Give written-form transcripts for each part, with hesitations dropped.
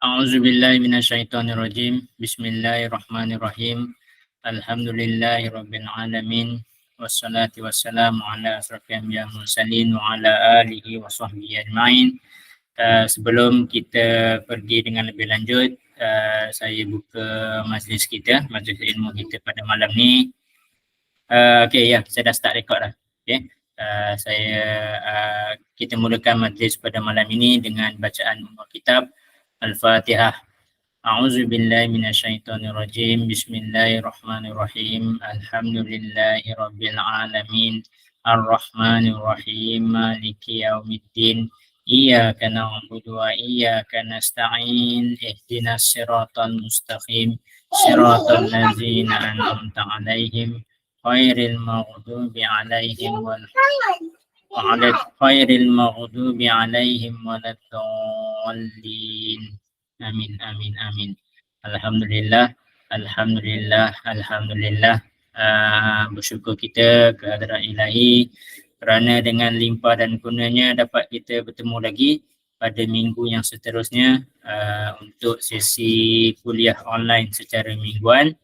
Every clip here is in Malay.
A'udzubillahi minasyaitonirrajim. Bismillahirrahmanirrahim. Alhamdulillahirabbil alamin. Wassalatu wassalamu ala asrofil anbiya'i wal mursalin wa ala alihi wa sahbihi ajma'in. Sebelum kita pergi dengan lebih lanjut, saya buka majlis kita, majlis ilmu kita pada malam ni. Okey, ya, saya dah start record dah. Okey. Kita mulakan majlis pada malam ini dengan bacaan kitab Al-Fatihah. A'udzubillahi minasyaitonirrajim. Bismillahirrahmanirrahim. Alhamdulillahirabbil alamin. Ar-Rahmanirrahim. Maliki yaumiddin. Iyyaka na'budu wa iyyaka nasta'in. Ihdinas siratal mustaqim. Siratal ladzina an'amta 'alaihim ghairil maghdubi 'alaihim waladdallin. Amin, amin, amin. Alhamdulillah, alhamdulillah, alhamdulillah. Bersyukur kita kehadrat Ilahi kerana dengan limpah dan kurnianya dapat kita bertemu lagi pada minggu yang seterusnya untuk sesi kuliah online secara mingguan.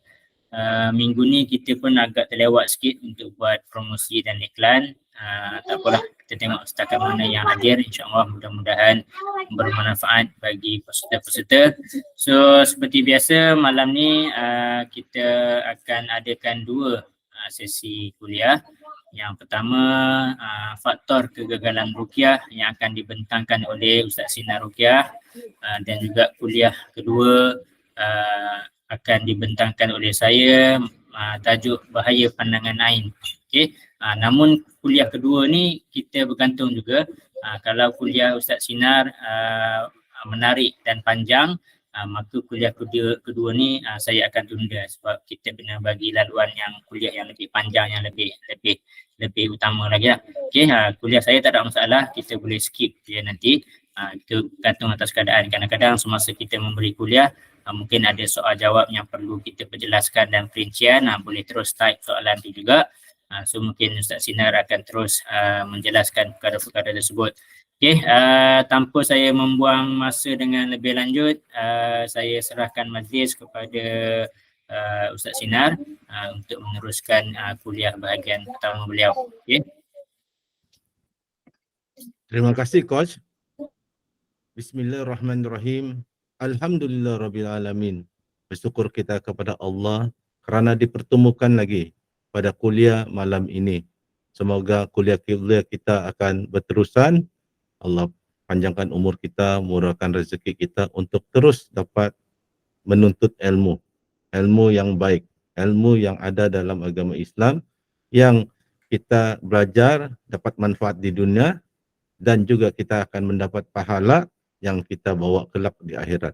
Minggu ni kita pun agak terlewat sikit untuk buat promosi dan iklan. Tak apalah, kita tengok setakat mana yang hadir. InsyaAllah mudah-mudahan bermanfaat bagi peserta-peserta. So seperti biasa malam ni kita akan adakan dua sesi kuliah. Yang pertama faktor kegagalan ruqyah yang akan dibentangkan oleh Ustaz Sinar Ruqyah, dan juga kuliah kedua akan dibentangkan oleh saya, tajuk bahaya pandangan ain. Okey. Namun kuliah kedua ni kita bergantung juga. Kalau kuliah Ustaz Sinar menarik dan panjang, maka kuliah kedua ni saya akan tunda sebab kita kena bagi laluan yang kuliah yang lebih panjang, yang lebih utama lagi lah. Okey, kuliah saya tak ada masalah, kita boleh skip dia nanti. Itu gantung atas keadaan. Kadang-kadang semasa kita memberi kuliah mungkin ada soal jawab yang perlu kita perjelaskan dan perincian, boleh terus type soalan itu juga. So mungkin Ustaz Sinar akan terus menjelaskan perkara-perkara tersebut. Okey, tanpa saya membuang masa dengan lebih lanjut, saya serahkan majlis kepada Ustaz Sinar untuk meneruskan kuliah bahagian pertama beliau. Okey. Terima kasih Coach. Bismillahirrahmanirrahim. Alhamdulillah Rabbil Alamin. Bersyukur kita kepada Allah kerana dipertemukan lagi pada kuliah malam ini. Semoga kuliah kita akan berterusan. Allah panjangkan umur kita, murahkan rezeki kita untuk terus dapat menuntut ilmu. Ilmu yang baik, ilmu yang ada dalam agama Islam yang kita belajar dapat manfaat di dunia dan juga kita akan mendapat pahala yang kita bawa kelak di akhirat.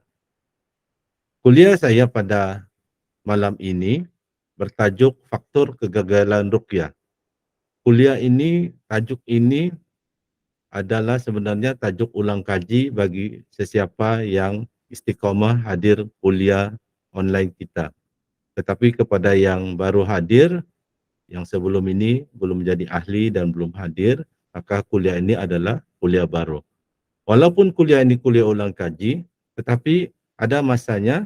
Kuliah saya pada malam ini bertajuk faktor kegagalan ruqyah. Kuliah ini, tajuk ini adalah sebenarnya tajuk ulang kaji bagi sesiapa yang istiqamah hadir kuliah online kita. Tetapi kepada yang baru hadir, yang sebelum ini belum menjadi ahli dan belum hadir, maka kuliah ini adalah kuliah baru. Walaupun kuliah ini kuliah ulang kaji, tetapi ada masanya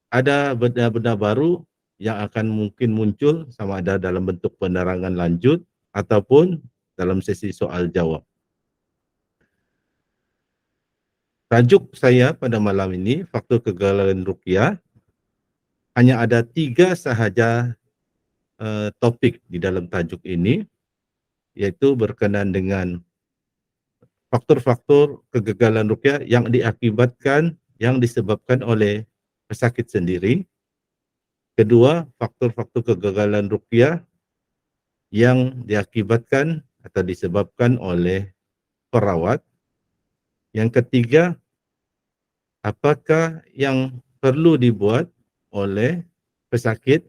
ada benda-benda baru yang akan mungkin muncul sama ada dalam bentuk penerangan lanjut ataupun dalam sesi soal jawab. Tajuk saya pada malam ini, faktor kegagalan ruqyah, hanya ada 3 sahaja topik di dalam tajuk ini, iaitu berkenaan dengan faktor-faktor kegagalan ruqyah yang diakibatkan, yang disebabkan oleh pesakit sendiri. Kedua, faktor-faktor kegagalan ruqyah yang diakibatkan atau disebabkan oleh perawat. Yang ketiga, apakah yang perlu dibuat oleh pesakit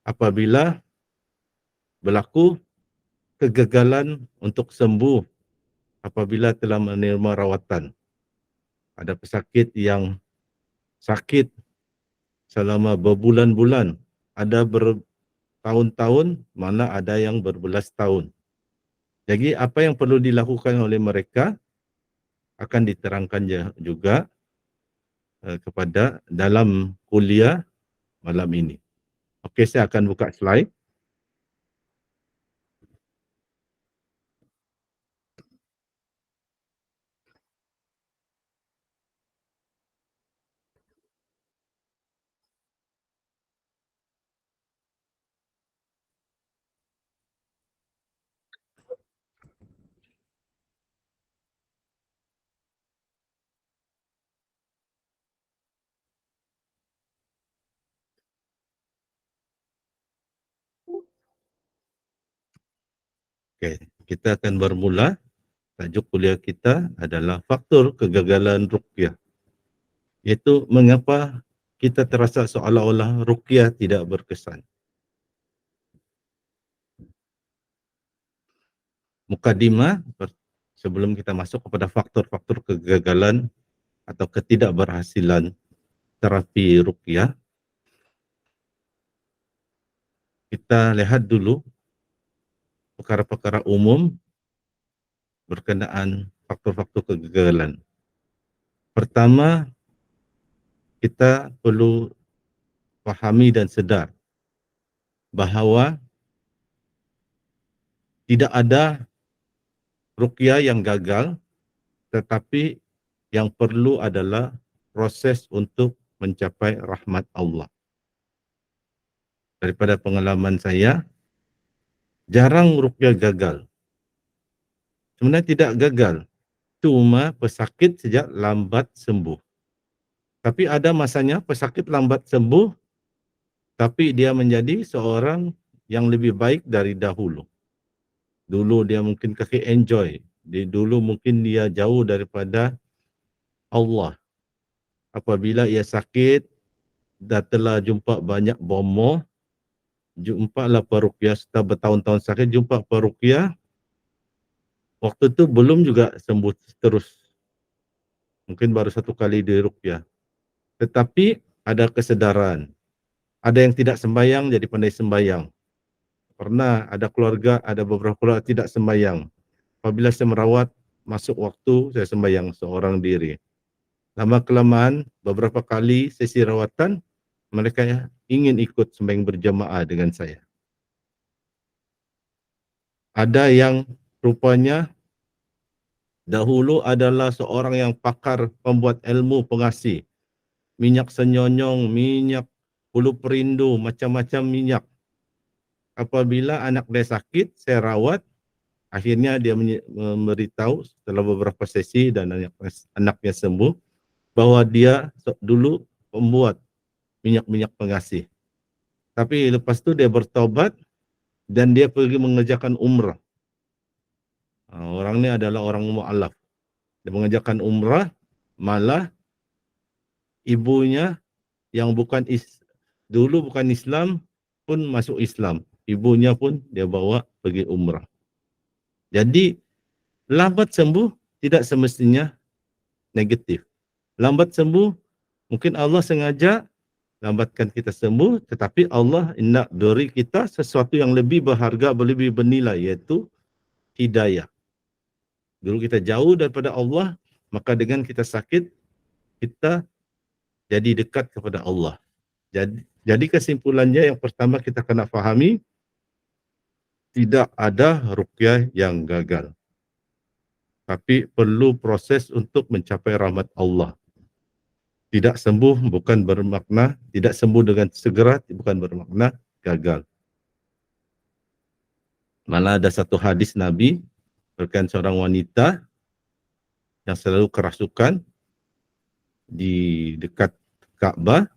apabila berlaku kegagalan untuk sembuh apabila telah menerima rawatan. Ada pesakit yang sakit selama berbulan-bulan, ada bertahun-tahun, mana ada yang berbelas tahun. Jadi apa yang perlu dilakukan oleh mereka akan diterangkan juga. kepada dalam kuliah malam ini. Okey, saya akan buka slide. Okey, kita akan bermula. Tajuk kuliah kita adalah faktor kegagalan ruqyah. Iaitu mengapa kita terasa seolah-olah ruqyah tidak berkesan. Mukadimah sebelum kita masuk kepada faktor-faktor kegagalan atau ketidakberhasilan terapi ruqyah, kita lihat dulu perkara-perkara umum berkenaan faktor-faktor kegagalan. Pertama, kita perlu fahami dan sedar bahawa tidak ada ruqyah yang gagal, tetapi yang perlu adalah proses untuk mencapai rahmat Allah. Daripada pengalaman saya, jarang ruqyah gagal. Sebenarnya tidak gagal, cuma pesakit sejak lambat sembuh. Tapi ada masanya pesakit lambat sembuh, tapi dia menjadi seorang yang lebih baik dari dahulu. Dulu dia mungkin kaki enjoy, dulu mungkin dia jauh daripada Allah. Apabila ia sakit, dah telah jumpa banyak bomoh, jumpalah peruqyah setelah bertahun-tahun sakit, jumpa peruqyah, waktu tu belum juga sembuh terus. Mungkin baru satu kali di ruqyah. Tetapi ada kesedaran. Ada yang tidak sembayang jadi pandai sembayang. Pernah ada keluarga, ada beberapa keluarga tidak sembayang. Apabila saya merawat, masuk waktu saya sembayang seorang diri. Lama kelamaan, beberapa kali sesi rawatan, mereka ingin ikut sembahyang berjamaah dengan saya. Ada yang rupanya dahulu adalah seorang yang pakar pembuat ilmu pengasih. Minyak senyonyong, minyak bulu perindu, macam-macam minyak. Apabila anak dia sakit, saya rawat, akhirnya dia memberitahu setelah beberapa sesi dan anaknya sembuh, bahawa dia dulu pembuat minyak-minyak pengasih. Tapi lepas tu dia bertaubat dan dia pergi mengerjakan umrah. Orang ni adalah orang mu'alaf. Dia mengerjakan umrah, malah ibunya yang dulu bukan Islam pun masuk Islam. Ibunya pun dia bawa pergi umrah. Jadi lambat sembuh tidak semestinya negatif. Lambat sembuh mungkin Allah sengaja lambatkan kita sembuh, tetapi Allah nak beri kita sesuatu yang lebih berharga, lebih bernilai, iaitu hidayah. Dulu kita jauh daripada Allah, maka dengan kita sakit, kita jadi dekat kepada Allah. Jadi kesimpulannya yang pertama kita kena fahami, tidak ada ruqyah yang gagal. Tapi perlu proses untuk mencapai rahmat Allah. Tidak sembuh bukan bermakna, tidak sembuh dengan segera bukan bermakna gagal. Malah ada satu hadis Nabi, berkaitan seorang wanita yang selalu kerasukan di dekat Kaabah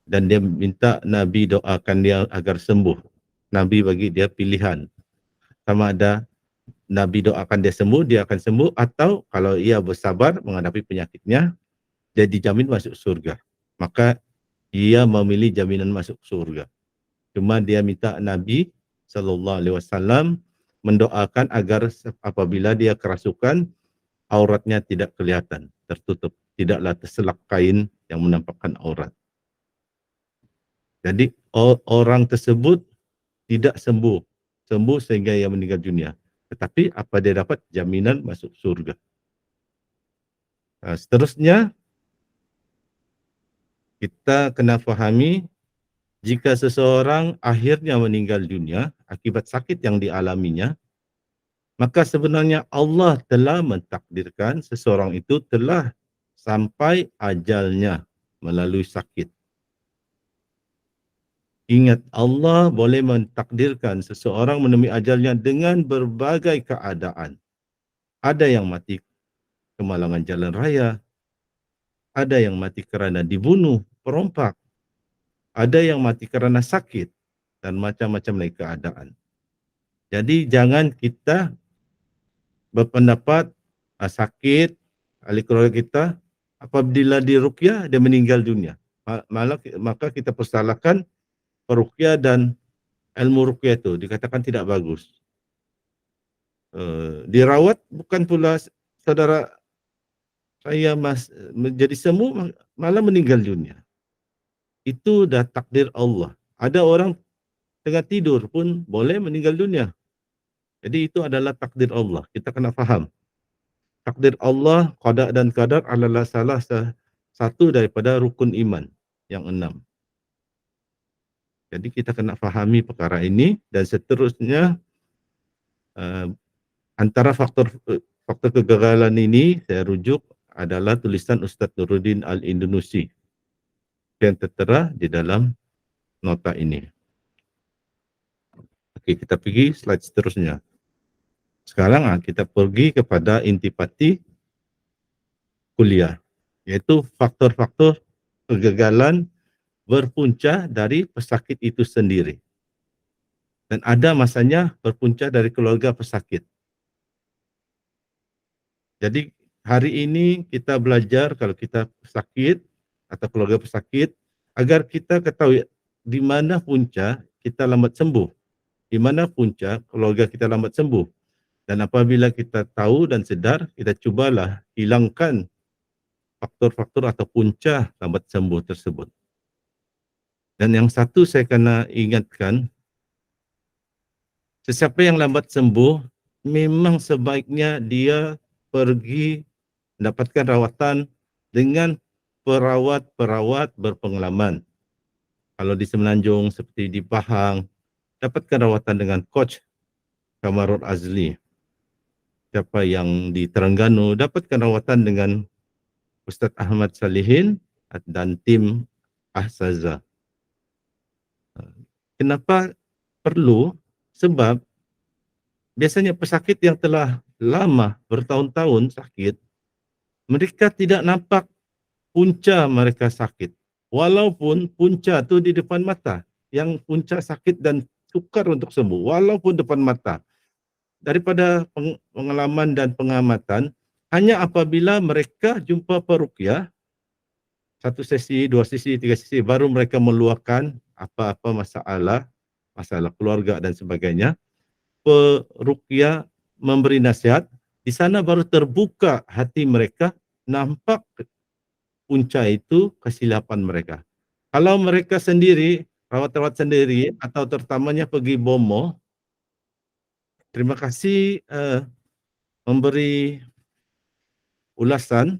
dan dia minta Nabi doakan dia agar sembuh. Nabi bagi dia pilihan. Sama ada Nabi doakan dia sembuh, dia akan sembuh, atau kalau ia bersabar menghadapi penyakitnya, dia dijamin masuk surga. Maka ia memilih jaminan masuk surga. Cuma dia minta Nabi SAW mendoakan agar apabila dia kerasukan, auratnya tidak kelihatan, tertutup. Tidaklah terselak kain yang menampakkan aurat. Jadi orang tersebut tidak sembuh sehingga ia meninggal dunia. Tetapi apa dia dapat? Jaminan masuk surga. Seterusnya, Kita kena fahami jika seseorang akhirnya meninggal dunia akibat sakit yang dialaminya, maka sebenarnya Allah telah mentakdirkan seseorang itu telah sampai ajalnya melalui sakit. Ingat, Allah boleh mentakdirkan seseorang menemui ajalnya dengan berbagai keadaan. Ada yang mati kemalangan jalan raya, ada yang mati kerana dibunuh, perompak, ada yang mati kerana sakit, dan macam-macam lagi keadaan. Jadi jangan kita berpendapat sakit ahli keluarga kita, apabila diruqyah dia meninggal dunia. Maka kita persalahkan peruqyah dan ilmu ruqyah itu dikatakan tidak bagus. Dirawat bukan pula saudara saya menjadi semu malah meninggal dunia. Itu dah takdir Allah. Ada orang tengah tidur pun boleh meninggal dunia. Jadi itu adalah takdir Allah. Kita kena faham. Takdir Allah, qada dan qadar adalah salah satu daripada rukun iman yang 6. Jadi kita kena fahami perkara ini, dan seterusnya antara faktor kegagalan ini saya rujuk adalah tulisan Ustaz Nuruddin Al-Indonesia yang tertera di dalam nota ini. Okey, kita pergi slide seterusnya. Sekarang kita pergi kepada intipati kuliah, iaitu faktor-faktor kegagalan berpunca dari pesakit itu sendiri. Dan ada masanya berpunca dari keluarga pesakit. Jadi hari ini kita belajar kalau kita sakit atau keluarga pesakit, agar kita ketahui di mana punca kita lambat sembuh, di mana punca keluarga kita lambat sembuh. Dan apabila kita tahu dan sedar, kita cubalah hilangkan faktor-faktor atau punca lambat sembuh tersebut. Dan yang satu saya kena ingatkan, sesiapa yang lambat sembuh, memang sebaiknya dia pergi mendapatkan rawatan dengan perawat-perawat berpengalaman. Kalau di Semenanjung seperti di Pahang, dapatkan rawatan dengan coach Kamarul Azli. Siapa yang di Terengganu, dapatkan rawatan dengan Ustaz Ahmad Salihin dan tim Ahsaza. Kenapa perlu? Sebab biasanya pesakit yang telah lama bertahun-tahun sakit, mereka tidak nampak punca mereka sakit. Walaupun punca itu di depan mata, yang punca sakit dan sukar untuk sembuh, walaupun depan mata. Daripada pengalaman dan pengamatan, hanya apabila mereka jumpa peruqyah, 1 sesi, 2 sesi, 3 sesi, baru mereka meluahkan apa-apa masalah keluarga dan sebagainya. Peruqyah memberi nasihat, di sana baru terbuka hati mereka, nampak punca itu kesilapan mereka. Kalau mereka sendiri, rawat-rawat sendiri atau terutamanya pergi bomo, terima kasih memberi ulasan.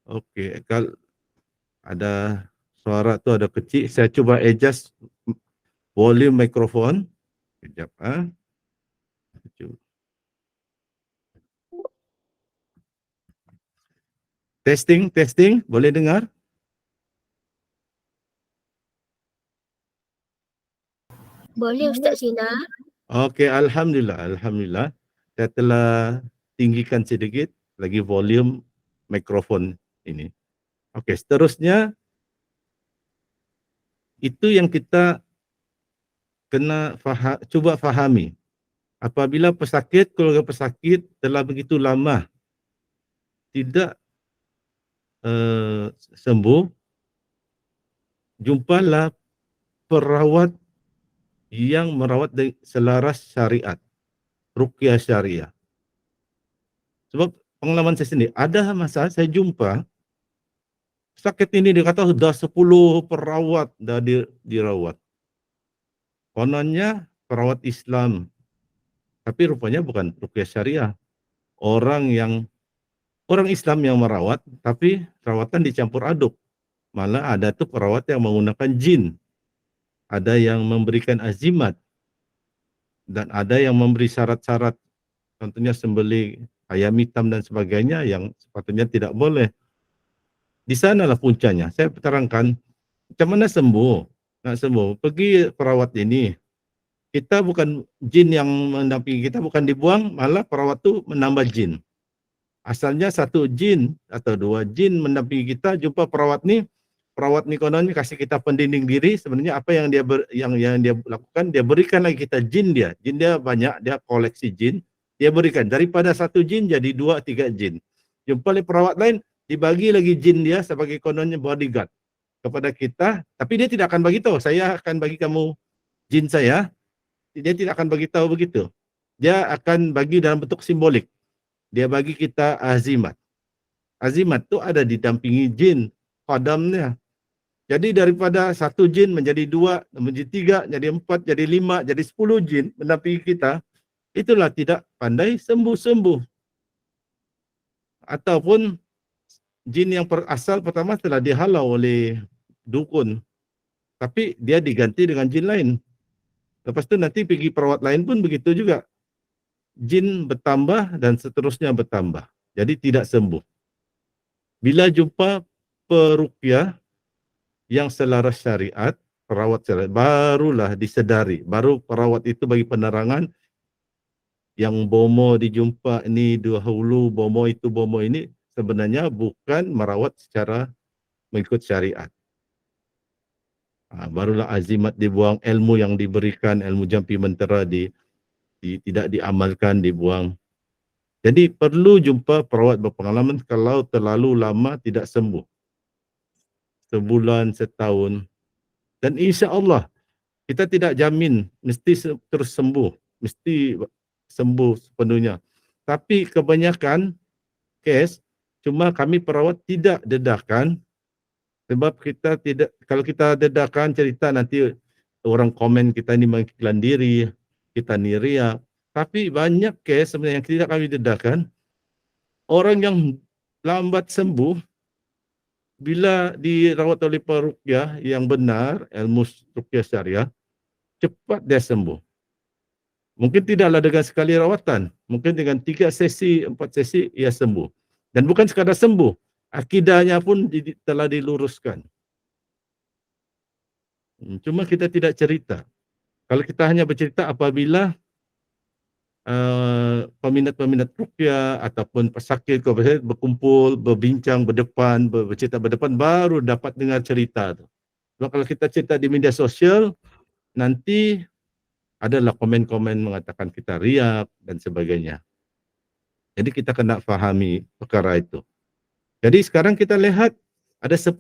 Okey, kalau ada suara tu ada kecil, saya cuba adjust volume mikrofon. Sekejap Testing, boleh dengar? Boleh Ustaz Sina. Okey, alhamdulillah. Saya telah tinggikan sedikit lagi volume mikrofon ini. Okey, seterusnya itu yang kita kena cuba fahami. Apabila pesakit, keluarga pesakit telah begitu lama tidak sembuh, jumpalah perawat yang merawat selaras syariat, ruqyah syariah. Sebab pengalaman saya sendiri, ada masa saya jumpa sakit ini dia kata sudah 10 perawat dah dirawat. Kononnya perawat Islam, tapi rupanya bukan ruqyah syariah. Orang Islam yang merawat, tapi rawatan dicampur aduk. Malah ada tuh perawat yang menggunakan jin. Ada yang memberikan azimat. Dan ada yang memberi syarat-syarat. Contohnya sembelih ayam hitam dan sebagainya yang sepatutnya tidak boleh. Di sanalah puncanya. Saya terangkan, macam mana sembuh? Nak sembuh, pergi perawat ini. Kita bukan jin yang mendampingi kita, bukan dibuang, malah perawat tu menambah jin. Asalnya satu jin atau dua jin mendampingi kita, jumpa perawat ni kononnya kasih kita pendinding diri, sebenarnya apa yang dia yang dia lakukan, dia berikan lagi kita jin dia. Jin dia banyak, dia koleksi jin, dia berikan daripada satu jin jadi 2-3 jin. Jumpa lagi perawat lain, dibagi lagi jin dia sebagai kononnya bodyguard kepada kita, tapi dia tidak akan bagi tahu, saya akan bagi kamu jin saya. Dia tidak akan bagi tahu begitu. Dia akan bagi dalam bentuk simbolik. Dia bagi kita azimat. Azimat tu ada didampingi jin, khadamnya. Jadi daripada satu jin menjadi 2, menjadi 3, jadi 4, jadi 5, jadi 10 jin mendampingi kita, itulah tidak pandai sembuh-sembuh. Ataupun jin yang asal pertama telah dihalau oleh dukun, tapi dia diganti dengan jin lain. Lepas tu nanti pergi perawat lain pun begitu juga. Jin bertambah dan seterusnya bertambah. Jadi tidak sembuh. Bila jumpa peruqyah yang selaras syariat, perawat syariat, barulah disedari. Baru perawat itu bagi penerangan yang bomo dijumpa ini dahulu, bomo itu, bomo ini sebenarnya bukan merawat secara mengikut syariat. Barulah azimat dibuang, ilmu yang diberikan, ilmu jampi mentera tidak diamalkan, dibuang. Jadi perlu jumpa perawat berpengalaman kalau terlalu lama tidak sembuh. Sebulan, setahun. Dan insya Allah kita tidak jamin mesti terus sembuh, mesti sembuh sepenuhnya. Tapi kebanyakan kes, cuma kami perawat tidak dedahkan. Sebab kita tidak, kalau kita dedahkan cerita nanti orang komen kita ni mengiklan diri, kita ni riak. Tapi banyak kes sebenarnya yang tidak kami dedahkan. Orang yang lambat sembuh, bila dirawat oleh peruqyah yang benar, ilmu ruqyah syariah, cepat dia sembuh. Mungkin tidaklah dengan sekali rawatan, mungkin dengan 3 sesi, 4 sesi, ia sembuh. Dan bukan sekadar sembuh, akidahnya pun telah diluruskan. Cuma kita tidak cerita. Kalau kita hanya bercerita apabila peminat-peminat ruqyah ataupun pesakit berkumpul, berbincang berdepan, bercerita berdepan, baru dapat dengar cerita tu. Sebab kalau kita cerita di media sosial, nanti adalah komen-komen mengatakan kita riak dan sebagainya. Jadi kita kena fahami perkara itu. Jadi sekarang kita lihat ada 10.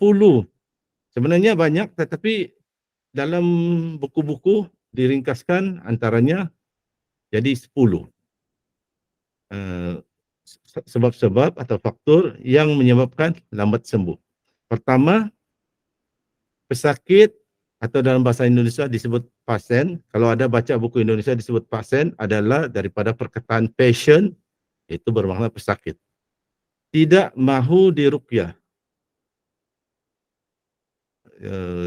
Sebenarnya banyak, tetapi dalam buku-buku diringkaskan antaranya jadi 10. Sebab-sebab atau faktor yang menyebabkan lambat sembuh. Pertama, pesakit atau dalam bahasa Indonesia disebut pasien. Kalau ada baca buku Indonesia disebut pasien adalah daripada perkataan patient, itu bermakna pesakit. Tidak mahu diruqyah.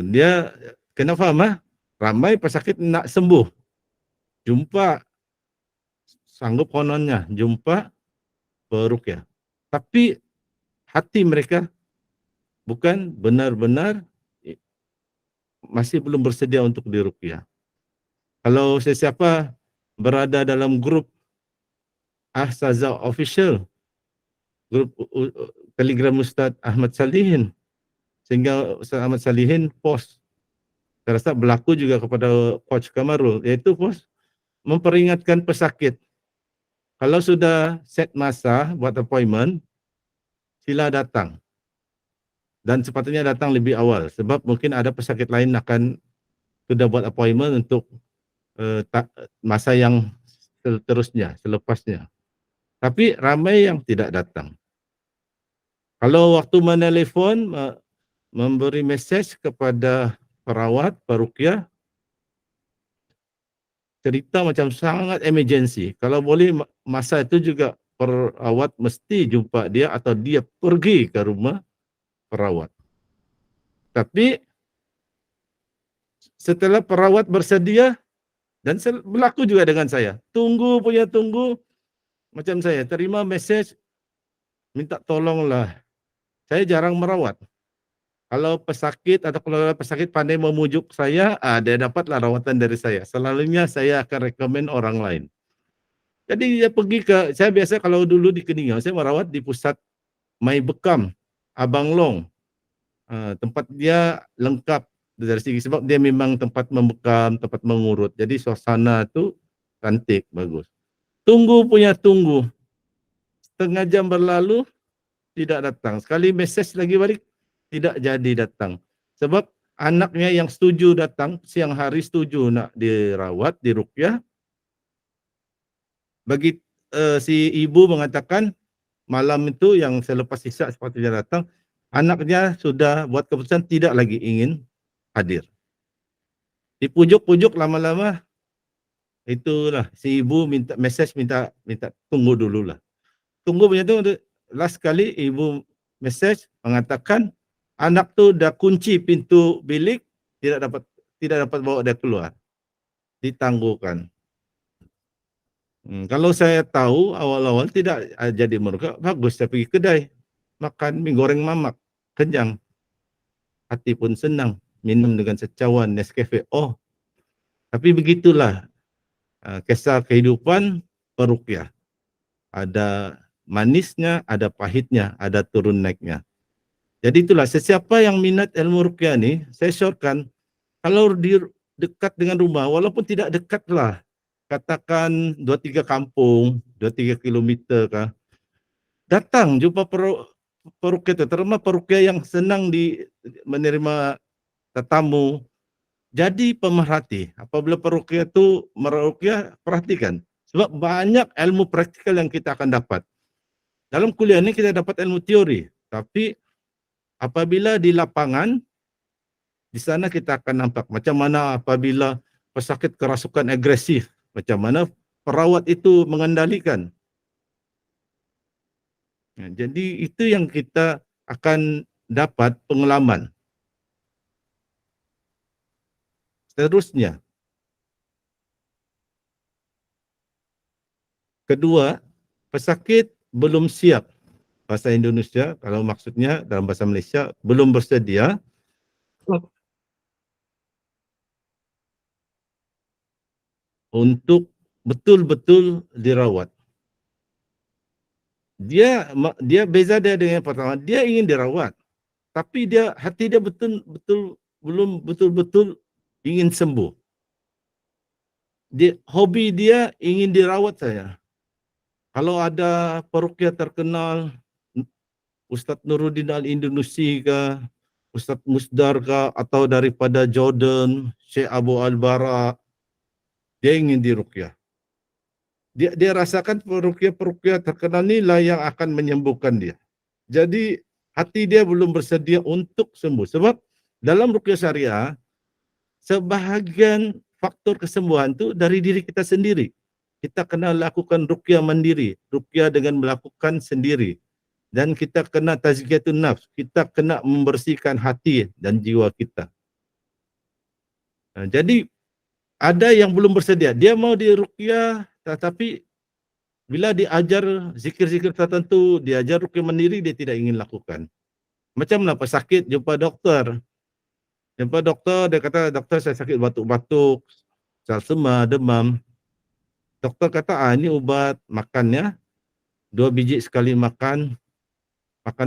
Dia kena faham, ramai pesakit nak sembuh. Jumpa, sanggup kononnya, jumpa peruqyah. Tapi hati mereka bukan benar-benar masih belum bersedia untuk diruqyah. Kalau sesiapa berada dalam grup Ahsaza Official, grup Telegram Ustaz Ahmad Salihin, sehingga Ustaz Ahmad Salihin post, saya rasa berlaku juga kepada Coach Kamarul, iaitu post memperingatkan pesakit, kalau sudah set masa buat appointment, sila datang. Dan sepatutnya datang lebih awal, sebab mungkin ada pesakit lain akan sudah buat appointment untuk masa yang seterusnya, selepasnya. Tapi ramai yang tidak datang. Kalau waktu menelpon, memberi mesej kepada perawat, peruqyah, cerita macam sangat emergency. Kalau boleh masa itu juga perawat mesti jumpa dia atau dia pergi ke rumah perawat. Tapi setelah perawat bersedia, dan berlaku juga dengan saya, tunggu macam saya terima message minta tolonglah. Saya jarang merawat. Kalau pesakit atau keluarga pesakit pandai memujuk saya, dia dapatlah rawatan dari saya. Selalunya saya akan rekomen orang lain. Jadi dia pergi ke, saya biasa kalau dulu di Keningau, saya merawat di pusat Mai Bekam, Abang Long. Tempat dia lengkap dari segi, sebab dia memang tempat membekam, tempat mengurut. Jadi suasana tu cantik, bagus. Tunggu, setengah jam berlalu, tidak datang. Sekali message lagi balik, tidak jadi datang. Sebab anaknya yang setuju datang, siang hari setuju nak dirawat, diruqyah. Bagi si ibu mengatakan, malam itu yang selepas isyak sepatutnya datang, anaknya sudah buat keputusan tidak lagi ingin hadir. Dipujuk-pujuk lama-lama, itulah si ibu minta message, minta tunggu dululah. Tunggu punya tu, last kali ibu message mengatakan anak tu dah kunci pintu bilik, tidak dapat bawa dia keluar. Ditangguhkan. Kalau saya tahu awal-awal tidak jadi meruqyah, bagus saya pergi kedai makan mie goreng mamak, kenyang. Hati pun senang, minum dengan secawan Nescafe. Oh, tapi begitulah kisah kehidupan peruqyah. Ada manisnya, ada pahitnya, ada turun naiknya. Jadi itulah, sesiapa yang minat ilmu ruqyah ni, saya syorkan, kalau di dekat dengan rumah, walaupun tidak dekatlah, katakan 2-3 kampung, 2-3 kilometer kah, datang jumpa peruqyah itu, terutama peruqyah yang senang menerima tetamu. Jadi pemerhati, apabila peruqyah itu meruqyah, perhatikan. Sebab banyak ilmu praktikal yang kita akan dapat. Dalam kuliah ini kita dapat ilmu teori, tapi apabila di lapangan, di sana kita akan nampak macam mana apabila pesakit kerasukan agresif, macam mana perawat itu mengendalikan. Jadi itu yang kita akan dapat pengalaman. Seterusnya, kedua, pesakit belum siap. Bahasa Indonesia, kalau maksudnya dalam bahasa Malaysia, belum bersedia untuk betul-betul dirawat. Dia beza dia dengan pertama, dia ingin dirawat, tapi hati dia belum betul-betul ingin sembuh. Hobi dia ingin dirawat saya. Kalau ada peruqyah terkenal, Ustaz Nuruddin Al-Indonesia ke, Ustaz Musdar ke, atau daripada Jordan, Syekh Abu Al-Bara, dia ingin diruqyah. Dia rasakan peruqyah terkenal inilah yang akan menyembuhkan dia. Jadi hati dia belum bersedia untuk sembuh. Sebab dalam ruqyah syariah, sebahagian faktor kesembuhan itu dari diri kita sendiri. Kita kena lakukan ruqyah mandiri, ruqyah dengan melakukan sendiri. Dan kita kena tazkiyatun nafs, kita kena membersihkan hati dan jiwa kita. Jadi ada yang belum bersedia, dia mau diruqyah, tetapi bila diajar zikir-zikir tertentu, diajar ruqyah mandiri, dia tidak ingin lakukan. Macamlah pesakit jumpa doktor. Jumpa doktor, dia kata, doktor saya sakit batuk-batuk, salsema, demam. Doktor kata, ini ubat, makannya 2 biji sekali makan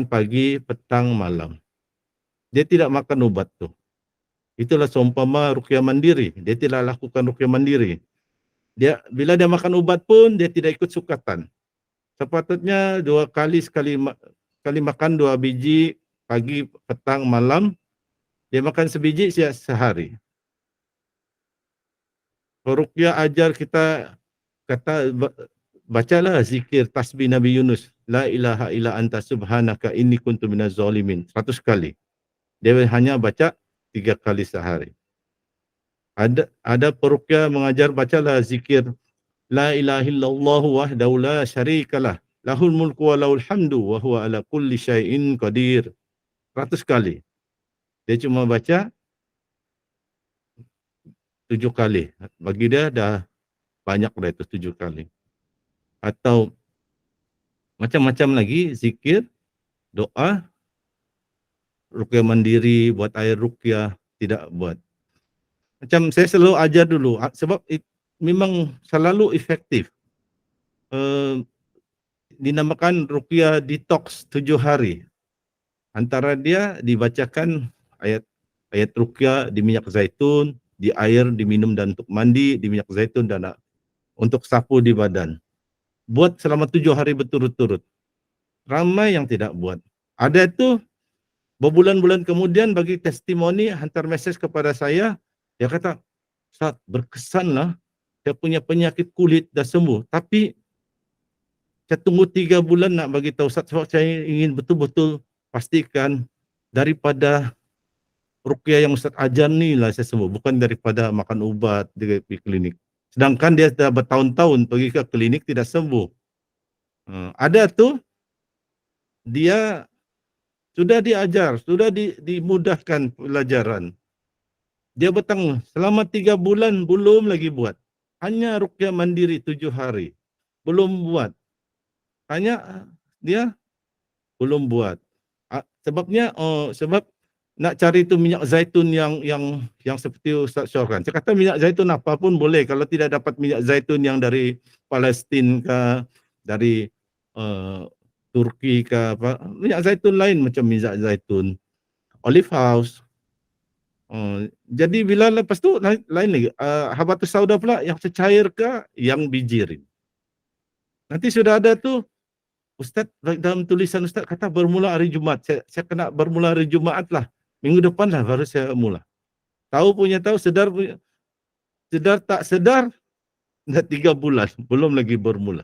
pagi, petang, malam. Dia tidak makan ubat tu. Itulah seumpama ruqyah mandiri. Dia tidak lakukan ruqyah mandiri. Bila dia makan ubat pun, dia tidak ikut sukatan. Sepatutnya 2 kali sekali makan 2 biji, pagi, petang, malam. Dia makan sebiji sehari. Ruqyah ajar kita, kata, bacalah zikir tasbih Nabi Yunus. La ilaha illa anta subhanaka inni kuntu minaz zalimin. 100 kali. Dia hanya baca 3 kali sehari. Ada peruqyah mengajar bacalah zikir la ilaha illallah wahdahu la syarikalah lahul mulku wa lahul hamdu wa huwa ala kulli syai'in qadir. 100 kali. Dia cuma baca 7 kali. Bagi dia dah banyak dah itu 7 kali. Atau macam-macam lagi, zikir, doa, ruqyah mandiri, buat air ruqyah, tidak buat. Macam saya selalu ajar dulu, sebab memang selalu efektif. Dinamakan ruqyah detox 7 hari. Antara dia dibacakan ayat ruqyah di minyak zaitun, di air diminum dan untuk mandi, di minyak zaitun dan untuk sapu di badan. Buat selama 7 hari berturut-turut. Ramai yang tidak buat. Ada itu berbulan-bulan kemudian bagi testimoni, hantar mesej kepada saya, dia kata, Ustaz, berkesanlah, saya punya penyakit kulit dah sembuh, tapi saya tunggu 3 bulan nak bagi tahu Ustaz, sebab saya ingin betul-betul pastikan daripada ruqyah yang Ustaz ajar ni lah saya sembuh, bukan daripada makan ubat di klinik. Sedangkan dia dah bertahun-tahun pergi ke klinik tidak sembuh. Ada tu, dia sudah diajar, sudah dimudahkan pelajaran. Dia bertang selama 3 bulan belum lagi buat. Hanya ruqyah mandiri 7 hari. Belum buat. Hanya dia belum buat. Sebabnya sebab nak cari tu minyak zaitun yang seperti Ustaz syorkan. Saya kata minyak zaitun apa pun boleh, kalau tidak dapat minyak zaitun yang dari Palestin ke, dari Turki ke apa, minyak zaitun lain macam minyak zaitun olive house. Jadi bila lepas tu lain lagi habatus sauda pula yang secair ke yang bijirin. Nanti sudah ada tu Ustaz, dalam tulisan Ustaz kata bermula hari Jumaat. Saya kena bermula hari Jumaat lah. Minggu depan lah baru saya mula. Tahu punya tahu, sedar punya sedar, tak sedar dah 3 bulan belum lagi bermula.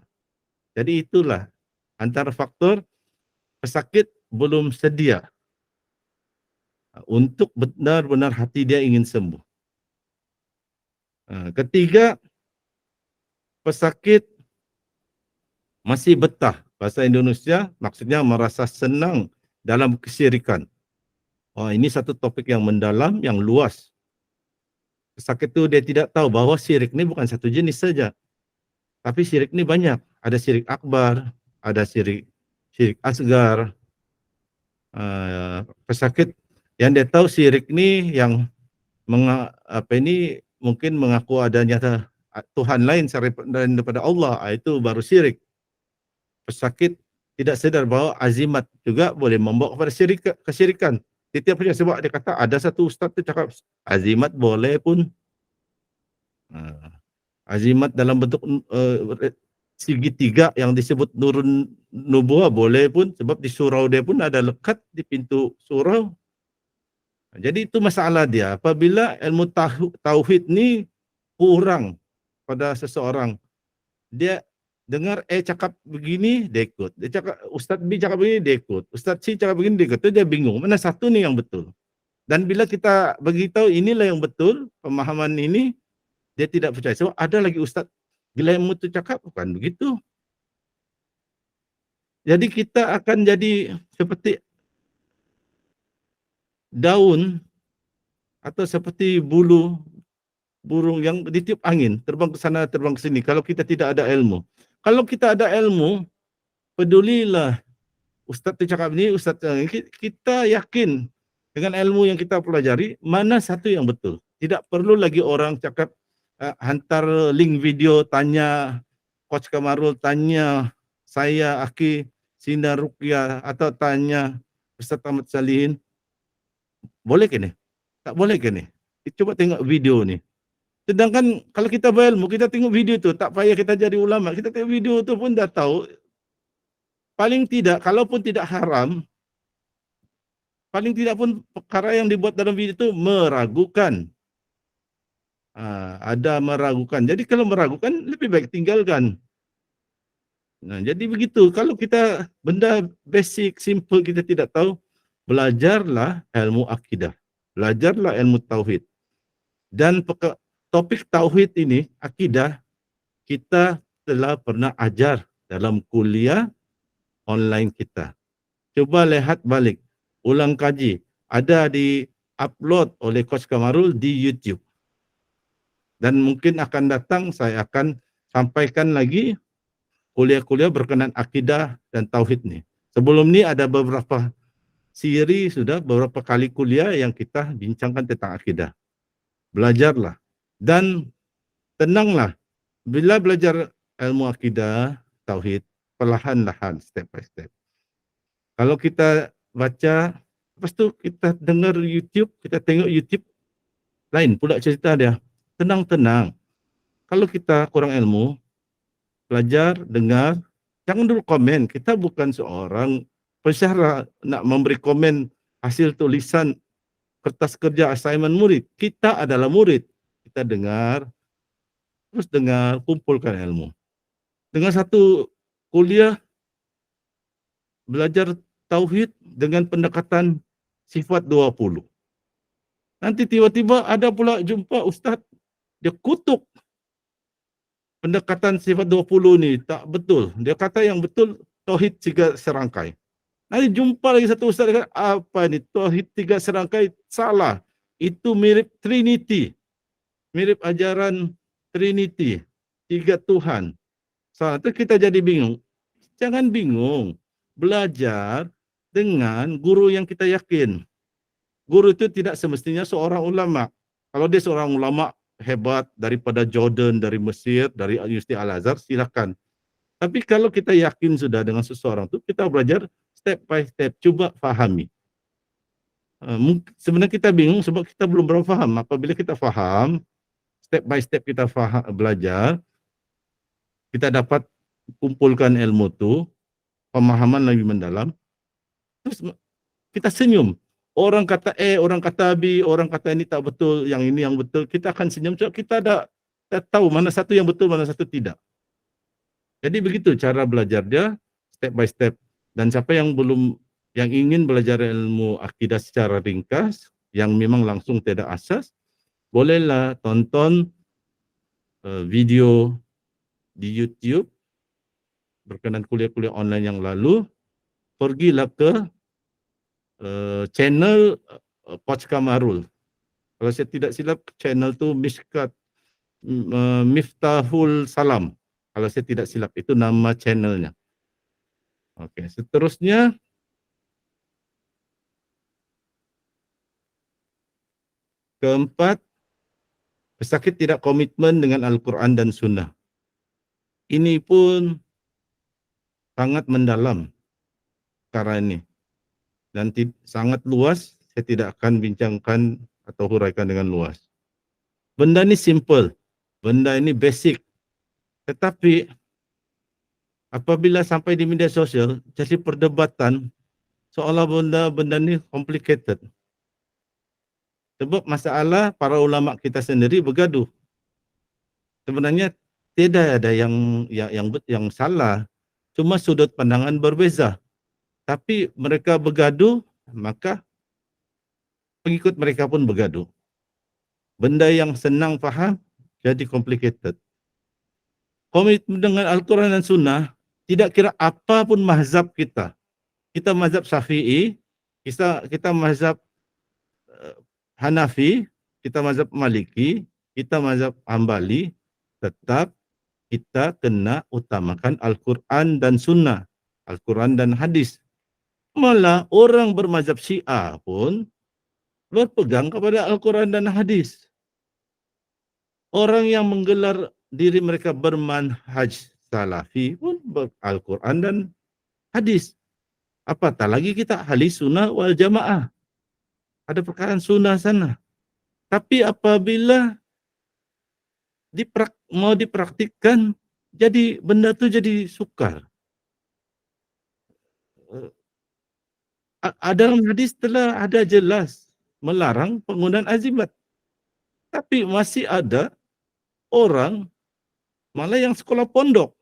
Jadi itulah antara faktor pesakit belum sedia untuk benar-benar hati dia ingin sembuh. Ketiga, pesakit masih betah. Bahasa Indonesia maksudnya merasa senang dalam kesyirikan. Ini satu topik yang mendalam, yang luas. Pesakit itu dia tidak tahu bahawa syirik ni bukan satu jenis saja. Tapi syirik ni banyak. Ada syirik akbar, ada syirik asgar. Pesakit yang dia tahu syirik ni yang mungkin mengaku adanya Tuhan lain selain daripada Allah, itu baru syirik. Pesakit tidak sedar bahawa azimat juga boleh membawa kepada kesyirikan. Setiap punya sebab dia kata ada satu ustaz tu cakap azimat boleh pun. Azimat dalam bentuk segitiga yang disebut nurun nubuah boleh pun, sebab di surau dia pun ada lekat di pintu surau. Jadi itu masalah dia. Apabila ilmu tauhid ni kurang pada seseorang, dia dengar cakap begini, dia ikut. Dia cakap Ustaz B cakap begini, dia ikut. Ustaz C cakap begini, dia ikut. Dia bingung mana satu ni yang betul. Dan bila kita beritahu inilah yang betul, pemahaman ini, dia tidak percaya. Sebab ada lagi Ustaz Gilemu tu cakap bukan begitu. Jadi kita akan jadi seperti daun atau seperti bulu burung yang ditiup angin, terbang ke sana, terbang ke sini kalau kita tidak ada ilmu. Kalau kita ada ilmu, pedulilah Ustaz tu cakap ni, Ustaz kita yakin dengan ilmu yang kita pelajari mana satu yang betul. Tidak perlu lagi orang cakap hantar link video, tanya Coach Kamarul, tanya saya Aki Sinar Ruqyah, atau tanya Ustaz Ahmad Salihin. Boleh ke ni? Tak boleh ke ni? Coba tengok video ni. Sedangkan kalau kita berilmu, kita tengok video tu, tak payah kita jadi ulama, kita tengok video tu pun dah tahu. Paling tidak, kalaupun tidak haram, paling tidak pun perkara yang dibuat dalam video itu meragukan. Ada meragukan. Jadi kalau meragukan, lebih baik tinggalkan. Jadi begitu. Kalau kita benda basic, simple kita tidak tahu, belajarlah ilmu akidah. Belajarlah ilmu tauhid. Dan topik tauhid ini, akidah, kita telah pernah ajar dalam kuliah online kita. Coba lihat balik, ulang kaji. Ada di upload oleh Coach Kamarul di YouTube. Dan mungkin akan datang saya akan sampaikan lagi kuliah-kuliah berkenaan akidah dan tauhid nih. Sebelum ini ada beberapa siri sudah beberapa kali kuliah yang kita bincangkan tentang akidah. Belajarlah dan tenanglah. Bila belajar ilmu akidah, tauhid, perlahan-lahan, step by step. Kalau kita baca, lepas tu kita dengar YouTube, kita tengok YouTube, lain pula cerita dia. Tenang-tenang. Kalau kita kurang ilmu, belajar, dengar, jangan dulu komen. Kita bukan seorang pensyarah nak memberi komen hasil tulisan kertas kerja assignment murid. Kita adalah murid. Kita dengar, terus dengar, kumpulkan ilmu. Dengan satu kuliah, belajar tauhid dengan pendekatan sifat 20. Nanti tiba-tiba ada pula jumpa ustaz, dia kutuk pendekatan sifat 20 ni tak betul. Dia kata yang betul tauhid 3 serangkai. Nanti jumpa lagi satu ustaz dia kata, apa ni tauhid 3 serangkai salah. Itu mirip Trinity. Mirip ajaran Trinity. 3 Tuhan. Salah. Terus kita jadi bingung. Jangan bingung. Belajar dengan guru yang kita yakin. Guru itu tidak semestinya seorang ulama. Kalau dia seorang ulama hebat daripada Jordan, dari Mesir, dari Universiti Al-Azhar, silakan. Tapi kalau kita yakin sudah dengan seseorang itu, kita belajar step by step, coba fahami. Sebenarnya kita bingung sebab kita belum berapa faham. Apabila kita faham, step by step kita belajar, kita dapat kumpulkan ilmu itu, pemahaman lebih mendalam, terus kita senyum. Orang kata orang kata B, orang kata ini tak betul, yang ini yang betul, kita akan senyum sebab kita tahu mana satu yang betul, mana satu tidak. Jadi begitu cara belajar dia, step by step. Dan siapa yang ingin belajar ilmu akidah secara ringkas, yang memang langsung tidak asas, bolehlah tonton video di YouTube berkenaan kuliah-kuliah online yang lalu. Pergilah ke channel Coach Kamarul. Kalau saya tidak silap channel tu Miftahul Salam. Kalau saya tidak silap itu nama channelnya. Okey, seterusnya keempat, pesakit tidak komitmen dengan Al-Quran dan Sunnah. Ini pun sangat mendalam perkara ini. Dan sangat luas, saya tidak akan bincangkan atau huraikan dengan luas. Benda ini simple, benda ini basic. Tetapi apabila sampai di media sosial, jadi perdebatan seolah benda ini complicated. Sebab masalah para ulama kita sendiri bergaduh. Sebenarnya tidak ada yang salah, cuma sudut pandangan berbeza. Tapi mereka bergaduh, maka pengikut mereka pun bergaduh. Benda yang senang faham, jadi complicated. Komitmen dengan Al-Quran dan Sunnah, tidak kira apapun mazhab kita. Kita mazhab Syafi'i, kita mazhab Hanafi, kita mazhab Maliki, kita mazhab Hambali, tetap kita kena utamakan Al-Quran dan Sunnah, Al-Quran dan Hadis. Malah orang bermazhab Syiah pun berpegang kepada Al-Quran dan Hadis. Orang yang menggelar diri mereka bermanhaj Salafi pun Al-Quran dan Hadis. Apatah lagi kita ahli sunnah wal jamaah. Ada perkara sunnah sana. Tapi apabila mau dipraktikkan, jadi benda itu jadi sukar. Dalam hadis telah ada jelas melarang penggunaan azimat. Tapi masih ada orang malah yang sekolah pondok.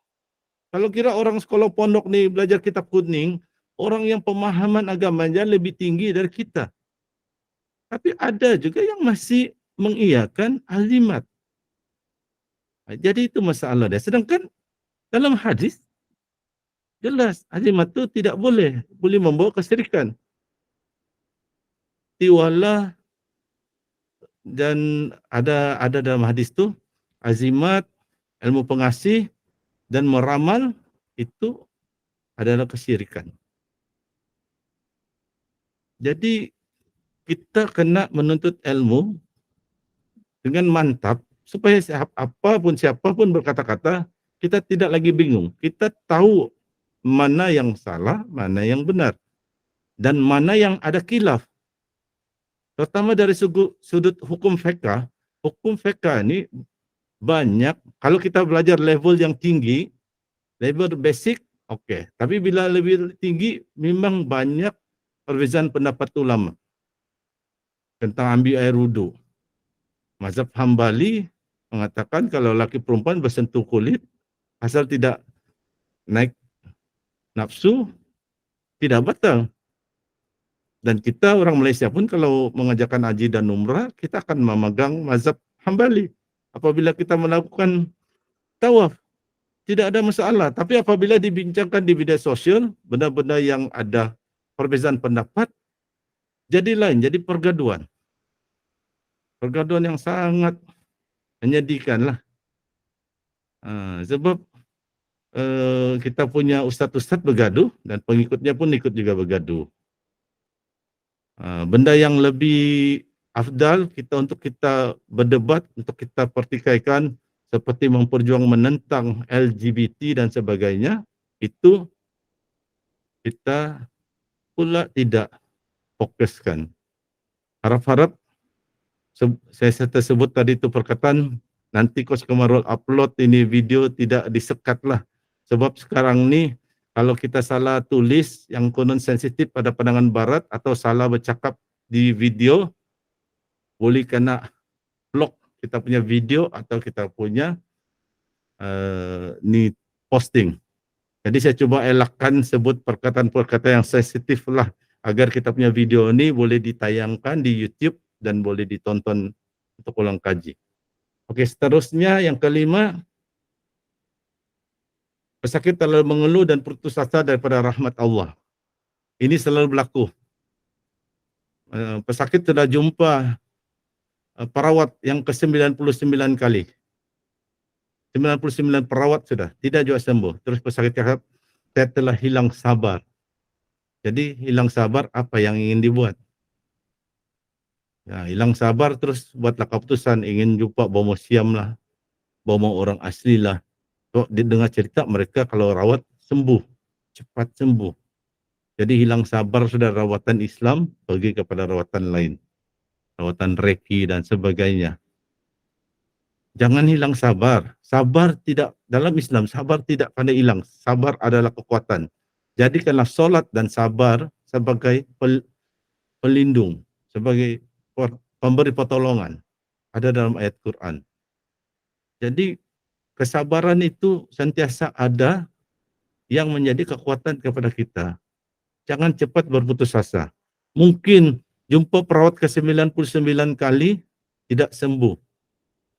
Kalau kira orang sekolah pondok ni belajar kitab kuning, orang yang pemahaman agamanya lebih tinggi dari kita. Tapi ada juga yang masih mengiyakan azimat. Jadi itu masalah dia. Sedangkan dalam hadis jelas azimat itu tidak boleh membawa kesyirikan. Tiwalah dan ada dalam hadis tu azimat, ilmu pengasih dan meramal itu adalah kesyirikan. Jadi kita kena menuntut ilmu dengan mantap supaya siapapun berkata-kata kita tidak lagi bingung. Kita tahu mana yang salah, mana yang benar dan mana yang ada khilaf. Terutama dari sudut hukum fiqh. Hukum fiqh ini banyak, kalau kita belajar level yang tinggi, level basic, okey. Tapi bila lebih tinggi, memang banyak perbezaan pendapat ulama tentang ambil air wudu. Mazhab Hambali mengatakan kalau laki perempuan bersentuh kulit, asal tidak naik nafsu, tidak batal. Dan kita orang Malaysia pun kalau mengajarkan haji dan umrah, kita akan memegang mazhab Hambali. Apabila kita melakukan tawaf, tidak ada masalah. Tapi apabila dibincangkan di media sosial, benda-benda yang ada perbezaan pendapat, jadi lain, jadi pergaduhan. Pergaduhan yang sangat menyedihkan lah. Sebab kita punya ustaz-ustaz bergaduh dan pengikutnya pun ikut juga bergaduh. Benda yang lebih afdal untuk kita berdebat, untuk kita pertikaikan seperti memperjuang menentang LGBT dan sebagainya, itu kita pula tidak fokuskan. Harap-harap saya tersebut tadi itu perkataan nanti Coach Kamarul upload ini video tidak disekat lah. Sebab sekarang ni kalau kita salah tulis yang konon sensitif pada pandangan barat atau salah bercakap di video, boleh kena block kita punya video atau kita punya ni posting. Jadi saya cuba elakkan sebut perkataan-perkataan yang sensitif lah agar kita punya video ni boleh ditayangkan di YouTube dan boleh ditonton untuk ulang kaji. Okey, seterusnya yang kelima, pesakit terlalu mengeluh dan putus asa daripada rahmat Allah. Ini selalu berlaku. Pesakit sudah jumpa perawat yang ke-99 kali. 99 perawat sudah, tidak juga sembuh. Terus pesakit cakap, saya telah hilang sabar. Jadi hilang sabar apa yang ingin dibuat? Ya, hilang sabar terus buatlah keputusan ingin jumpa bomo siam lah, bomo orang asli lah. So, dengar cerita mereka kalau rawat sembuh, cepat sembuh. Jadi hilang sabar sudah rawatan Islam pergi kepada rawatan lain. Rawatan Reiki dan sebagainya. Jangan hilang sabar. Sabar tidak, dalam Islam sabar tidak pandai hilang. Sabar adalah kekuatan. Jadikanlah solat dan sabar sebagai pelindung, sebagai pemberi pertolongan. Ada dalam ayat Quran. Jadi kesabaran itu sentiasa ada yang menjadi kekuatan kepada kita. Jangan cepat berputus asa. Mungkin jumpa perawat ke-99 kali tidak sembuh.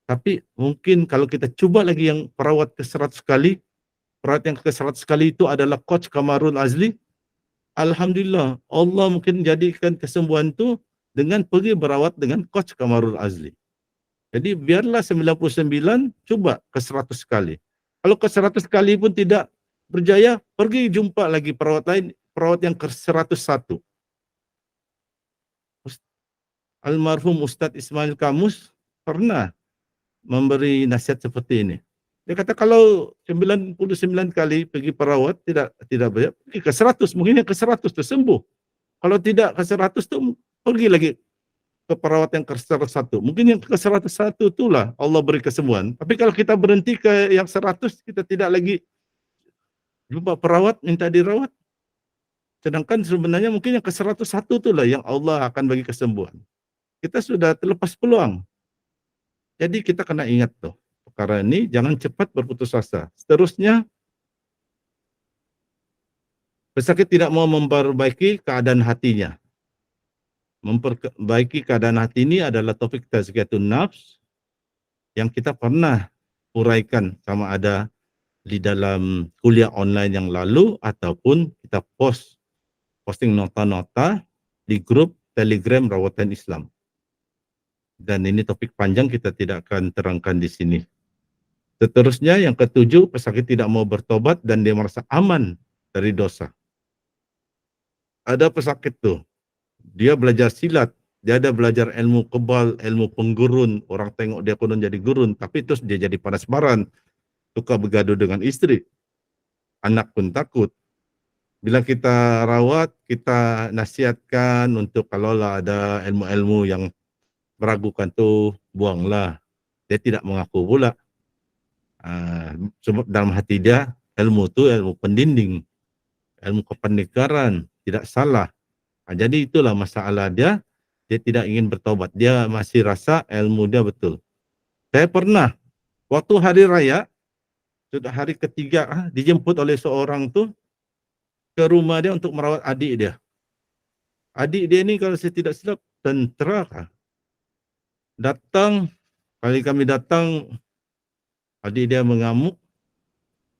Tapi mungkin kalau kita cuba lagi yang perawat ke-100 kali, perawat yang ke-100 kali itu adalah Coach Kamarul Azli. Alhamdulillah, Allah mungkin jadikan kesembuhan itu dengan pergi berawat dengan Coach Kamarul Azli. Jadi biarlah 99, cuba ke 100 kali. Kalau ke 100 kali pun tidak berjaya, pergi jumpa lagi perawat lain, perawat yang ke 101. Almarhum Ustaz Ismail Kamus pernah memberi nasihat seperti ini. Dia kata kalau 99 kali pergi perawat tidak berjaya, pergi ke 100, mungkin yang ke 100 tu sembuh. Kalau tidak ke 100 tu pergi lagi ke perawat yang ke 101. Mungkin yang ke 101 itulah Allah beri kesembuhan. Tapi kalau kita berhenti ke yang 100, kita tidak lagi jumpa perawat, minta dirawat. Sedangkan sebenarnya mungkin yang ke 101 itulah yang Allah akan bagi kesembuhan. Kita sudah terlepas peluang. Jadi kita kena ingat tuh. Perkara ini jangan cepat berputus asa. Seterusnya, pesakit tidak mau memperbaiki keadaan hatinya. Memperbaiki keadaan hati ini adalah topik tazkiyatun nafs yang kita pernah uraikan sama ada di dalam kuliah online yang lalu ataupun kita posting nota-nota di grup Telegram Rawatan Islam. Dan ini topik panjang, kita tidak akan terangkan di sini. Seterusnya yang ketujuh, pesakit tidak mau bertobat dan dia merasa aman dari dosa. Ada pesakit tuh, dia belajar silat, dia ada belajar ilmu kebal, ilmu penggurun, orang tengok dia konon jadi gurun, tapi terus dia jadi panas-maran, suka bergaduh dengan istri, anak pun takut. Bila kita rawat, kita nasihatkan untuk kalaulah ada ilmu-ilmu yang meragukan tu, buanglah. Dia tidak mengaku pula. Sebab dalam hati dia, ilmu tu ilmu pendinding, ilmu kepandekaran, tidak salah. Jadi itulah masalah dia, dia tidak ingin bertaubat. Dia masih rasa ilmu dia betul. Saya pernah, waktu hari raya, sudah hari ketiga, dijemput oleh seorang tu ke rumah dia untuk merawat adik dia. Adik dia ni kalau saya tidak silap, tentera. Datang, kali kami datang, adik dia mengamuk,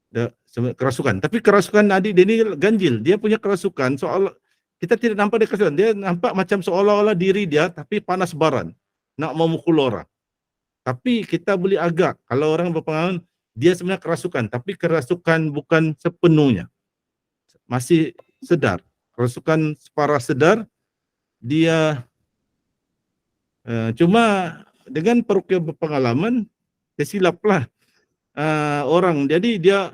dia kerasukan. Tapi kerasukan adik dia ni ganjil. Dia punya kerasukan, soal kita tidak nampak dia kerasukan. Dia nampak macam seolah-olah diri dia, tapi panas baran. Nak memukul orang. Tapi kita boleh agak, kalau orang berpengalaman, dia sebenarnya kerasukan. Tapi kerasukan bukan sepenuhnya. Masih sedar. Kerasukan separah sedar, dia cuma dengan peruqyah berpengalaman, dia silaplah orang. Jadi dia,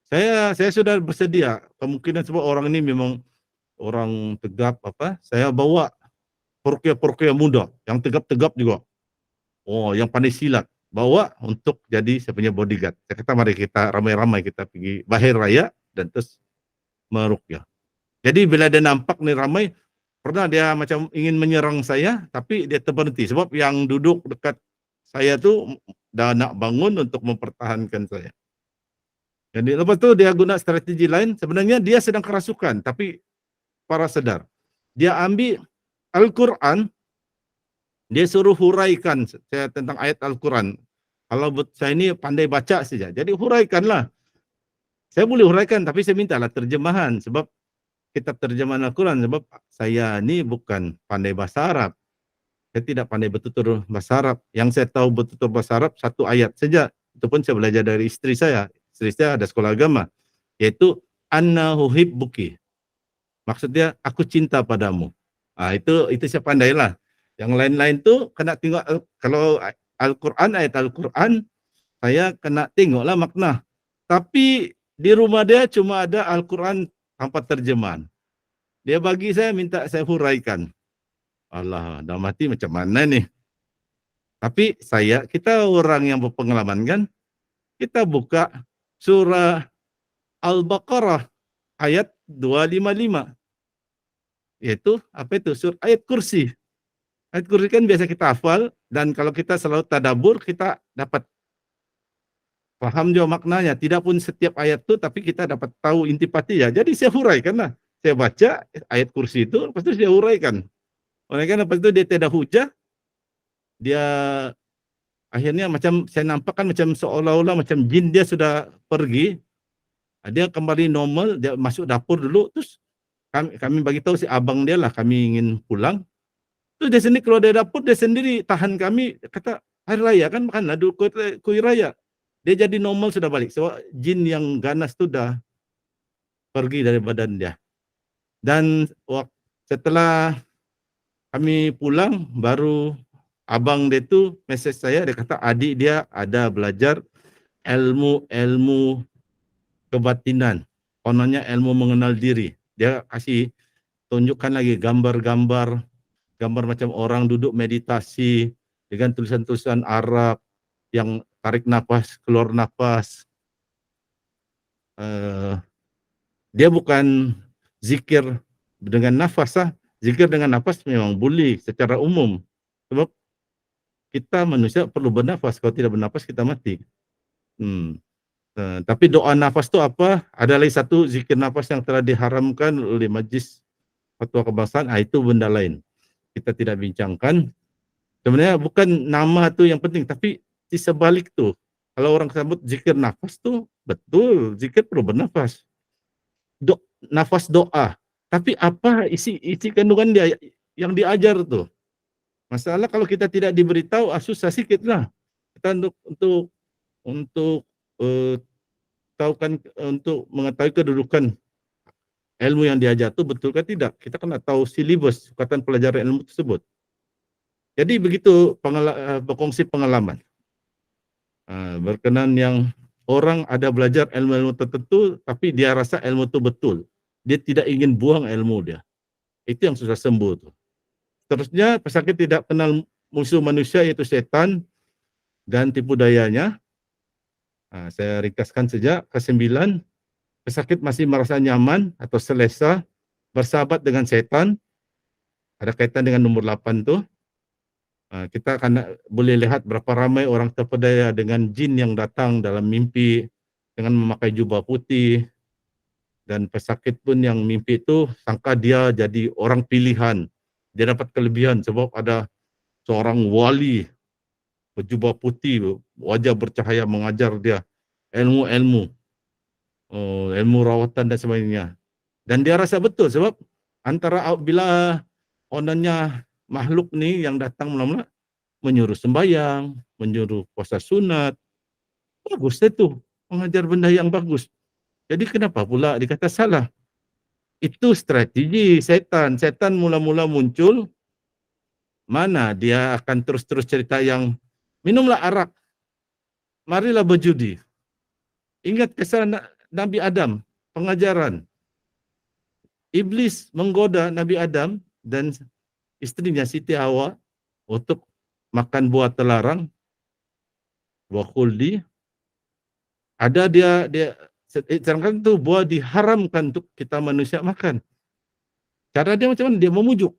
saya sudah bersedia, kemungkinan sebab orang ini memang orang tegap saya bawa peruqyah muda yang tegap-tegap juga. Oh, yang pandai silat, bawa untuk jadi saya punya bodyguard. Saya kata mari kita ramai-ramai kita pergi bahir raya dan terus meruqyah. Jadi bila dia nampak ni ramai, pernah dia macam ingin menyerang saya, tapi dia terberhenti sebab yang duduk dekat saya tu dah nak bangun untuk mempertahankan saya. Jadi lepas tu dia guna strategi lain, sebenarnya dia sedang kerasukan tapi para sedar. Dia ambil Al-Quran, dia suruh huraikan saya tentang ayat Al-Quran. Kalau saya ini pandai baca saja, jadi huraikanlah. Saya boleh huraikan tapi saya mintalah terjemahan sebab kitab terjemahan Al-Quran, sebab saya ni bukan pandai bahasa Arab. Saya tidak pandai betul-betul bahasa Arab. Yang saya tahu betul-betul bahasa Arab satu ayat saja. Itu pun saya belajar dari istri saya. Istri saya ada sekolah agama, yaitu anna uhibbuki. Maksudnya aku cinta padamu. Itu saya pandailah. Yang lain-lain tu kena tengok, kalau Al-Quran, ayat Al-Quran, saya kena tengoklah makna. Tapi di rumah dia cuma ada Al-Quran tanpa terjemahan. Dia bagi saya, minta saya huraikan. Allah, dah mati macam mana ni? Tapi kita orang yang berpengalaman kan, kita buka surah Al-Baqarah ayat 255. Yaitu, apa itu? Ayat kursi. Ayat kursi kan biasa kita hafal, dan kalau kita selalu tadabbur, kita dapat paham juga maknanya. Tidak pun setiap ayat itu, tapi kita dapat tahu intipati ya. Jadi saya huraikanlah. Saya baca ayat kursi itu, lepas itu saya huraikan. Lepas itu dia tidak hujah, dia akhirnya macam saya nampak kan macam seolah-olah macam jin dia sudah pergi. Dia kembali normal, dia masuk dapur dulu, terus kami bagi tahu si abang dia lah kami ingin pulang. Terus dia sendiri keluar dari dapur, dia sendiri tahan kami, kata hari raya kan makanlah dulu kuih raya. Dia jadi normal sudah balik. Sebab jin yang ganas tu dah pergi dari badan dia. Dan setelah kami pulang, baru abang dia tu mesej saya, dia kata adik dia ada belajar ilmu kebatinan. Kononnya ilmu mengenal diri. Dia kasih tunjukkan lagi gambar macam orang duduk meditasi dengan tulisan-tulisan Arab yang tarik nafas, keluar nafas. Dia bukan zikir dengan nafas. Zikir dengan nafas memang boleh secara umum. Sebab kita manusia perlu bernafas. Kalau tidak bernafas kita mati. Tapi doa nafas itu apa? Ada lagi satu zikir nafas yang telah diharamkan oleh Majlis Fatwa Kebangsaan. Itu benda lain. Kita tidak bincangkan. Sebenarnya bukan nama tu yang penting, tapi di sebalik tu. Kalau orang sebut zikir nafas tu betul, zikir perlu bernafas. Nafas doa. Tapi apa isi kandungan dia yang diajar tu? Masalah kalau kita tidak diberitahu, susah sikit lah. Kita untuk untuk mengetahui kedudukan ilmu yang diajar itu betul ke tidak. Kita kena tahu silibus sukatan pelajaran ilmu tersebut. Jadi begitu berkongsi pengalaman. Berkenan yang orang ada belajar ilmu-ilmu tertentu, tapi dia rasa ilmu itu betul. Dia tidak ingin buang ilmu dia. Itu yang susah sembuh tuh. Terusnya pesakit tidak kenal musuh manusia yaitu setan dan tipu dayanya. Saya ringkaskan saja. Ke-9, pesakit masih merasa nyaman atau selesa bersahabat dengan setan. Ada kaitan dengan nomor 8 tuh. Kita akan boleh lihat berapa ramai orang terpedaya dengan jin yang datang dalam mimpi dengan memakai jubah putih. Dan pesakit pun yang mimpi itu sangka dia jadi orang pilihan. Dia dapat kelebihan sebab ada seorang wali berjubah putih, wajah bercahaya mengajar dia ilmu-ilmu, ilmu rawatan dan sebagainya. Dan dia rasa betul sebab antara bila onannya makhluk ni yang datang mula-mula menyuruh sembahyang, menyuruh puasa sunat, bagus itu, mengajar benda yang bagus. Jadi kenapa pula dikata salah? Itu strategi setan. Setan mula-mula muncul, mana dia akan terus-terus cerita yang minumlah arak, marilah berjudi. Ingat kisah Nabi Adam, pengajaran. Iblis menggoda Nabi Adam dan istrinya Siti Hawa untuk makan buah terlarang, buah khuldi. Ada dia sedangkan itu buah diharamkan untuk kita manusia makan. Cara dia macam mana? Dia memujuk.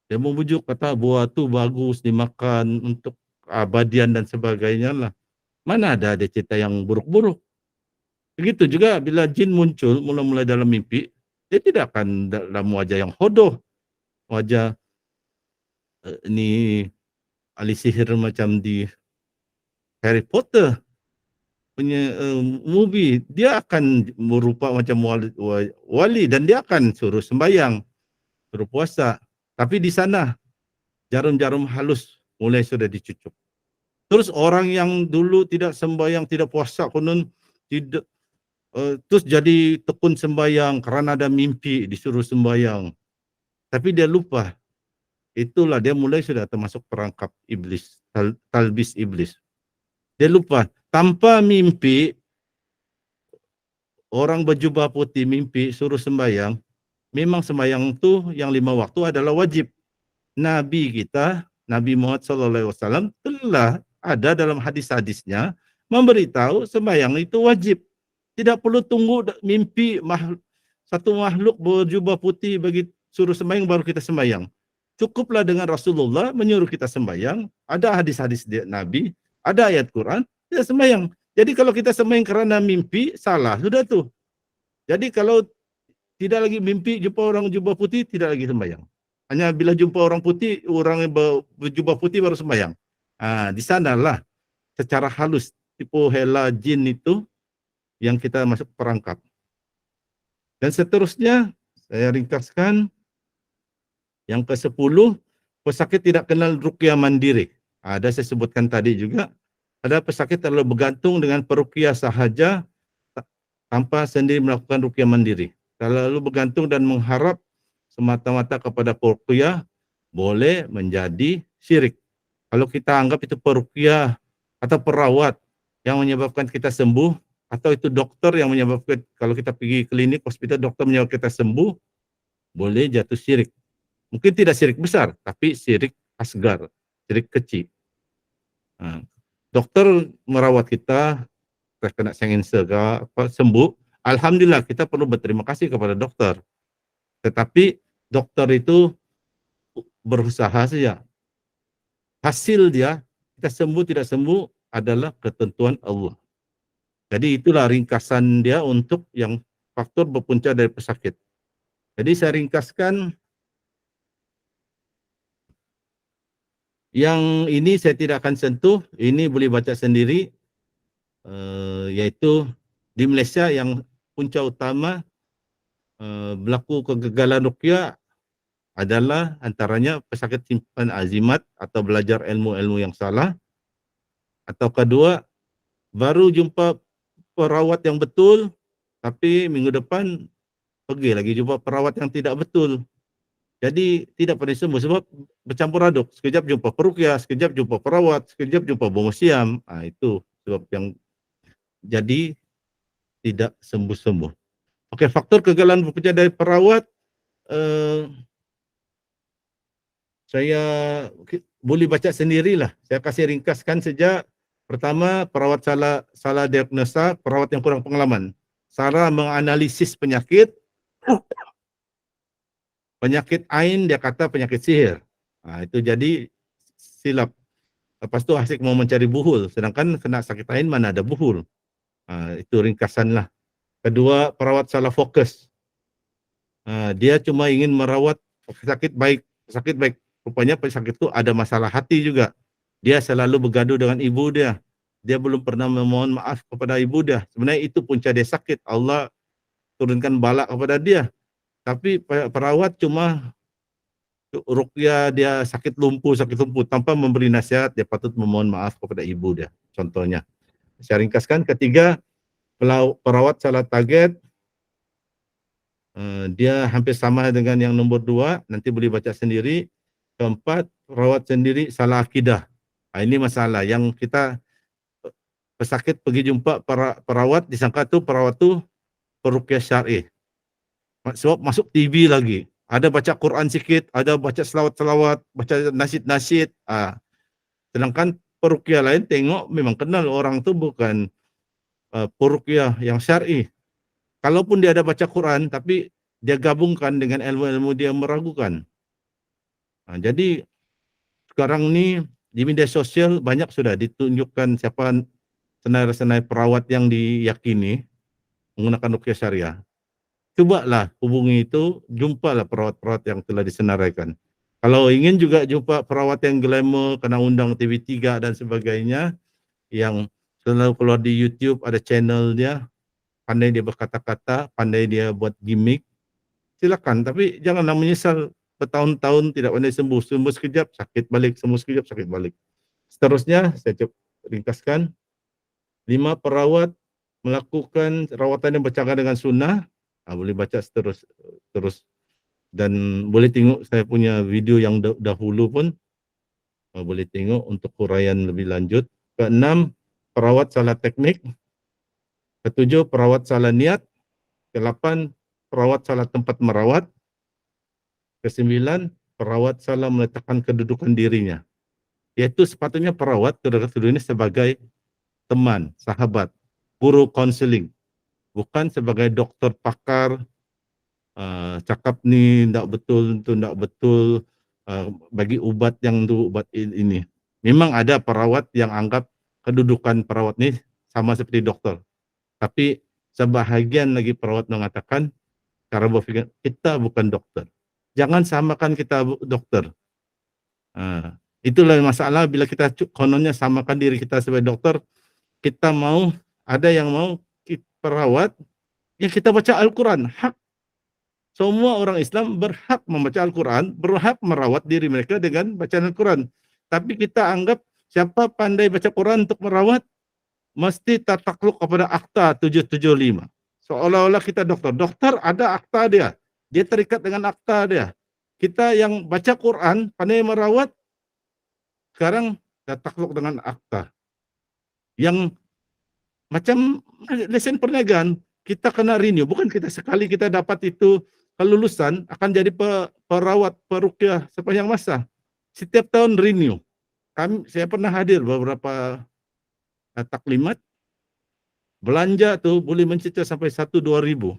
Dia memujuk kata buah tu bagus dimakan untuk abadian dan sebagainya lah. Mana ada dia cerita yang buruk-buruk. Begitu juga bila jin muncul mula-mula dalam mimpi, dia tidak akan dalam wajah yang hodoh. Wajah ni ahli sihir macam di Harry Potter punya movie. Dia akan berupa macam wali dan dia akan suruh sembahyang, suruh puasa. Tapi di sana jarum-jarum halus mulai sudah dicucuk. Terus orang yang dulu tidak sembahyang, tidak puasa, konon tidak terus jadi tekun sembahyang kerana ada mimpi disuruh sembahyang. Tapi dia lupa. Itulah dia mulai sudah termasuk perangkap iblis, talbis iblis. Dia lupa. Tanpa mimpi, orang berjubah putih mimpi suruh sembahyang, memang sembahyang itu yang 5 waktu adalah wajib. Nabi kita, Nabi Muhammad SAW telah ada dalam hadis-hadisnya memberitahu sembahyang itu wajib. Tidak perlu tunggu mimpi satu makhluk berjubah putih bagi suruh sembahyang baru kita sembahyang. Cukuplah dengan Rasulullah menyuruh kita sembahyang, ada hadis-hadis Nabi, ada ayat Quran, kita sembahyang. Jadi kalau kita sembahyang kerana mimpi, salah sudah tuh. Jadi kalau tidak lagi mimpi jumpa orang jubah putih, tidak lagi sembahyang. Hanya bila jumpa orang putih, orang berjubah putih baru sembahyang. Di sanalah secara halus tipu hela jin itu yang kita masuk perangkap. Dan seterusnya saya ringkaskan yang ke-10, pesakit tidak kenal ruqyah mandiri. Ada saya sebutkan tadi juga, ada pesakit terlalu bergantung dengan peruqyah sahaja tanpa sendiri melakukan ruqyah mandiri. Terlalu bergantung dan mengharap semata-mata kepada peruqyah boleh menjadi syirik. Kalau kita anggap itu peruqyah atau perawat yang menyebabkan kita sembuh, atau itu dokter yang menyebabkan, kalau kita pergi klinik, hospital, dokter menyebabkan kita sembuh, boleh jatuh syirik. Mungkin tidak syirik besar, tapi syirik asgar, syirik kecil. Dokter merawat kita, terkena cancer sembuh, alhamdulillah kita perlu berterima kasih kepada dokter. Tetapi dokter itu berusaha saja. Hasil dia, kita sembuh tidak sembuh adalah ketentuan Allah. Jadi itulah ringkasan dia untuk yang faktor berpunca dari pesakit. Jadi saya ringkaskan yang ini saya tidak akan sentuh, ini boleh baca sendiri, yaitu di Malaysia yang punca utama berlaku kegagalan ruqyah adalah antaranya pesakit simpan azimat atau belajar ilmu-ilmu yang salah, atau kedua baru jumpa perawat yang betul tapi minggu depan pergi lagi jumpa perawat yang tidak betul. Jadi tidak pernah sembuh sebab bercampur aduk. Sekejap jumpa peruqyah, sekejap jumpa perawat, sekejap jumpa bomosyam. Itu sebab yang jadi tidak sembuh-sembuh. Okey, faktor kegagalan bekerja dari perawat, saya boleh baca sendirilah. Saya kasih ringkaskan sejak pertama perawat salah diagnosa, perawat yang kurang pengalaman. Salah menganalisis penyakit, penyakit ain dia kata penyakit sihir. Itu jadi silap. Lepas tu asyik mau mencari buhul, sedangkan kena sakit ain mana ada buhul. Itu ringkasanlah. Kedua, perawat salah fokus. Dia cuma ingin merawat sakit baik. Rupanya pesakit itu ada masalah hati juga. Dia selalu bergaduh dengan ibu dia. Dia belum pernah memohon maaf kepada ibu dia. Sebenarnya itu punca dia sakit. Allah turunkan bala kepada dia. Tapi perawat cuma ruqyah dia sakit lumpuh tanpa memberi nasihat, dia patut memohon maaf kepada ibu dia. Contohnya. Saya ringkaskan. Ketiga, perawat salah target. Dia hampir sama dengan yang nombor 2, nanti boleh baca sendiri. Keempat, perawat sendiri salah akidah. Ini masalah yang kita pesakit pergi jumpa perawat, disangka tu perawat tu peruqyah syar'i. Sebab masuk TV lagi. Ada baca Quran sikit, ada baca selawat-selawat, baca nasyid-nasyid. Sedangkan peruqyah lain tengok memang kenal orang tu bukan peruqyah yang syar'i. Kalaupun dia ada baca Quran, tapi dia gabungkan dengan ilmu-ilmu dia meragukan. Jadi sekarang ni di media sosial banyak sudah ditunjukkan siapa senarai-senarai perawat yang diyakini menggunakan ruqyah syariah. Cubalah hubungi itu, jumpalah perawat-perawat yang telah disenaraikan. Kalau ingin juga jumpa perawat yang glamour, kena undang TV3 dan sebagainya, yang selalu keluar di YouTube, ada channel dia, pandai dia berkata-kata, pandai dia buat gimmick, silakan. Tapi janganlah menyesal bertahun-tahun tidak pandai sembuh. Sembuh sekejap, sakit balik. Sembuh sekejap, sakit balik. Seterusnya, saya ringkaskan. 5, perawat melakukan rawatan yang bercanggah dengan sunnah. Boleh baca terus. Dan boleh tengok saya punya video yang dahulu pun. Boleh tengok untuk huraian lebih lanjut. Ke-6, perawat salah teknik. Ke-7, perawat salah niat. Ke-8, perawat salah tempat merawat. Ke-9, perawat salah meletakkan kedudukan dirinya. Iaitu sepatutnya perawat kedudukan ini sebagai teman, sahabat, guru konseling. Bukan sebagai doktor pakar, cakap ni tak betul, tu tak betul, bagi ubat yang tu ubat ini. Memang ada perawat yang anggap kedudukan perawat ni sama seperti doktor. Tapi sebahagian lagi perawat mengatakan cara berfikir kita bukan dokter. Jangan samakan kita dokter. Itulah masalah bila kita kononnya samakan diri kita sebagai dokter. Kita mau, ada yang mau perawat, ya kita baca Al-Quran. Hak. Semua orang Islam berhak membaca Al-Quran, berhak merawat diri mereka dengan bacaan Al-Quran. Tapi kita anggap siapa pandai baca Quran untuk merawat, mesti takluk kepada Akta 775. Seolah-olah kita dokter. Dokter ada akta dia. Dia terikat dengan akta dia. Kita yang baca Quran, pandai merawat, sekarang takluk dengan akta. Yang macam lesen perniagaan, kita kena renew. Bukan kita sekali kita dapat itu kelulusan, akan jadi perawat peruqyah sepanjang masa. Setiap tahun renew. Saya pernah hadir beberapa taklimat. Belanja tu boleh mencicil sampai 1-2 ribu.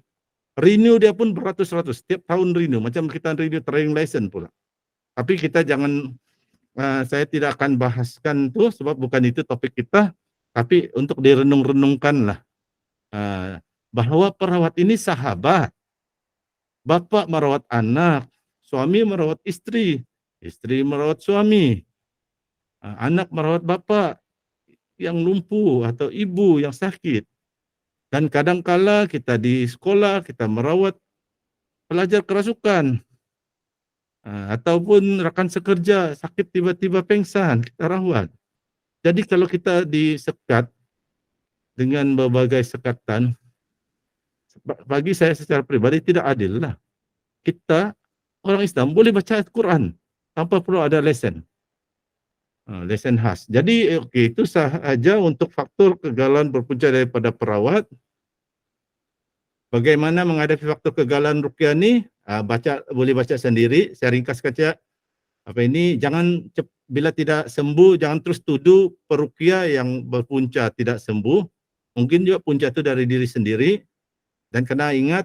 Renew dia pun beratus-ratus. Setiap tahun renew. Macam kita renew training license pula. Tapi kita jangan, saya tidak akan bahaskan tu sebab bukan itu topik kita. Tapi untuk direnung-renungkanlah. Bahawa perawat ini sahabat. Bapa merawat anak. Suami merawat istri. Istri merawat suami. Anak merawat bapa yang lumpuh atau ibu yang sakit. Dan kadangkala kita di sekolah, kita merawat pelajar kerasukan. Ataupun rakan sekerja sakit tiba-tiba pengsan, kita rawat. Jadi kalau kita disekat dengan berbagai sekatan, bagi saya secara pribadi tidak adil lah. Kita orang Islam boleh baca Al-Quran tanpa perlu ada lesen. Lesen khas. Jadi okey, itu sahaja untuk faktor kegagalan berpunca daripada perawat. Bagaimana menghadapi faktor kegagalan ruqyah ni? Boleh baca sendiri. Saya ringkaskan saja. Jangan bila tidak sembuh jangan terus tuduh peruqyah yang berpunca tidak sembuh. Mungkin juga punca itu dari diri sendiri, dan kena ingat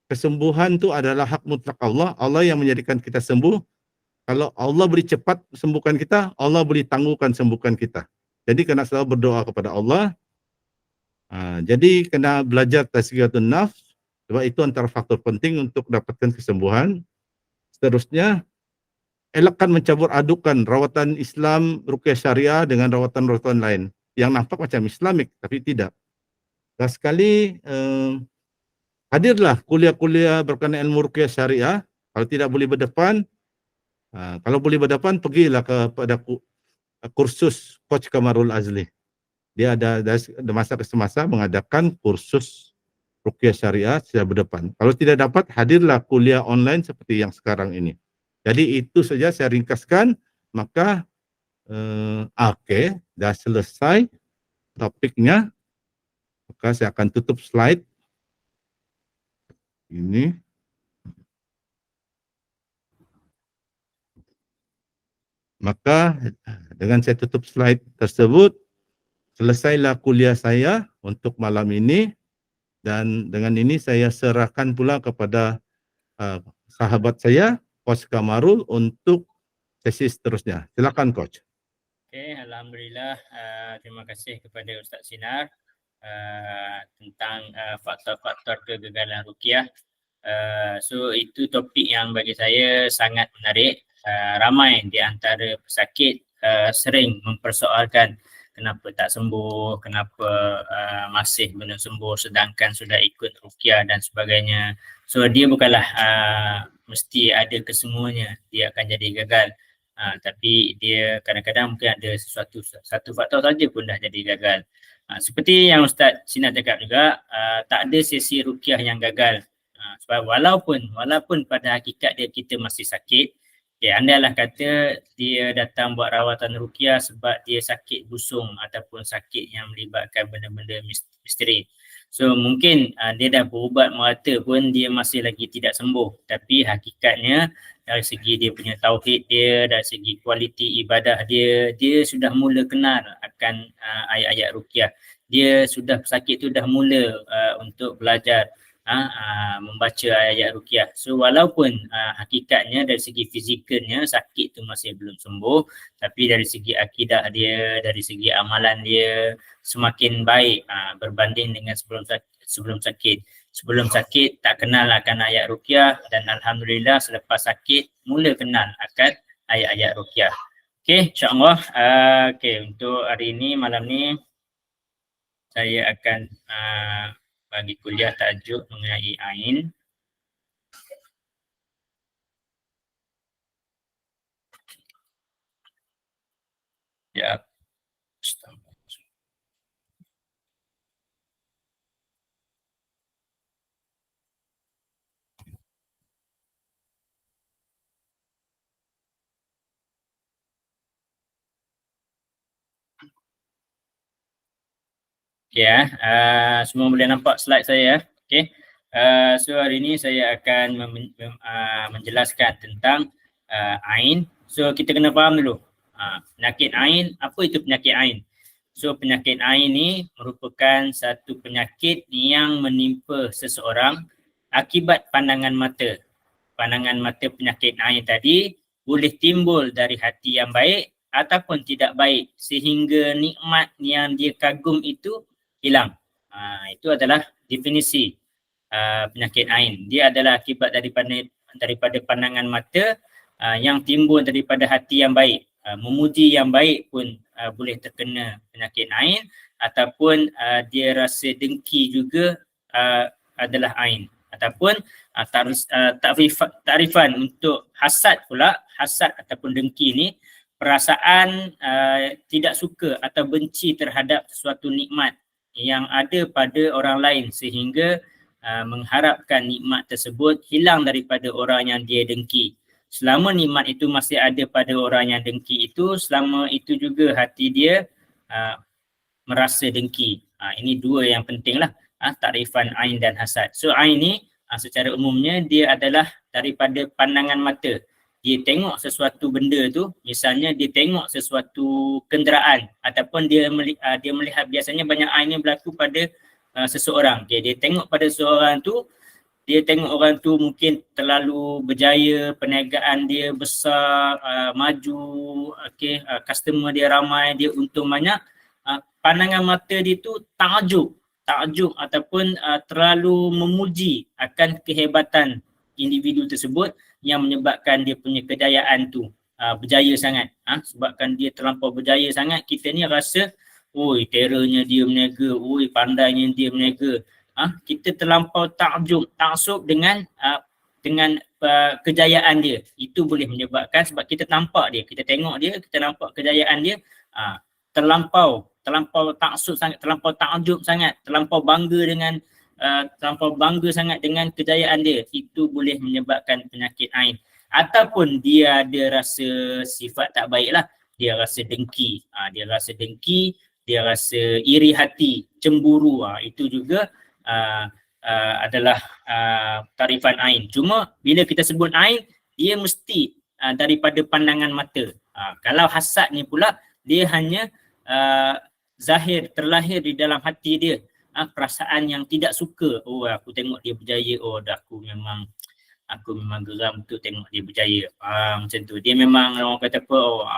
kesembuhan itu adalah hak mutlak Allah. Allah yang menjadikan kita sembuh. Kalau Allah beri cepat sembuhkan kita, Allah beri tangguhkan sembuhkan kita. Jadi kena selalu berdoa kepada Allah. Jadi kena belajar tazkiyatun nafs, sebab itu antara faktor penting untuk dapatkan kesembuhan. Seterusnya, elakkan mencampur adukan rawatan Islam ruqyah syariah dengan rawatan-rawatan lain yang nampak macam Islamik tapi tidak. Dan sekali hadirlah kuliah-kuliah berkenaan ilmu ruqyah syariah. Kalau tidak boleh berdepan, kalau boleh berdepan, pergilah kepada kursus Coach Kamarul Azli. Dia ada masa ke semasa mengadakan kursus ruqyah syariah secara berdepan. Kalau tidak dapat, hadirlah kuliah online seperti yang sekarang ini. Jadi itu saja saya ringkaskan. Maka okey, dah selesai topiknya. Maka saya akan tutup slide ini. Maka dengan saya tutup slide tersebut, selesailah kuliah saya untuk malam ini, dan dengan ini saya serahkan pula kepada sahabat saya, Coach Kamarul, untuk sesi seterusnya. Silakan Coach. Okey, alhamdulillah. Terima kasih kepada Ustaz Sinar tentang faktor-faktor kegagalan ruqyah. So itu topik yang bagi saya sangat menarik. Ramai di antara pesakit sering mempersoalkan kenapa tak sembuh, kenapa masih belum sembuh sedangkan sudah ikut ruqyah dan sebagainya. So dia bukanlah mesti ada kesemuanya dia akan jadi gagal. Tapi dia kadang-kadang mungkin ada satu faktor saja pun dah jadi gagal. Seperti yang Ustaz Sinar cakap juga, tak ada sesi ruqyah yang gagal. Sebab walaupun pada hakikat dia kita masih sakit, andailah kata dia datang buat rawatan ruqyah sebab dia sakit busung ataupun sakit yang melibatkan benda-benda misteri. So mungkin dia dah berubat merata pun dia masih lagi tidak sembuh. Tapi hakikatnya dari segi dia punya tauhid dia, dari segi kualiti ibadah dia sudah mula kenal akan ayat-ayat ruqyah. Dia sudah sakit tu dah mula untuk belajar membaca ayat ruqyah. So walaupun hakikatnya dari segi fizikalnya sakit tu masih belum sembuh, tapi dari segi akidah dia, dari segi amalan dia semakin baik berbanding dengan sebelum sakit. Sebelum sakit tak kenal akan ayat ruqyah, dan alhamdulillah selepas sakit mula kenal akan ayat-ayat ruqyah. Okey, insya-Allah. Okey, untuk hari ini, malam ni saya akan bagi kuliah tajuk mengenai ain. Ya. Okay, semua boleh nampak slide saya. Okay. So hari ini saya akan menjelaskan tentang ain. So kita kena faham dulu penyakit ain. Apa itu penyakit ain? So penyakit ain ni merupakan satu penyakit yang menimpa seseorang akibat pandangan mata. Pandangan mata penyakit ain tadi boleh timbul dari hati yang baik ataupun tidak baik sehingga nikmat yang dia kagum itu hilang. Itu adalah definisi penyakit ain. Dia adalah akibat daripada pandangan mata yang timbul daripada hati yang baik. Memuji yang baik pun boleh terkena penyakit ain, ataupun dia rasa dengki juga adalah ain. Ataupun takrifan untuk hasad pula, hasad ataupun dengki ni perasaan tidak suka atau benci terhadap suatu nikmat yang ada pada orang lain sehingga mengharapkan nikmat tersebut hilang daripada orang yang dia dengki. Selama nikmat itu masih ada pada orang yang dengki itu, selama itu juga hati dia merasa dengki. Ini dua yang penting lah, takrifan ain dan hasad. So ain ni secara umumnya dia adalah daripada pandangan mata. Dia tengok sesuatu benda tu, misalnya dia tengok sesuatu kenderaan ataupun dia melihat, biasanya banyak ain ni berlaku pada seseorang. Okay, dia tengok pada seseorang tu, dia tengok orang tu mungkin terlalu berjaya, perniagaan dia besar, maju, okay, customer dia ramai, dia untung banyak. Pandangan mata dia tu takjub ataupun terlalu memuji akan kehebatan individu tersebut yang menyebabkan dia punya kejayaan tu berjaya sangat. Sebabkan dia terlampau berjaya sangat, kita ni rasa, oi terornya dia berniaga, oi pandainya dia berniaga. Kita terlampau taksub dengan kejayaan dia. Itu boleh menyebabkan, sebab kita nampak dia, kita tengok dia, kita nampak kejayaan dia, terlampau taksub sangat, terlampau takjub sangat, terlampau bangga sangat dengan kejayaan dia. Itu boleh menyebabkan penyakit ain. Ataupun dia ada rasa sifat tak baik lah, dia rasa dengki, dia rasa iri hati, cemburu, itu juga adalah takrifan ain. Cuma bila kita sebut ain, dia mesti daripada pandangan mata. Kalau hasad ni pula, dia hanya terlahir di dalam hati dia, perasaan yang tidak suka. Oh, aku tengok dia berjaya, oh dah aku memang geram tu tengok dia berjaya. Macam tu. Dia memang orang kata apa, oh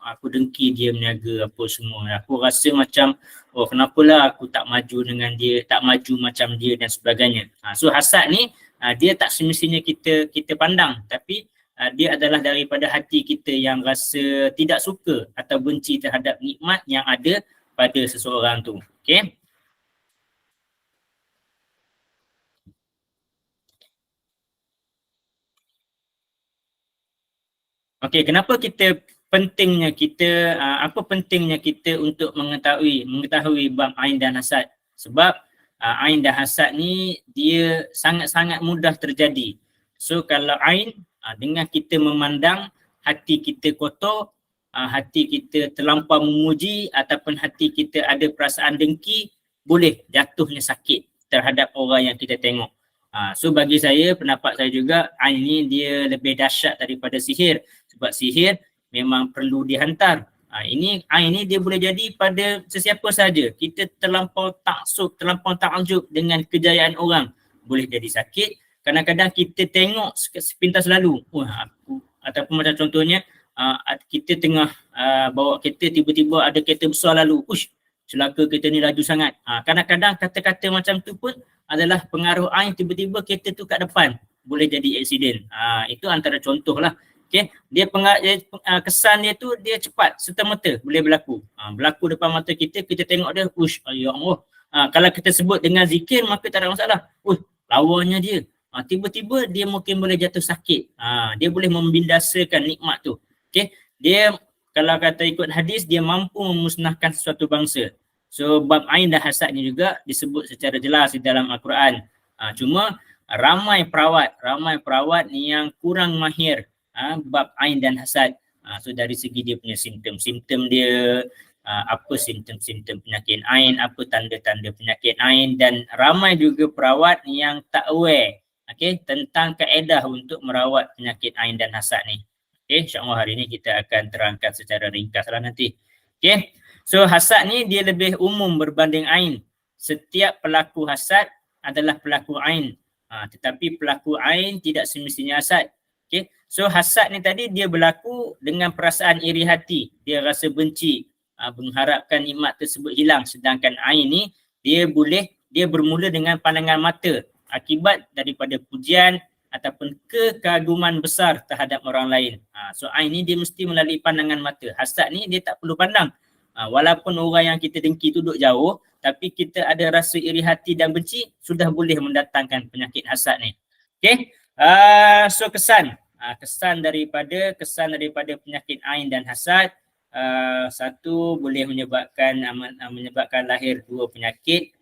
aku dengki dia berniaga apa semua. Aku rasa macam, oh kenapalah aku tak maju dengan dia, tak maju macam dia dan sebagainya. So hasad ni dia tak semestinya kita pandang, tapi dia adalah daripada hati kita yang rasa tidak suka atau benci terhadap nikmat yang ada pada seseorang tu. Okay. Okay, kenapa apa pentingnya kita untuk mengetahui bab ain dan hasad? Sebab ain dan hasad ni dia sangat-sangat mudah terjadi. So kalau ain, dengan kita memandang hati kita kotor, hati kita terlampau memuji ataupun hati kita ada perasaan dengki, boleh jatuhnya sakit terhadap orang yang kita tengok. So bagi saya, pendapat saya juga, ain ni dia lebih dahsyat daripada sihir. Sebab sihir memang perlu dihantar. Ini ain ni dia boleh jadi pada sesiapa saja. Kita terlampau terlampau takjub dengan kejayaan orang, boleh jadi sakit. Kadang-kadang kita tengok sepintas lalu, ataupun macam contohnya, kita tengah bawa kereta, tiba-tiba ada kereta besar lalu, celaka kereta ni laju sangat. Kadang-kadang kata-kata macam tu pun adalah pengaruh ain, tiba-tiba kereta tu kat depan, boleh jadi aksiden. Itu antara contoh lah. Okay. Kesan dia tu dia cepat, serta-merta boleh berlaku. Berlaku depan mata kita, kita tengok dia, ya Allah. Kalau kita sebut dengan zikir, maka tak ada masalah. Lawannya dia. Tiba-tiba dia mungkin boleh jatuh sakit. Dia boleh membinasakan nikmat tu. Okay. Dia kalau kata ikut hadis, dia mampu memusnahkan sesuatu bangsa. So bab ain dan hasad ni juga disebut secara jelas di dalam Al-Quran. Cuma ramai perawat yang kurang mahir bab ain dan hasad. So dari segi dia punya simptom dia, apa simptom-simptom penyakit ain, apa tanda-tanda penyakit ain, dan ramai juga perawat yang tak aware tentang kaedah untuk merawat penyakit ain dan hasad ni. InsyaAllah hari ni kita akan terangkan secara ringkas lah nanti. So hasad ni dia lebih umum berbanding ain. Setiap pelaku hasad adalah pelaku ain. Tetapi pelaku ain tidak semestinya hasad. So hasad ni tadi dia berlaku dengan perasaan iri hati. Dia rasa benci, mengharapkan nikmat tersebut hilang. Sedangkan ain ni dia bermula dengan pandangan mata akibat daripada pujian ataupun kekaguman besar terhadap orang lain. So ain ni dia mesti melalui pandangan mata. Hasad ni dia tak perlu pandang. Walaupun orang yang kita dengki tu duduk jauh, tapi kita ada rasa iri hati dan benci, sudah boleh mendatangkan penyakit hasad ni. Okey. So kesan daripada penyakit ain dan hasad, satu, boleh menyebabkan lahir dua penyakit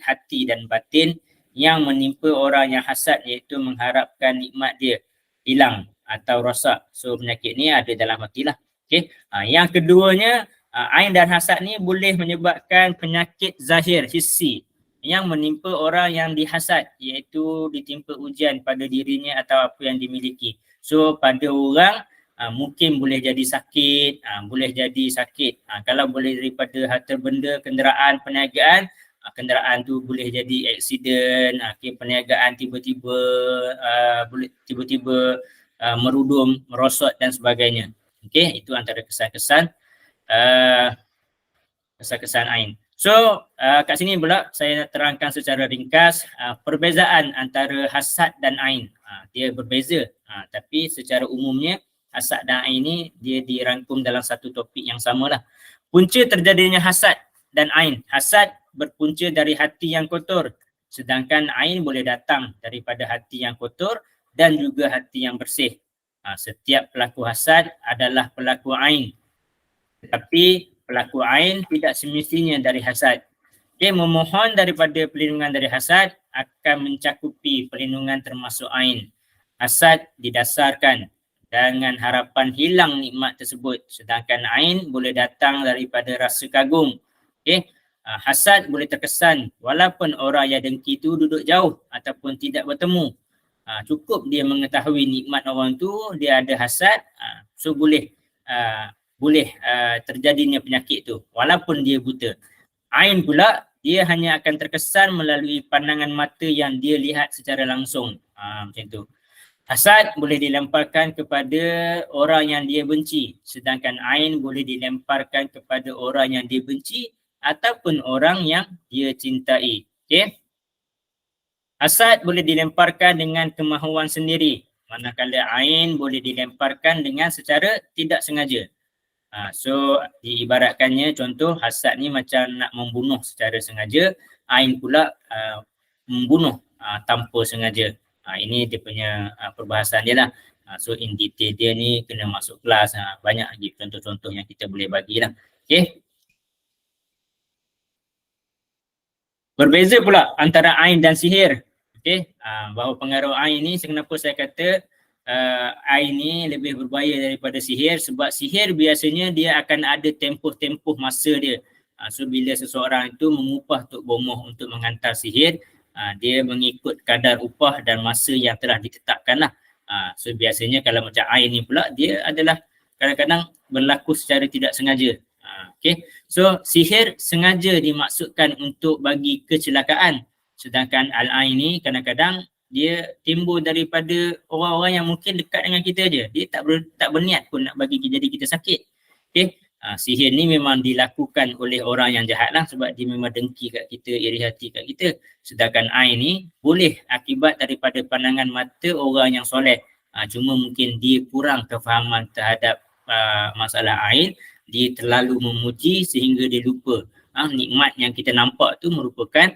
hati dan batin yang menimpa orang yang hasad, iaitu mengharapkan nikmat dia hilang atau rosak. So penyakit ni ada dalam hati lah. Okey. Yang keduanya, ain dan hasad ni boleh menyebabkan penyakit zahir hissi yang menimpa orang yang dihasad, iaitu ditimpa ujian pada dirinya atau apa yang dimiliki. So pada orang mungkin boleh jadi sakit, kalau boleh daripada harta benda, kenderaan, perniagaan, kenderaan tu boleh jadi aksiden, perniagaan tiba-tiba boleh tiba-tiba merudum, merosot dan sebagainya. Okey, itu antara kesan-kesan ain. So kat sini pula saya terangkan secara ringkas perbezaan antara hasad dan ain. Dia berbeza, tapi secara umumnya hasad dan ain ni dia dirangkum dalam satu topik yang samalah. Punca terjadinya hasad dan ain. Hasad berpunca dari hati yang kotor, sedangkan ain boleh datang daripada hati yang kotor dan juga hati yang bersih. Setiap pelaku hasad adalah pelaku ain, tetapi pelaku ain tidak semestinya dari hasad. Dia memohon daripada perlindungan dari hasad akan mencakupi perlindungan termasuk ain. Hasad didasarkan dengan harapan hilang nikmat tersebut, sedangkan ain boleh datang daripada rasa kagum. Okey. Hasad boleh terkesan walaupun orang yang dengki tu duduk jauh ataupun tidak bertemu. Cukup dia mengetahui nikmat orang tu, dia ada hasad, so boleh terjadinya penyakit tu walaupun dia buta. Ain pula dia hanya akan terkesan melalui pandangan mata yang dia lihat secara langsung. Macam tu. Hasad boleh dilemparkan kepada orang yang dia benci, sedangkan ain boleh dilemparkan kepada orang yang dia benci ataupun orang yang dia cintai. Okey. Hasad boleh dilemparkan dengan kemahuan sendiri, manakala ain boleh dilemparkan dengan secara tidak sengaja. So diibaratkannya, contoh hasad ni macam nak membunuh secara sengaja, ain pula membunuh tanpa sengaja. Ini dia punya perbahasan dia lah. So in detail dia ni kena masuk kelas, banyak lagi contoh-contoh yang kita boleh bagilah. Okay. Berbeza pula antara ain dan sihir. Okay. Bahawa pengaruh ain ni, kenapa saya kata ain ni lebih berbahaya daripada sihir, sebab sihir biasanya dia akan ada tempoh-tempoh masa dia. So bila seseorang itu mengupah Tok Bomoh untuk menghantar sihir, dia mengikut kadar upah dan masa yang telah ditetapkan lah. So biasanya kalau macam ain ni pula, dia adalah kadang-kadang berlaku secara tidak sengaja. Okay. So sihir sengaja dimaksudkan untuk bagi kecelakaan, sedangkan al-ain ni kadang-kadang dia timbul daripada orang-orang yang mungkin dekat dengan kita je. Dia tak berniat pun nak bagi jadi kita sakit. Okay. Sihir ni memang dilakukan oleh orang yang jahat lah, sebab dia memang dengki kat kita, iri hati kat kita. Sedangkan ain ni boleh akibat daripada pandangan mata orang yang soleh. Cuma mungkin dia kurang kefahaman terhadap masalah ain. Dia terlalu memuji sehingga dia lupa nikmat yang kita nampak tu merupakan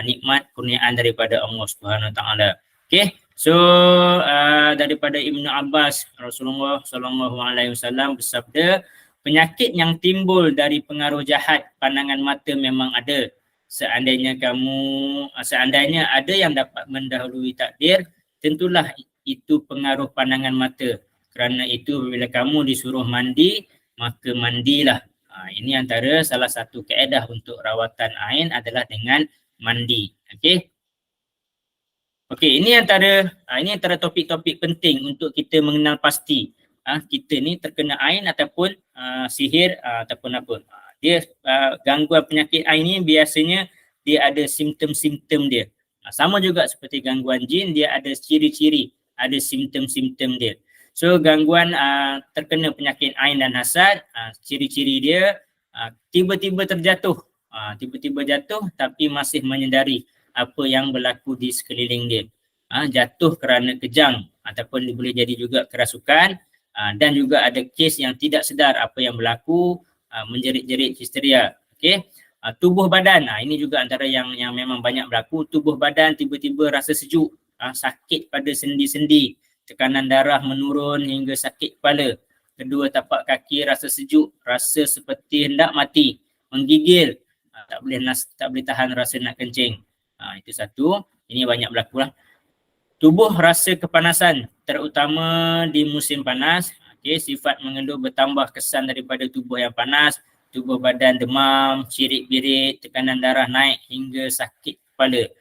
nikmat kurniaan daripada Allah Subhanahu Wa Taala. Okey. So daripada Ibnu Abbas, Rasulullah sallallahu alaihi wasallam bersabda, penyakit yang timbul dari pengaruh jahat pandangan mata memang ada. Seandainya ada yang dapat mendahului takdir, tentulah itu pengaruh pandangan mata. Kerana itu bila kamu disuruh mandi, maka mandilah. Ini antara salah satu kaedah untuk rawatan ain adalah dengan mandi. Okey. Okey, ini antara topik-topik penting untuk kita mengenal pasti kita ni terkena ain ataupun sihir ataupun apa. Dia gangguan penyakit ain ni biasanya dia ada simptom-simptom dia. Sama juga seperti gangguan jin, dia ada ciri-ciri, ada simptom-simptom dia. So gangguan terkena penyakit ain dan hasad, ciri-ciri dia tiba-tiba terjatuh, tiba-tiba jatuh tapi masih menyedari apa yang berlaku di sekeliling dia. Jatuh kerana kejang ataupun boleh jadi juga kerasukan, dan juga ada kes yang tidak sedar apa yang berlaku, menjerit-jerit histeria. Okey. Tubuh badan, ini juga antara yang memang banyak berlaku. Tubuh badan tiba-tiba rasa sejuk, sakit pada sendi-sendi, tekanan darah menurun hingga sakit kepala. Kedua, tapak kaki rasa sejuk, rasa seperti hendak mati, menggigil, tak boleh tahan rasa nak kencing. Itu satu, ini banyak berlaku lah. Tubuh rasa kepanasan, terutama di musim panas. Sifat mengeluh bertambah kesan daripada tubuh yang panas. Tubuh badan demam, cirit-birit, tekanan darah naik hingga sakit kepala.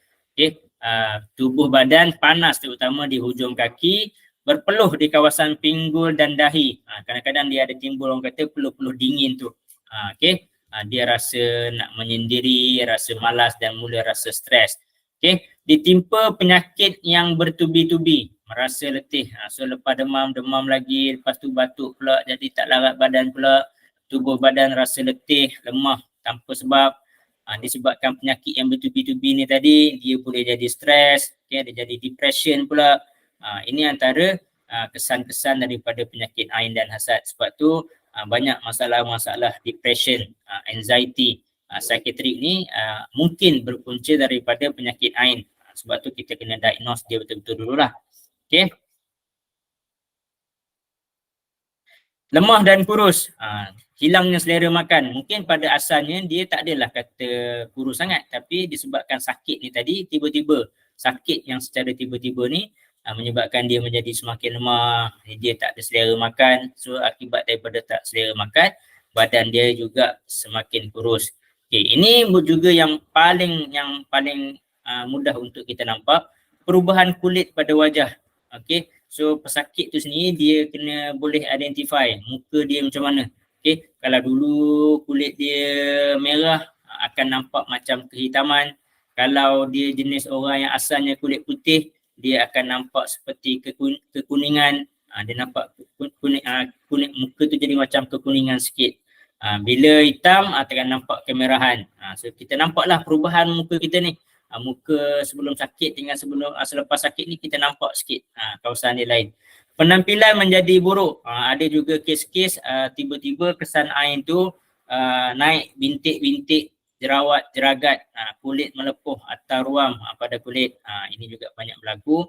Tubuh badan panas terutama di hujung kaki, berpeluh di kawasan pinggul dan dahi. Kadang-kadang dia ada timbul orang kata peluh-peluh dingin tu. Dia rasa nak menyendiri, rasa malas dan mula rasa stres. Ditimpa penyakit yang bertubi-tubi, merasa letih. So lepas demam lagi, lepas tu batuk pula, jadi tak larat badan pula. Tubuh badan rasa letih, lemah tanpa sebab. Disebabkan penyakit yang bertubi-tubi ni tadi, dia boleh jadi stres, dia jadi depression pula. Ini antara kesan-kesan daripada penyakit ain dan hasad. Sebab tu banyak masalah-masalah depression, anxiety, psikiatrik ni mungkin berpunca daripada penyakit ain. Sebab tu kita kena diagnose dia betul-betul dululah. Lemah dan kurus, hilangnya selera makan. Mungkin pada asalnya dia tak adalah kata kurus sangat, tapi disebabkan sakit ni tadi, tiba-tiba sakit yang secara tiba-tiba ni menyebabkan dia menjadi semakin lemah, dia tak ada selera makan. So akibat daripada tak selera makan, badan dia juga semakin kurus. Ini juga yang paling mudah untuk kita nampak, perubahan kulit pada wajah. So pesakit tu sendiri dia kena boleh identify muka dia macam mana. Kalau dulu kulit dia merah, akan nampak macam kehitaman. Kalau dia jenis orang yang asalnya kulit putih, dia akan nampak seperti kekuningan. Dia nampak kulit muka tu jadi macam kekuningan sikit. Bila hitam, akan nampak kemerahan. So kita nampaklah perubahan muka kita ni. Muka sebelum sakit dengan selepas sakit ni kita nampak sikit kawasan dia lain. Penampilan menjadi buruk. Ada juga kes-kes tiba-tiba kesan ain tu naik bintik-bintik, jerawat, jeragat, kulit melepuh atau ruam pada kulit. Ini juga banyak berlaku.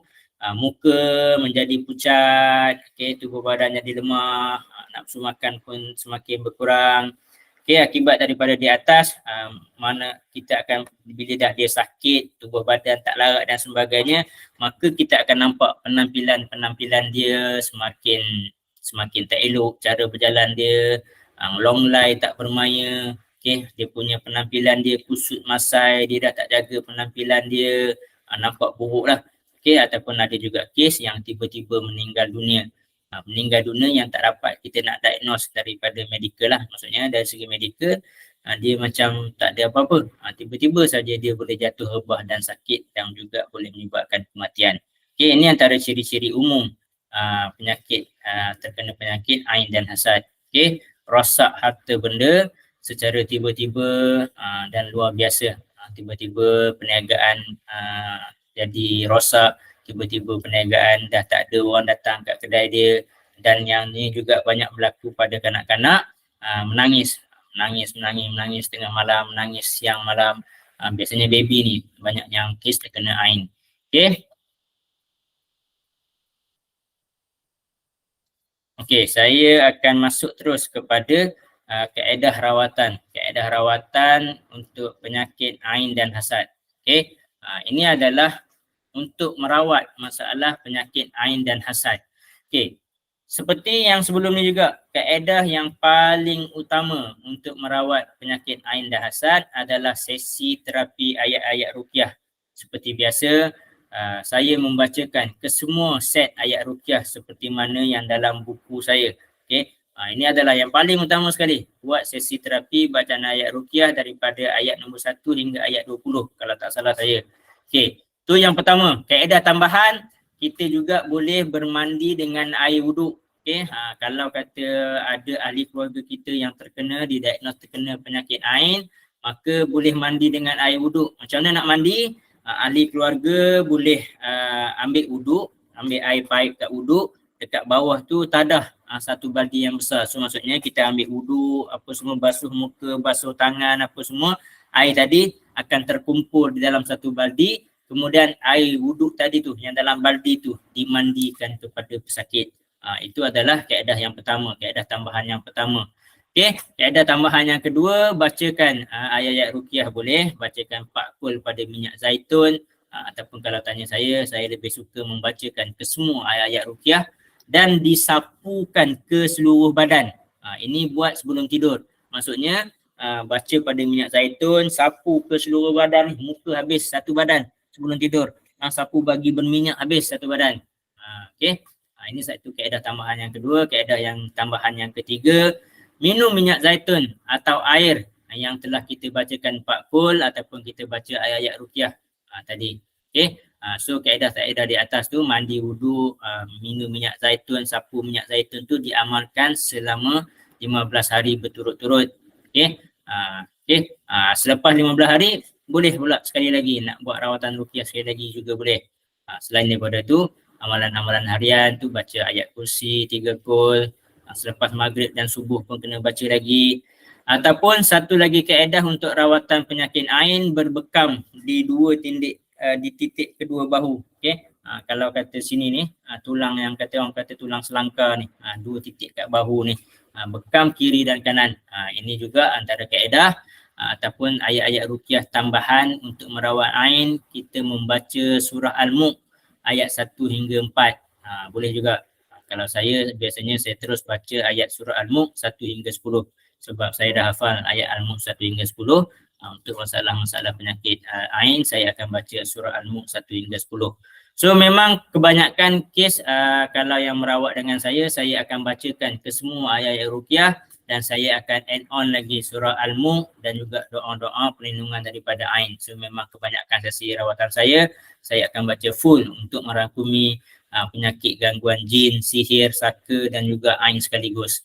Muka menjadi pucat, tubuh badan jadi lemah, nafsu makan pun semakin berkurang. Akibat daripada di atas, mana kita akan bila dah dia sakit, tubuh badan tak larat dan sebagainya, maka kita akan nampak penampilan dia semakin tak elok, cara berjalan dia long lie, tak bermaya. Dia punya penampilan dia kusut masai, dia dah tak jaga penampilan dia, nampak buruk lah. Ataupun ada juga kes yang tiba-tiba meninggal dunia. Meninggal dunia yang tak dapat kita nak diagnose daripada medical lah. Maksudnya dari segi medical, dia macam tak ada apa-apa. Tiba-tiba saja dia boleh jatuh rebah dan sakit dan juga boleh menyebabkan kematian. Ini antara ciri-ciri umum penyakit, terkena penyakit ain dan hasad. Rosak harta benda secara tiba-tiba dan luar biasa. Tiba-tiba perniagaan jadi rosak, tiba-tiba perniagaan dah tak ada orang datang kat kedai dia. Dan yang ni juga banyak berlaku pada kanak-kanak, menangis tengah malam, menangis siang malam. Biasanya baby ni banyak yang kes terkena ain. Saya akan masuk terus kepada kaedah rawatan. Kaedah rawatan untuk penyakit ain dan hasad. Ini adalah untuk merawat masalah penyakit ain dan hasad. Seperti yang sebelum ni juga, kaedah yang paling utama untuk merawat penyakit ain dan hasad adalah sesi terapi ayat-ayat ruqyah. Seperti biasa, saya membacakan kesemua set ayat ruqyah seperti mana yang dalam buku saya. Ini adalah yang paling utama sekali. Buat sesi terapi bacaan ayat ruqyah daripada ayat nombor 1 hingga ayat 20 kalau tak salah saya. Tu yang pertama. Kaedah tambahan, kita juga boleh bermandi dengan air wuduk. Kalau kata ada ahli keluarga kita yang didiagnos terkena penyakit ain, maka boleh mandi dengan air wuduk. Macam mana nak mandi? Ahli keluarga boleh ambil wuduk, ambil air paip kat wuduk, dekat bawah tu tadah satu baldi yang besar. So maksudnya kita ambil wuduk, apa semua, basuh muka, basuh tangan, apa semua, air tadi akan terkumpul di dalam satu baldi, kemudian air wuduk tadi tu yang dalam baldi tu dimandikan kepada pesakit. Itu adalah kaedah yang pertama, kaedah tambahan yang pertama. Okey, kaedah tambahan yang kedua, bacakan ayat-ayat ruqyah boleh, bacakan pakul pada minyak zaitun, ataupun kalau tanya saya lebih suka membacakan ke semua ayat-ayat ruqyah dan disapukan ke seluruh badan. Ini buat sebelum tidur. Maksudnya baca pada minyak zaitun, sapu ke seluruh badan, muka habis satu badan sebelum tidur. Sapu bagi berminyak habis satu badan. Okey. Ini satu kaedah tambahan yang kedua. Kaedah yang tambahan yang ketiga, minum minyak zaitun atau air yang telah kita bacakan pakul ataupun kita baca ayat-ayat ruqyah tadi. Okey. So kaedah-kaedah di atas tu, mandi wuduk, minum minyak zaitun, sapu minyak zaitun tu diamalkan selama 15 hari berturut-turut. Okey. Selepas 15 hari boleh pula sekali lagi nak buat rawatan ruqyah sekali lagi juga boleh. Selain daripada tu, amalan-amalan harian tu baca ayat kursi 3 kul, selepas maghrib dan subuh pun kena baca lagi. Ataupun satu lagi kaedah untuk rawatan penyakit ain, berbekam di dua tindik, di titik kedua bahu. Okey. Kalau kata sini ni, tulang yang orang kata tulang selangkar ni, dua titik kat bahu ni, bekam kiri dan kanan. Ini juga antara kaedah ataupun ayat-ayat ruqyah tambahan untuk merawat ain, kita membaca surah Al-Mulk ayat 1 hingga 4. Boleh juga. Kalau saya biasanya saya terus baca ayat surah Al-Mulk 1 hingga 10 sebab saya dah hafal ayat Al-Mulk 1 hingga 10. Untuk masalah-masalah penyakit ain, saya akan baca surah Al-Mulk 1 hingga 10. So memang kebanyakan kes kalau yang merawat dengan saya akan bacakan ke semua ayat-ayat ruqyah dan saya akan add on lagi surah Al-Mulk dan juga doa-doa perlindungan daripada ain. So memang kebanyakan sesi rawatan saya akan baca full untuk merangkumi penyakit gangguan jin, sihir, saka dan juga ain sekaligus.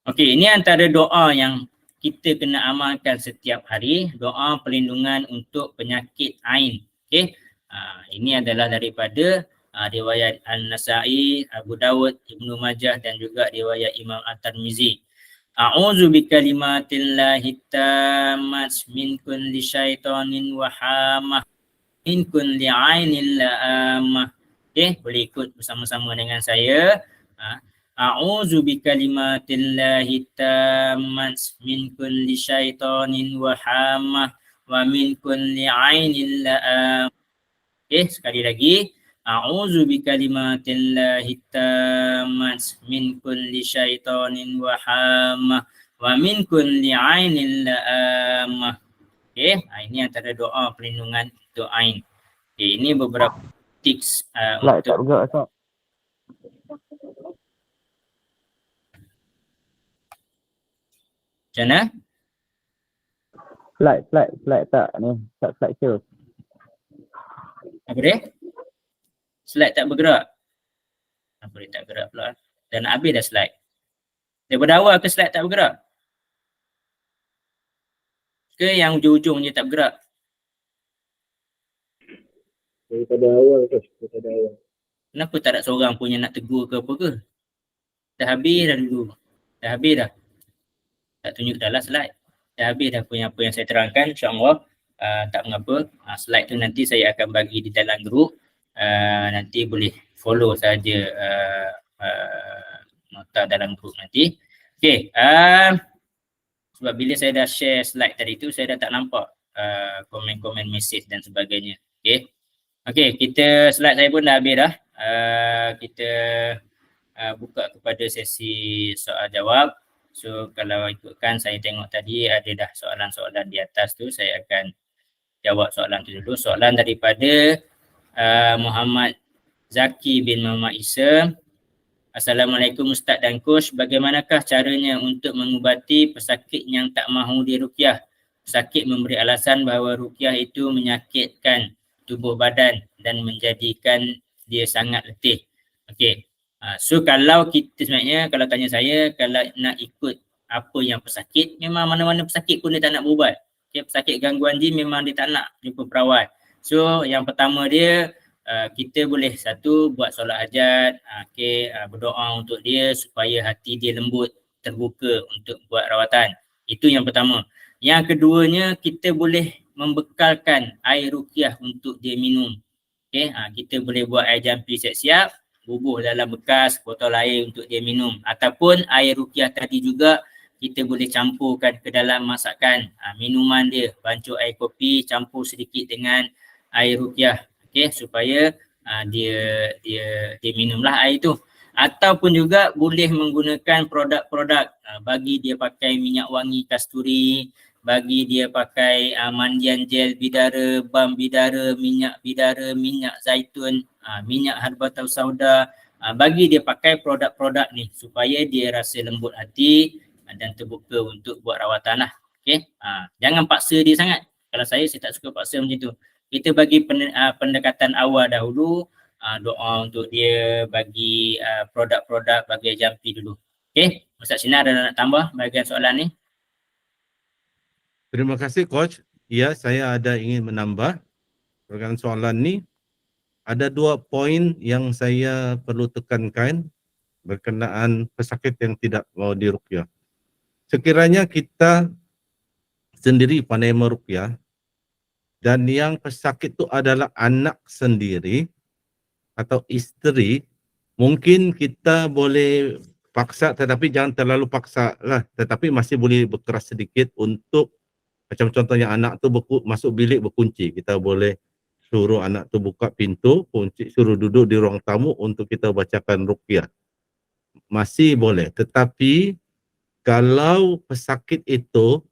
Okey, ini antara doa yang kita kena amalkan setiap hari, doa perlindungan untuk penyakit ain. Okey. Ini adalah daripada riwayat An-Nasa'i, Abu Dawud, Ibnu Majah dan juga riwayat Imam At-Tirmizi. A'udzu bikalimatillahi tammat min kulli syaitanin wa hamah min kulli ainil la'amah. Okey, boleh ikut bersama-sama dengan saya. A'udzu bikalimatillahi tammat min kulli syaitanin wa hamah wa min kulli ainil la'amah. Okey, sekali lagi. A'udzu bikalimatillahi tammat min kulli syaitanin wa hamah wa min kulli ainil la'amah. Okey, ini antara doa perlindungan untuk ain. Okey, ini beberapa tips untuk tak bergerak Ustaz. Macam mana? Slide tak ni, tak slide show. Apa dia? Slide tak bergerak. Apa dia tak bergerak pula? Dah nak habis dah slide. Daripada awal ke slide tak bergerak? Ke yang ujung-ujung je tak bergerak? Daripada awal ke? Daripada awal. Kenapa tak ada seorang pun yang nak tegur ke apa ke? Dah habis dah dulu. Dah habis dah. Tak tunjuk dah lah slide. Dah habis dah apa yang saya terangkan, insyaAllah. Tak mengapa. Slide tu nanti saya akan bagi di dalam grup. Nanti boleh follow saja nota dalam grup nanti. Okey. Sebab bila saya dah share slide tadi tu, saya dah tak nampak komen-komen mesej dan sebagainya. Okey. Okey, kita slide saya pun dah habis dah. Kita buka kepada sesi soal jawab. So kalau ikutkan saya tengok tadi ada dah soalan-soalan di atas tu, saya akan jawab soalan tu dulu. Soalan daripada Muhammad Zaki bin Muhammad Isa. Assalamualaikum Ustaz dan Coach, bagaimanakah caranya untuk mengubati pesakit yang tak mahu diruqyah? Pesakit memberi alasan bahawa ruqyah itu menyakitkan tubuh badan dan menjadikan dia sangat letih. Okey. So kalau kita sebenarnya, kalau tanya saya, kalau nak ikut apa yang pesakit, memang mana-mana pesakit pun dia tak nak berubat. Okay, pesakit gangguan jin memang dia tak nak jumpa perawat. So yang pertama dia, kita boleh satu buat solat hajat, berdoa untuk dia supaya hati dia lembut. terbuka untuk buat rawatan. Itu yang pertama. Yang keduanya, kita boleh membekalkan air ruqyah untuk dia minum. Okay, kita boleh buat air jampi siap-siap, bubuh dalam bekas botol air untuk dia minum. Ataupun air ruqyah tadi juga kita boleh campurkan ke dalam masakan minuman dia. Bancuk air kopi campur sedikit dengan air ruqyah. Okay, supaya dia minumlah air tu. Ataupun juga boleh menggunakan produk-produk bagi dia pakai minyak wangi kasturi, bagi dia pakai mandian gel bidara, balm bidara, minyak zaitun, minyak harbatul sauda, bagi dia pakai produk-produk ni supaya dia rasa lembut hati dan terbuka untuk buat rawatan lah. Okay? Jangan paksa dia sangat. Kalau saya tak suka paksa macam tu. Kita bagi pendekatan awal dahulu, doa untuk dia, bagi produk-produk, bagi jampi dulu. Okay? Ustaz Sinar ada nak tambah bahagian soalan ni? Terima kasih Coach. Ya, saya ada ingin menambah berkaitan soalan ni. Ada 2 poin yang saya perlu tekankan berkenaan pesakit yang tidak mau diruqyah. Sekiranya kita sendiri pandai meruqyah dan yang pesakit itu adalah anak sendiri atau isteri, mungkin kita boleh paksa, tetapi jangan terlalu paksa lah, tetapi masih boleh berkeras sedikit untuk, macam contohnya anak tu masuk bilik berkunci, kita boleh suruh anak tu buka pintu, kunci, suruh duduk di ruang tamu untuk kita bacakan ruqyah. Masih boleh, tetapi kalau pesakit itu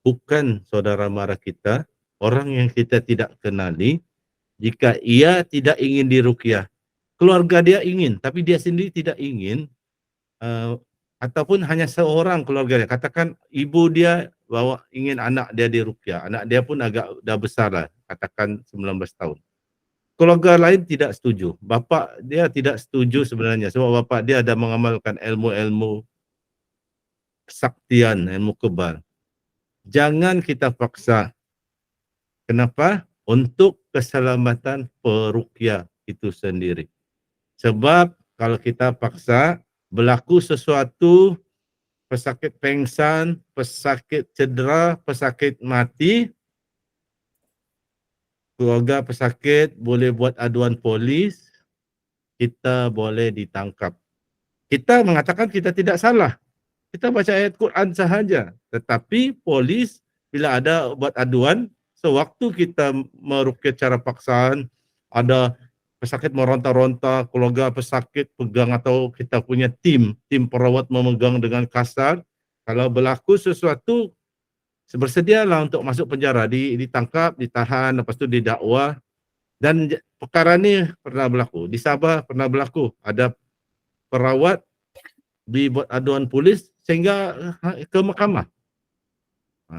bukan saudara mara kita, orang yang kita tidak kenali, jika ia tidak ingin diruqyah, keluarga dia ingin, tapi dia sendiri tidak ingin, ataupun hanya seorang keluarga dia, katakan ibu dia bawa ingin anak dia diruqyah, anak dia pun agak dah besar lah, katakan 19 tahun. Keluarga lain tidak setuju, bapa dia tidak setuju sebenarnya sebab bapa dia ada mengamalkan ilmu-ilmu kesaktian, ilmu kebal. Jangan kita paksa. Kenapa? Untuk keselamatan peruqyah itu sendiri. Sebab kalau kita paksa, berlaku sesuatu, pesakit pengsan, pesakit cedera, pesakit mati, keluarga pesakit boleh buat aduan polis, kita boleh ditangkap. Kita mengatakan kita tidak salah. Kita baca ayat Quran sahaja. Tetapi polis bila ada buat aduan, sewaktu kita meruqyah secara paksaan, ada pesakit meronta-ronta, keluarga pesakit pegang atau kita punya tim perawat memegang dengan kasar, kalau berlaku sesuatu, bersedialah untuk masuk penjara, ditangkap, ditahan, lepas tu didakwa. Dan perkara ni pernah berlaku. Di Sabah pernah berlaku. Ada perawat dibuat aduan polis sehingga ke mahkamah.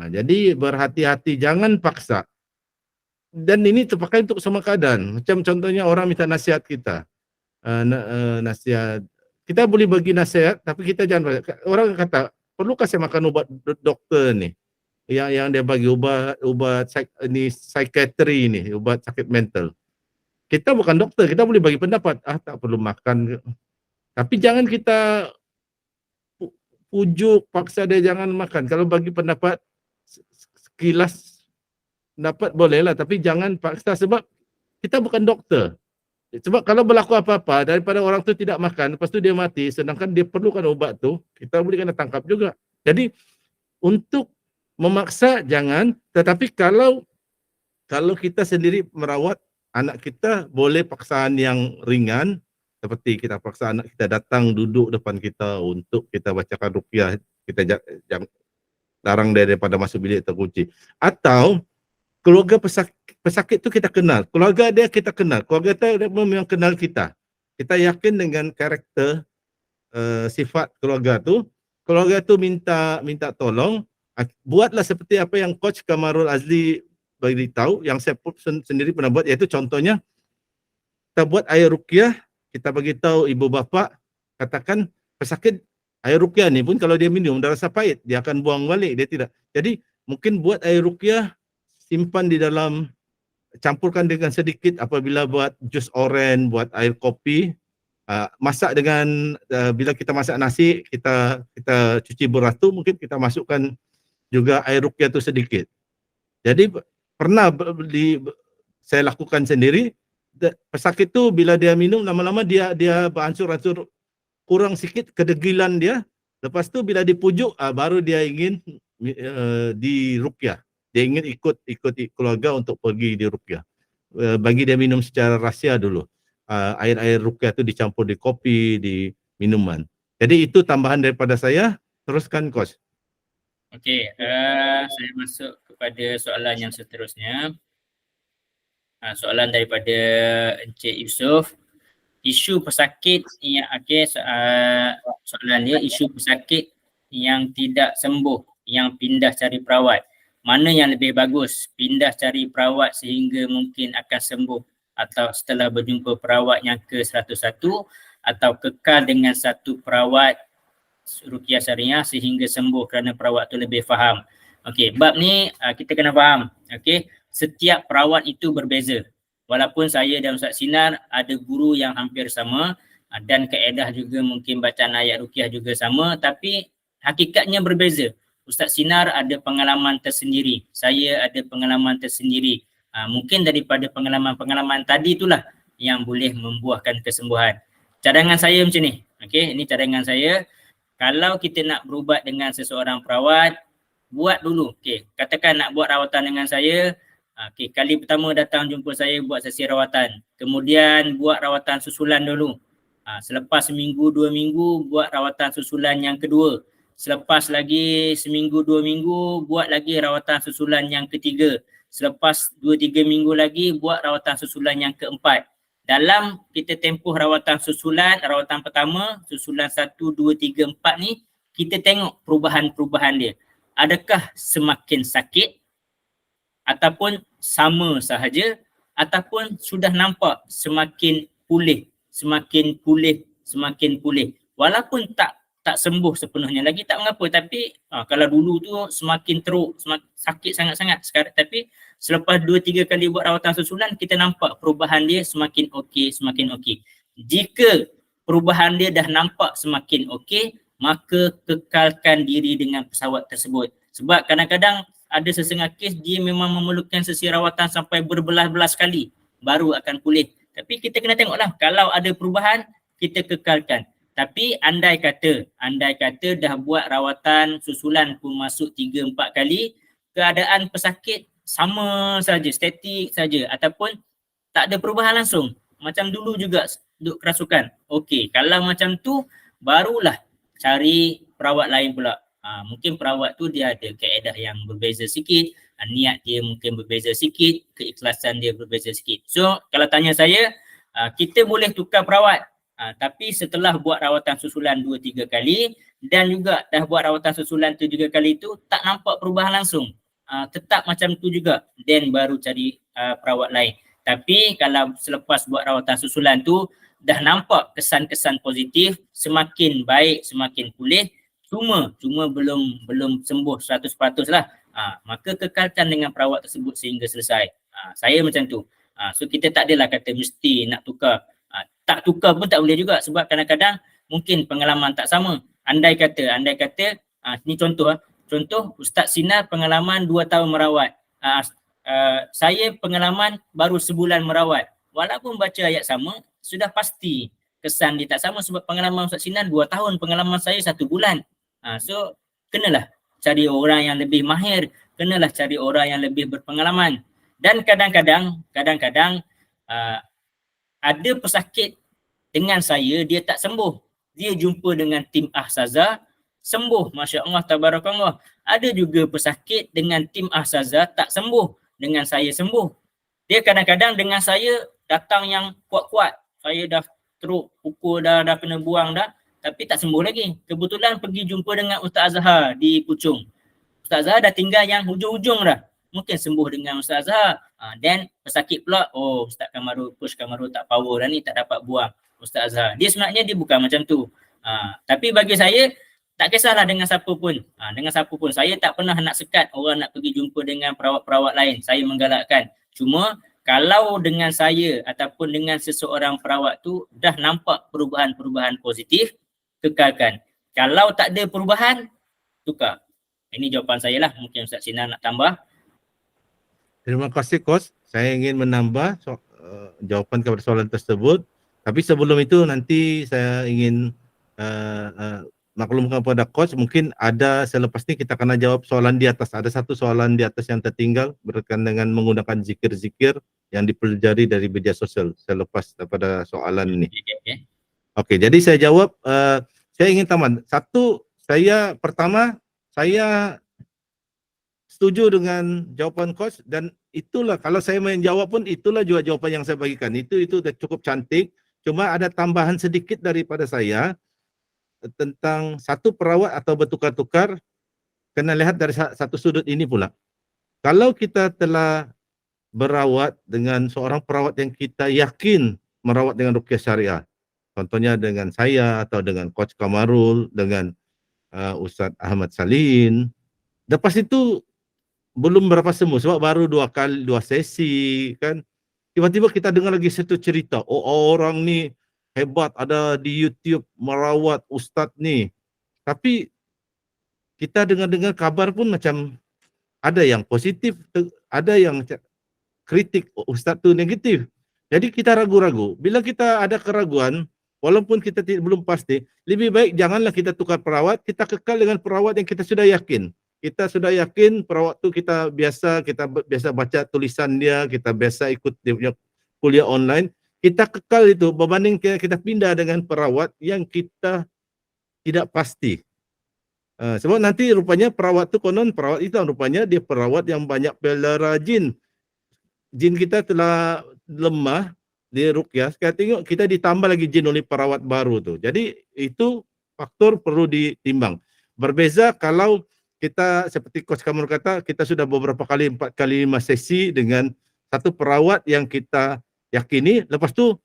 Jadi berhati-hati, jangan paksa. Dan ini terpakai untuk semua keadaan. Macam contohnya orang minta nasihat kita. Nasihat. Kita boleh bagi nasihat, tapi kita jangan. Orang kata, perlukah saya makan ubat doktor ni? Yang dia bagi ubat psikiatri ni, ubat sakit mental. Kita bukan doktor, kita boleh bagi pendapat. Tak perlu makan. Tapi jangan kita pujuk, paksa dia jangan makan. Kalau bagi pendapat, sekilas pendapat bolehlah, tapi jangan paksa sebab kita bukan doktor. Sebab kalau berlaku apa-apa daripada orang tu tidak makan, lepas tu dia mati, sedangkan dia perlukan ubat tu, kita boleh kena tangkap juga. Jadi untuk memaksa jangan, tetapi kalau kita sendiri merawat anak kita, boleh paksaan yang ringan, seperti kita paksa anak kita datang duduk depan kita untuk kita bacakan ruqyah, kita jangan larang dia daripada masuk bilik terkunci. Atau keluarga pesakit tu kita kenal, keluarga dia kita kenal, keluarga dia memang kenal kita. Kita yakin dengan karakter sifat keluarga tu minta tolong, buatlah seperti apa yang Coach Kamarul Azli beritahu, yang saya pun sendiri pernah buat, iaitu contohnya kita buat air ruqyah, kita bagi tahu ibu bapa, katakan pesakit air ruqyah ni pun kalau dia minum dah rasa pahit, dia akan buang balik, dia tidak. Jadi mungkin buat air ruqyah, simpan di dalam, campurkan dengan sedikit apabila buat jus oren, buat air kopi, Masak dengan bila kita masak nasi, kita cuci beras tu, mungkin kita masukkan juga air ruqyah tu sedikit. Jadi pernah saya lakukan sendiri. Pesakit tu bila dia minum, lama-lama dia beransur-ansur kurang sikit kedegilan dia. Lepas tu bila dipujuk, baru dia ingin di ruqyah. Dia ingin ikut keluarga untuk pergi di ruqyah. Bagi dia minum secara rahsia dulu. Air-air ruqyah tu dicampur di kopi, di minuman. Jadi itu tambahan daripada saya. Teruskan, Coach. Okey, saya masuk kepada soalan yang seterusnya. Soalan daripada Encik Yusof. Isu pesakit yang soalan dia, isu pesakit yang tidak sembuh, yang pindah cari perawat. Mana yang lebih bagus? Pindah cari perawat sehingga mungkin akan sembuh, atau setelah berjumpa perawat yang ke-101, atau kekal dengan satu perawat ruqyah syariah sehingga sembuh kerana perawat tu lebih faham. Okey, bab ni kita kena faham. Okey, setiap perawat itu berbeza. Walaupun saya dan Ustaz Sinar ada guru yang hampir sama dan kaedah juga mungkin bacaan ayat ruqyah juga sama, tapi hakikatnya berbeza. Ustaz Sinar ada pengalaman tersendiri, saya ada pengalaman tersendiri. Mungkin daripada pengalaman-pengalaman tadi itulah yang boleh membuahkan kesembuhan. Cadangan saya macam ni. Okey, ini cadangan saya. Kalau kita nak berubat dengan seseorang perawat, buat dulu. Okey, katakan nak buat rawatan dengan saya. Okey, kali pertama datang jumpa saya buat sesi rawatan. Kemudian buat rawatan susulan dulu. Selepas seminggu, 2 minggu buat rawatan susulan yang kedua. Selepas lagi seminggu, 2 minggu buat lagi rawatan susulan yang ketiga. Selepas 2-3 minggu lagi buat rawatan susulan yang keempat. Dalam kita tempoh rawatan susulan, rawatan pertama, susulan 1, 2, 3, 4 ni, kita tengok perubahan-perubahan dia. Adakah semakin sakit ataupun sama sahaja, ataupun sudah nampak semakin pulih. Walaupun tak sembuh sepenuhnya lagi, tak mengapa. Tapi kalau dulu tu semakin teruk, semakin sakit sangat-sangat sekarang, tapi selepas 2-3 kali buat rawatan susulan, kita nampak perubahan dia semakin okey. Jika perubahan dia dah nampak semakin okey, maka kekalkan diri dengan pesawat tersebut. Sebab kadang-kadang ada sesengah kes dia memang memerlukan sesi rawatan sampai berbelas-belas kali baru akan pulih. Tapi kita kena tengoklah, kalau ada perubahan, kita kekalkan. Tapi andai kata dah buat rawatan susulan pun masuk 3-4 kali, keadaan pesakit sama saja, statik saja, ataupun tak ada perubahan langsung, macam dulu juga duk kerasukan. Okey, kalau macam tu barulah cari perawat lain pula. Mungkin perawat tu dia ada kaedah yang berbeza sikit, niat dia mungkin berbeza sikit, keikhlasan dia berbeza sikit. So kalau tanya saya, kita boleh tukar perawat, tapi setelah buat rawatan susulan 2-3 kali dan juga dah buat rawatan susulan 3 kali tu tak nampak perubahan langsung, tetap macam tu juga, then baru cari perawat lain. Tapi kalau selepas buat rawatan susulan tu dah nampak kesan-kesan positif, semakin baik, semakin pulih, cuma belum sembuh 100% lah, maka kekalkan dengan perawat tersebut sehingga selesai. Saya macam tu. So kita tak adalah kata mesti nak tukar. Tak tukar pun tak boleh juga, sebab kadang-kadang mungkin pengalaman tak sama. Andai kata ni contoh Ustaz Sinar pengalaman 2 tahun merawat, saya pengalaman baru sebulan merawat. Walaupun baca ayat sama, sudah pasti kesan dia tak sama, sebab pengalaman Ustaz Sinar 2 tahun, pengalaman saya 1 bulan. So kenalah cari orang yang lebih mahir, kenalah cari orang yang lebih berpengalaman. Dan kadang-kadang ada pesakit dengan saya, dia tak sembuh. Dia jumpa dengan tim Ahsaza, sembuh. Masya Allah, tabarakallah. Ada juga pesakit dengan tim Ahsaza tak sembuh, dengan saya sembuh. Dia kadang-kadang dengan saya datang yang kuat-kuat. Saya dah teruk, pukul dah kena buang dah, tapi tak sembuh lagi. Kebetulan pergi jumpa dengan Ustaz Azhar di Puchong. Ustaz Azhar dah tinggal yang hujung-hujung dah. Mungkin sembuh dengan Ustaz Azhar. Then pesakit pula, Ustaz Kamarul tak power dah ni, tak dapat buang Ustaz Azhar. Dia sebenarnya dia bukan macam tu. Tapi bagi saya, tak kisahlah dengan siapa pun. Saya tak pernah nak sekat orang nak pergi jumpa dengan perawat-perawat lain. Saya menggalakkan. Cuma kalau dengan saya ataupun dengan seseorang perawat tu dah nampak perubahan-perubahan positif, kekalkan. Kalau tak ada perubahan, tukar. Ini jawapan saya lah. Mungkin Ustaz Sinar nak tambah. Terima kasih Coach. Saya ingin menambah jawapan kepada soalan tersebut. Tapi sebelum itu nanti saya ingin maklumkan kepada Coach, mungkin ada selepas ini kita akan jawab soalan di atas. Ada satu soalan di atas yang tertinggal berkaitan dengan menggunakan zikir-zikir yang dipelajari dari media sosial selepas daripada soalan ini. Okey, jadi saya jawab, saya ingin tambah. Satu, pertama, saya setuju dengan jawapan Coach dan itulah kalau saya menjawab pun itulah juga jawapan yang saya bagikan. Itu dah cukup cantik. Cuma ada tambahan sedikit daripada saya tentang satu perawat atau bertukar-tukar kena lihat dari satu sudut ini pula. Kalau kita telah berawat dengan seorang perawat yang kita yakin merawat dengan ruqyah syariah, contohnya dengan saya atau dengan Coach Kamarul, dengan Ustaz Ahmad Salin, lepas itu belum berapa sembuh sebab baru 2 sesi kan. Tiba-tiba kita dengar lagi satu cerita, oh orang ni hebat ada di YouTube merawat ustaz ni. Tapi kita dengar-dengar kabar pun macam ada yang positif, ada yang kritik ustaz tu negatif. Jadi kita ragu-ragu. Bila kita ada keraguan, walaupun kita belum pasti, lebih baik janganlah kita tukar perawat, kita kekal dengan perawat yang kita sudah yakin. Kita sudah yakin perawat tu kita biasa baca tulisan dia, kita biasa ikut dia punya kuliah online, kita kekal itu berbanding kita pindah dengan perawat yang kita tidak pasti. Sebab nanti rupanya perawat tu konon perawat itu rupanya dia perawat yang banyak pelihara jin. Jin kita telah lemah di ruqyah, sekarang tengok kita ditambah lagi jin oleh perawat baru tu. Jadi itu faktor perlu ditimbang. Berbeza kalau kita seperti Coach Kamarul kata, kita sudah beberapa kali 4 kali 5 sesi dengan satu perawat yang kita yakini, lepas tu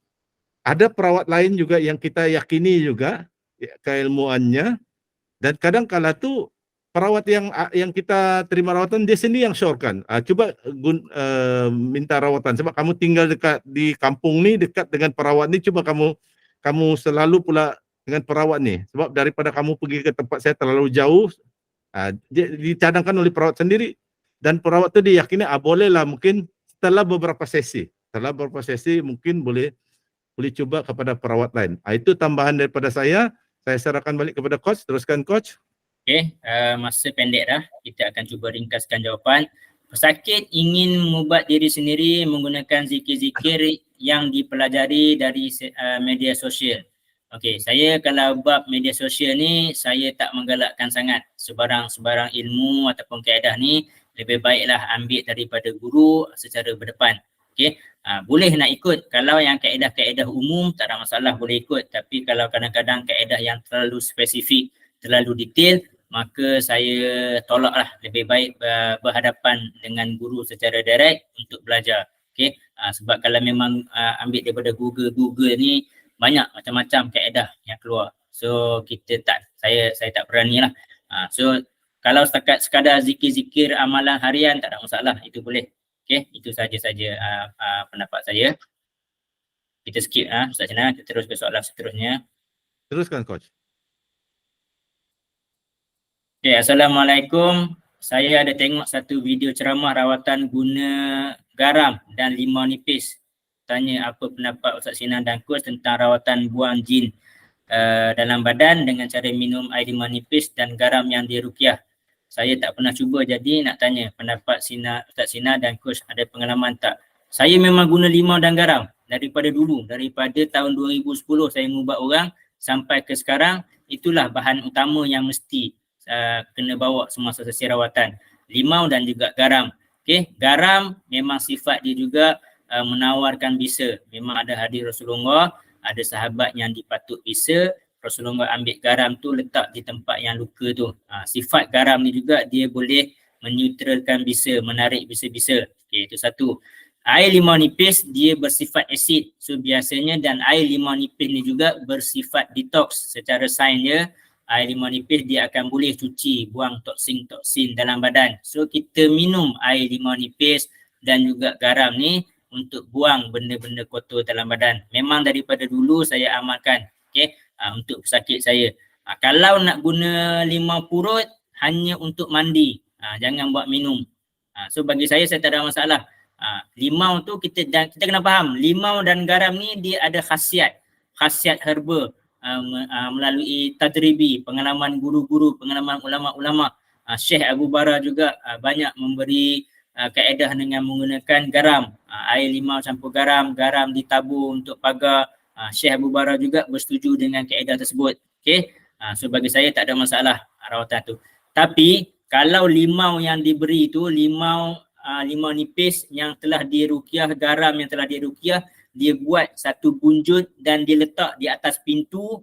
ada perawat lain juga yang kita yakini juga keilmuannya, dan kadang kala tu perawat yang kita terima rawatan dia sendiri yang syorkan. Cuba minta rawatan sebab kamu tinggal dekat di kampung ni dekat dengan perawat ni, cuba kamu selalu pula dengan perawat ni sebab daripada kamu pergi ke tempat saya terlalu jauh. Dicadangkan oleh perawat sendiri dan perawat tu diyakini bolehlah mungkin setelah beberapa sesi mungkin boleh cuba kepada perawat lain. Itu tambahan daripada saya serahkan balik kepada Coach. Teruskan Coach. Okey, masa pendek dah, kita akan cuba ringkaskan jawapan. Pesakit ingin mengubat diri sendiri menggunakan zikir-zikir yang dipelajari dari media sosial. Okey, saya kalau bab media sosial ni, saya tak menggalakkan sangat. Sebarang ilmu ataupun kaedah ni, lebih baiklah ambil daripada guru secara berdepan. Okey, boleh nak ikut. Kalau yang kaedah-kaedah umum, tak ada masalah, boleh ikut. Tapi kalau kadang-kadang kaedah yang terlalu spesifik, terlalu detail, maka saya tolaklah. Lebih baik berhadapan dengan guru secara direct untuk belajar. Okey, sebab kalau memang ambil daripada Google ni, banyak macam-macam kaedah yang keluar. So saya tak berani lah. So kalau sekadar zikir-zikir amalan harian tak ada masalah, itu boleh. Okey, itu saja pendapat saya. Kita skip Ustaz Sinar, kita terus ke soalan seterusnya. Teruskan Coach. Okay, Assalamualaikum. Saya ada tengok satu video ceramah rawatan guna garam dan limau nipis. Tanya apa pendapat Ustaz Sinar dan Coach tentang rawatan buang jin dalam badan dengan cara minum air limau nipis dan garam yang diruqyah. Saya tak pernah cuba, jadi nak tanya pendapat Ustaz Sinar dan Coach, ada pengalaman tak? Saya memang guna limau dan garam daripada dulu, daripada tahun 2010 saya mengubat orang sampai ke sekarang. Itulah bahan utama yang mesti kena bawa semasa sesi rawatan, limau dan juga garam. Okey, garam memang sifat dia juga menawarkan bisa. Memang ada hadis Rasulullah, ada sahabat yang dipatut bisa, Rasulullah ambil garam tu letak di tempat yang luka tu. Sifat garam ni juga dia boleh menetralkan bisa, menarik bisa-bisa. Okey, itu satu. Air limau nipis dia bersifat asid. So biasanya dan air limau nipis ni juga bersifat detox. Secara sains dia, air limau nipis dia akan boleh cuci, buang toksin dalam badan. So kita minum air limau nipis dan juga garam ni, untuk buang benda-benda kotor dalam badan. Memang daripada dulu saya amalkan, okey, untuk pesakit saya. Kalau nak guna limau purut hanya untuk mandi, jangan buat minum. So bagi saya tak ada masalah. Limau tu kita kena faham, limau dan garam ni dia ada khasiat herba, melalui tajribi, pengalaman guru-guru, pengalaman ulama-ulama. Syekh Abu Bara juga banyak memberi kaedah dengan menggunakan garam, air limau campur garam ditabur untuk pagar. Syekh Abu Bara juga bersetuju dengan kaedah tersebut. Okey, so bagi saya tak ada masalah rawatan tu. Tapi kalau limau yang diberi tu limau nipis yang telah diruqyah, garam yang telah diruqyah, dia buat satu bunjut dan dia letak di atas pintu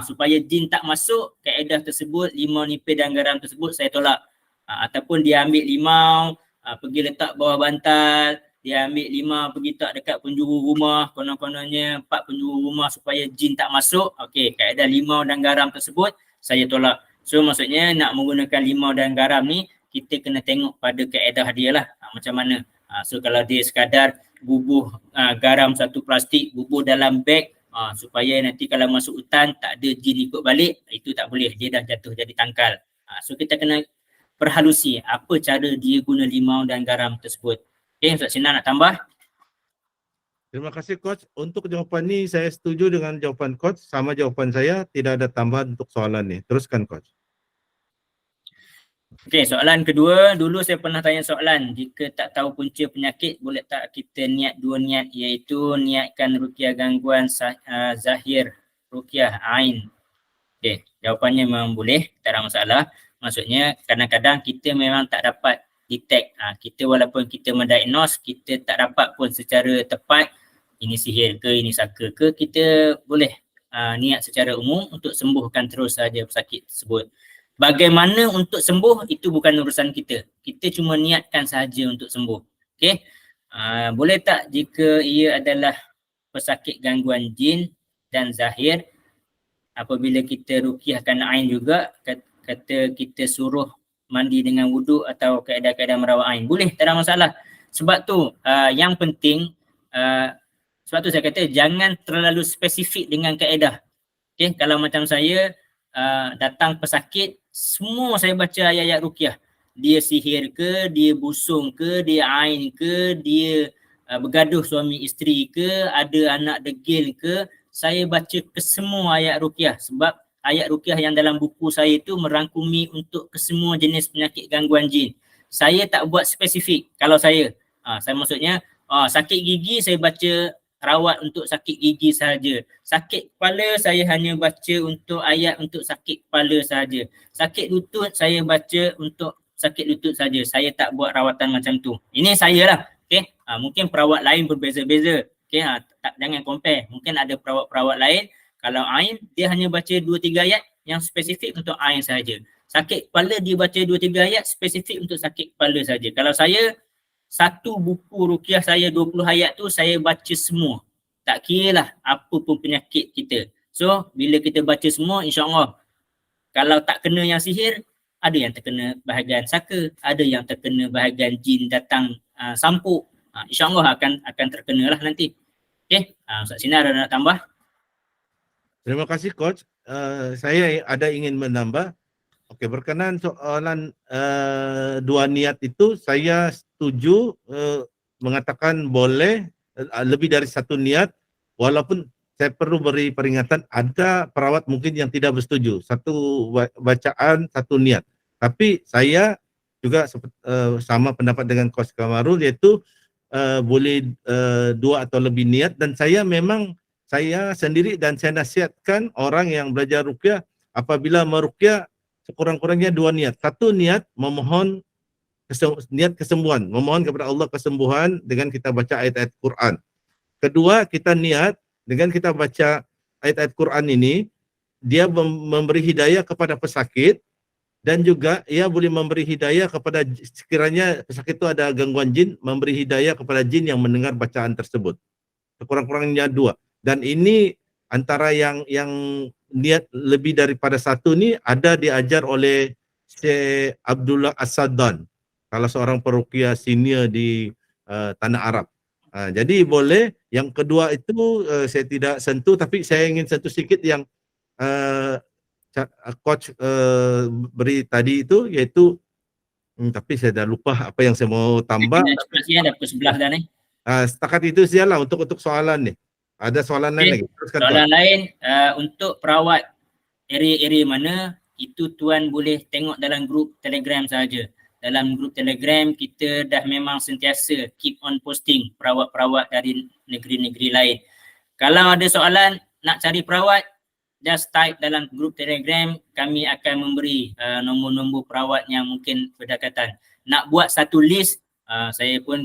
supaya jin tak masuk, kaedah tersebut, limau nipis dan garam tersebut saya tolak. Ataupun dia ambil limau pergi letak bawah bantal, dia ambil limau pergi letak dekat penjuru rumah, konon-kononnya 4 penjuru rumah supaya jin tak masuk. Okey, kaedah limau dan garam tersebut saya tolak. So maksudnya nak menggunakan limau dan garam ni kita kena tengok pada kaedah dia lah, macam mana. So kalau dia sekadar bubuh garam satu plastik, bubuh dalam beg supaya nanti kalau masuk hutan tak ada jin ikut balik, itu tak boleh, dia dah jatuh jadi tangkal. So kita kena perhalusi apa cara dia guna limau dan garam tersebut. Okay, Ustaz Sinar nak tambah? Terima kasih Coach. Untuk jawapan ni saya setuju dengan jawapan Coach, sama jawapan saya, tidak ada tambahan untuk soalan ni. Teruskan Coach. Okey, soalan kedua, dulu saya pernah tanya soalan, jika tak tahu punca penyakit, boleh tak kita niat 2 niat, iaitu niatkan ruqyah gangguan zahir, ruqyah ain. Okey, jawapannya memang boleh, tak ada masalah. Maksudnya kadang-kadang kita memang tak dapat detect, kita walaupun kita mendiagnose, kita tak dapat pun secara tepat ini sihir ke, ini saka ke, kita boleh niat secara umum untuk sembuhkan terus saja pesakit tersebut. Bagaimana untuk sembuh itu bukan urusan kita. Kita cuma niatkan sahaja untuk sembuh. Okey. Boleh tak jika ia adalah pesakit gangguan jin dan zahir, apabila kita ruqyahkan ain juga, kata kita suruh mandi dengan wuduk atau kaedah-kaedah merawat ain. Boleh, tak ada masalah. Sebab tu yang penting, sebab tu saya kata jangan terlalu spesifik dengan kaedah. Okey, kalau macam saya datang pesakit, semua saya baca ayat-ayat ruqyah. Dia sihir ke, dia busung ke, dia ain ke, dia bergaduh suami isteri ke, ada anak degil ke, saya baca kesemua ayat ruqyah. Sebab ayat ruqyah yang dalam buku saya itu merangkumi untuk kesemua jenis penyakit gangguan jin. Saya tak buat spesifik. Kalau saya maksudnya sakit gigi saya baca rawat untuk sakit gigi sahaja. Sakit kepala saya hanya baca untuk ayat untuk sakit kepala sahaja. Sakit lutut saya baca untuk sakit lutut saja. Saya tak buat rawatan macam tu. Ini saya lah. Okay? Mungkin perawat lain berbeza-beza. Okay? Jangan compare. Mungkin ada perawat-perawat lain, kalau ain dia hanya baca 2-3 ayat yang spesifik untuk ain sahaja. Sakit kepala dia baca 2-3 ayat spesifik untuk sakit kepala saja. Kalau saya, satu buku ruqyah saya 20 ayat tu saya baca semua. Tak kira lah apa pun penyakit kita. So bila kita baca semua, insya-Allah kalau tak kena yang sihir, ada yang terkena bahagian saka, ada yang terkena bahagian jin datang sampuk. InsyaAllah akan terkena lah nanti. Okay, Ustaz Sinar ada nak tambah? Terima kasih Coach. Saya ada ingin menambah. Okey, berkenaan soalan 2 niat itu, saya setuju mengatakan boleh lebih dari 1 niat, walaupun saya perlu beri peringatan, ada perawat mungkin yang tidak bersetuju, 1 bacaan 1 niat. Tapi saya juga sama pendapat dengan Coach Kamarul, iaitu boleh 2 atau lebih niat, dan saya memang saya sendiri dan saya nasihatkan orang yang belajar ruqyah, apabila meruqyah sekurang-kurangnya 2 niat. 1 niat memohon niat kesembuhan, memohon kepada Allah kesembuhan dengan kita baca ayat-ayat Quran. Kedua, kita niat dengan kita baca ayat-ayat Quran ini, dia memberi hidayah kepada pesakit, dan juga ia boleh memberi hidayah kepada, sekiranya pesakit itu ada gangguan jin, memberi hidayah kepada jin yang mendengar bacaan tersebut. Sekurang-kurangnya 2. Dan ini antara yang niat lebih daripada 1 ni ada diajar oleh Syekh Abdullah As-Saddan, salah seorang peruqyah senior di tanah Arab. Jadi boleh. Yang kedua itu saya tidak sentuh, tapi saya ingin sentuh sedikit yang coach beri tadi itu, yaitu tapi saya dah lupa apa yang saya mau tambah. Cepat ya, dah pukul 11 dah ni. Setakat itu sajalah untuk soalan ni. Ada soalan lain lagi? Teruskan, soalan lain, untuk perawat area-area mana, itu tuan boleh tengok dalam grup Telegram sahaja. Dalam grup Telegram kita dah memang sentiasa keep on posting perawat-perawat dari negeri-negeri lain. Kalau ada soalan nak cari perawat, just type dalam grup Telegram, kami akan memberi nombor-nombor perawat yang mungkin berdekatan. Nak buat satu list,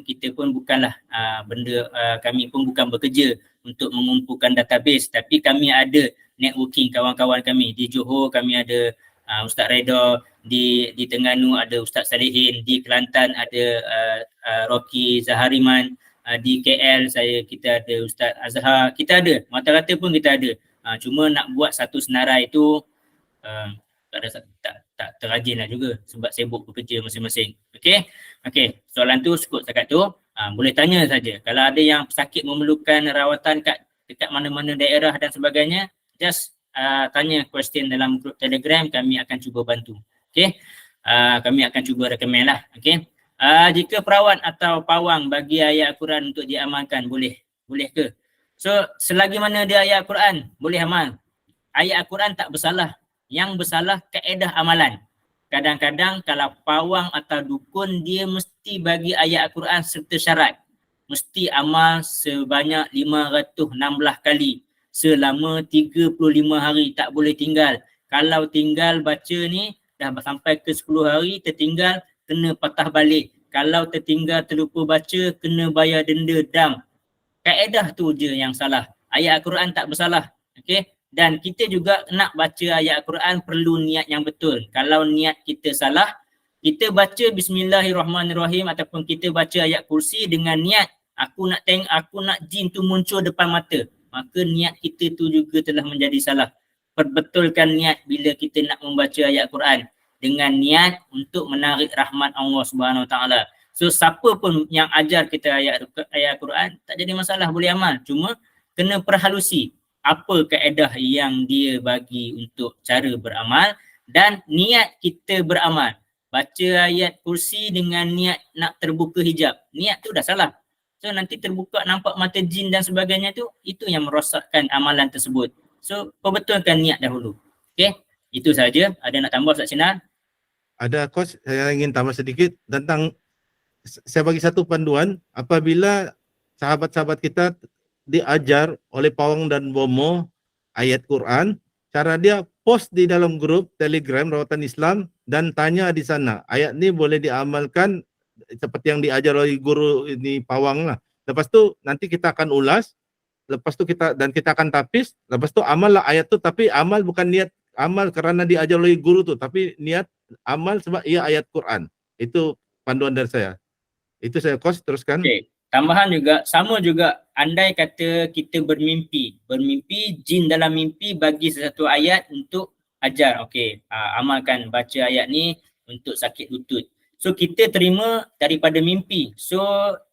kita pun bukanlah kami pun bukan bekerja untuk mengumpulkan database, tapi kami ada networking kawan-kawan kami. Di Johor kami ada Ustaz Reda, di Terengganu ada Ustaz Salihin, di Kelantan ada Rocky Zahariman, di KL kita ada Ustaz Azhar, kita ada, Mata-Rata pun kita ada. Cuma nak buat satu senarai itu tak terrajin lah juga sebab sibuk bekerja masing-masing. Okey, soalan tu cukup setakat tu. Boleh tanya saja. Kalau ada yang sakit memerlukan rawatan dekat mana-mana daerah dan sebagainya, just tanya question dalam grup Telegram, kami akan cuba bantu. Kami akan cuba recommend lah. Jika perawat atau pawang bagi ayat Al-Quran untuk diamalkan, boleh ke? So selagi mana dia ayat Al-Quran, boleh amal. Ayat Al-Quran tak bersalah. Yang bersalah kaedah amalan. Kadang-kadang kalau pawang atau dukun, dia mesti bagi ayat Al-Quran serta syarat. Mesti amal sebanyak 516 kali selama 35 hari, tak boleh tinggal. Kalau tinggal baca ni dah sampai ke 10 hari tertinggal, kena patah balik. Kalau tertinggal terlupa baca, kena bayar denda dam. Kaedah tu je yang salah. Ayat Al-Quran tak bersalah. Dan kita juga nak baca ayat Al-Quran perlu niat yang betul. Kalau niat kita salah, kita baca Bismillahirrahmanirrahim ataupun kita baca ayat kursi dengan niat aku nak jin tu muncul depan mata, maka niat kita tu juga telah menjadi salah. Perbetulkan niat bila kita nak membaca ayat Quran dengan niat untuk menarik rahmat Allah Subhanahu Wa Taala. So siapa pun yang ajar kita ayat Quran tak jadi masalah, boleh amal. Cuma kena perhalusi apa kaedah yang dia bagi untuk cara beramal dan niat kita beramal. Baca ayat kursi dengan niat nak terbuka hijab, niat tu dah salah. So nanti terbuka nampak mata jin dan sebagainya tu, itu yang merosakkan amalan tersebut. So perbetulkan niat dahulu. Itu saja. Ada nak tambah Ustaz Sinar? Ada, Coach. Saya ingin tambah sedikit tentang, saya bagi satu panduan, apabila sahabat-sahabat kita diajar oleh pawang dan bomo ayat Quran, cara dia post di dalam grup Telegram Rawatan Islam dan tanya di sana, ayat ni boleh diamalkan seperti yang diajar oleh guru ini pawang lah. Lepas tu nanti kita akan ulas, lepas tu kita akan tapis, lepas tu amal lah ayat tu, tapi amal bukan niat amal kerana diajar oleh guru tu, tapi niat amal sebab ia ayat Quran. Itu panduan dari saya. Itu saya, Coach, teruskan. Tambahan juga, sama juga, andai kata kita bermimpi jin dalam mimpi bagi sesuatu ayat untuk ajar. Amalkan, baca ayat ni untuk sakit lutut. So kita terima daripada mimpi. So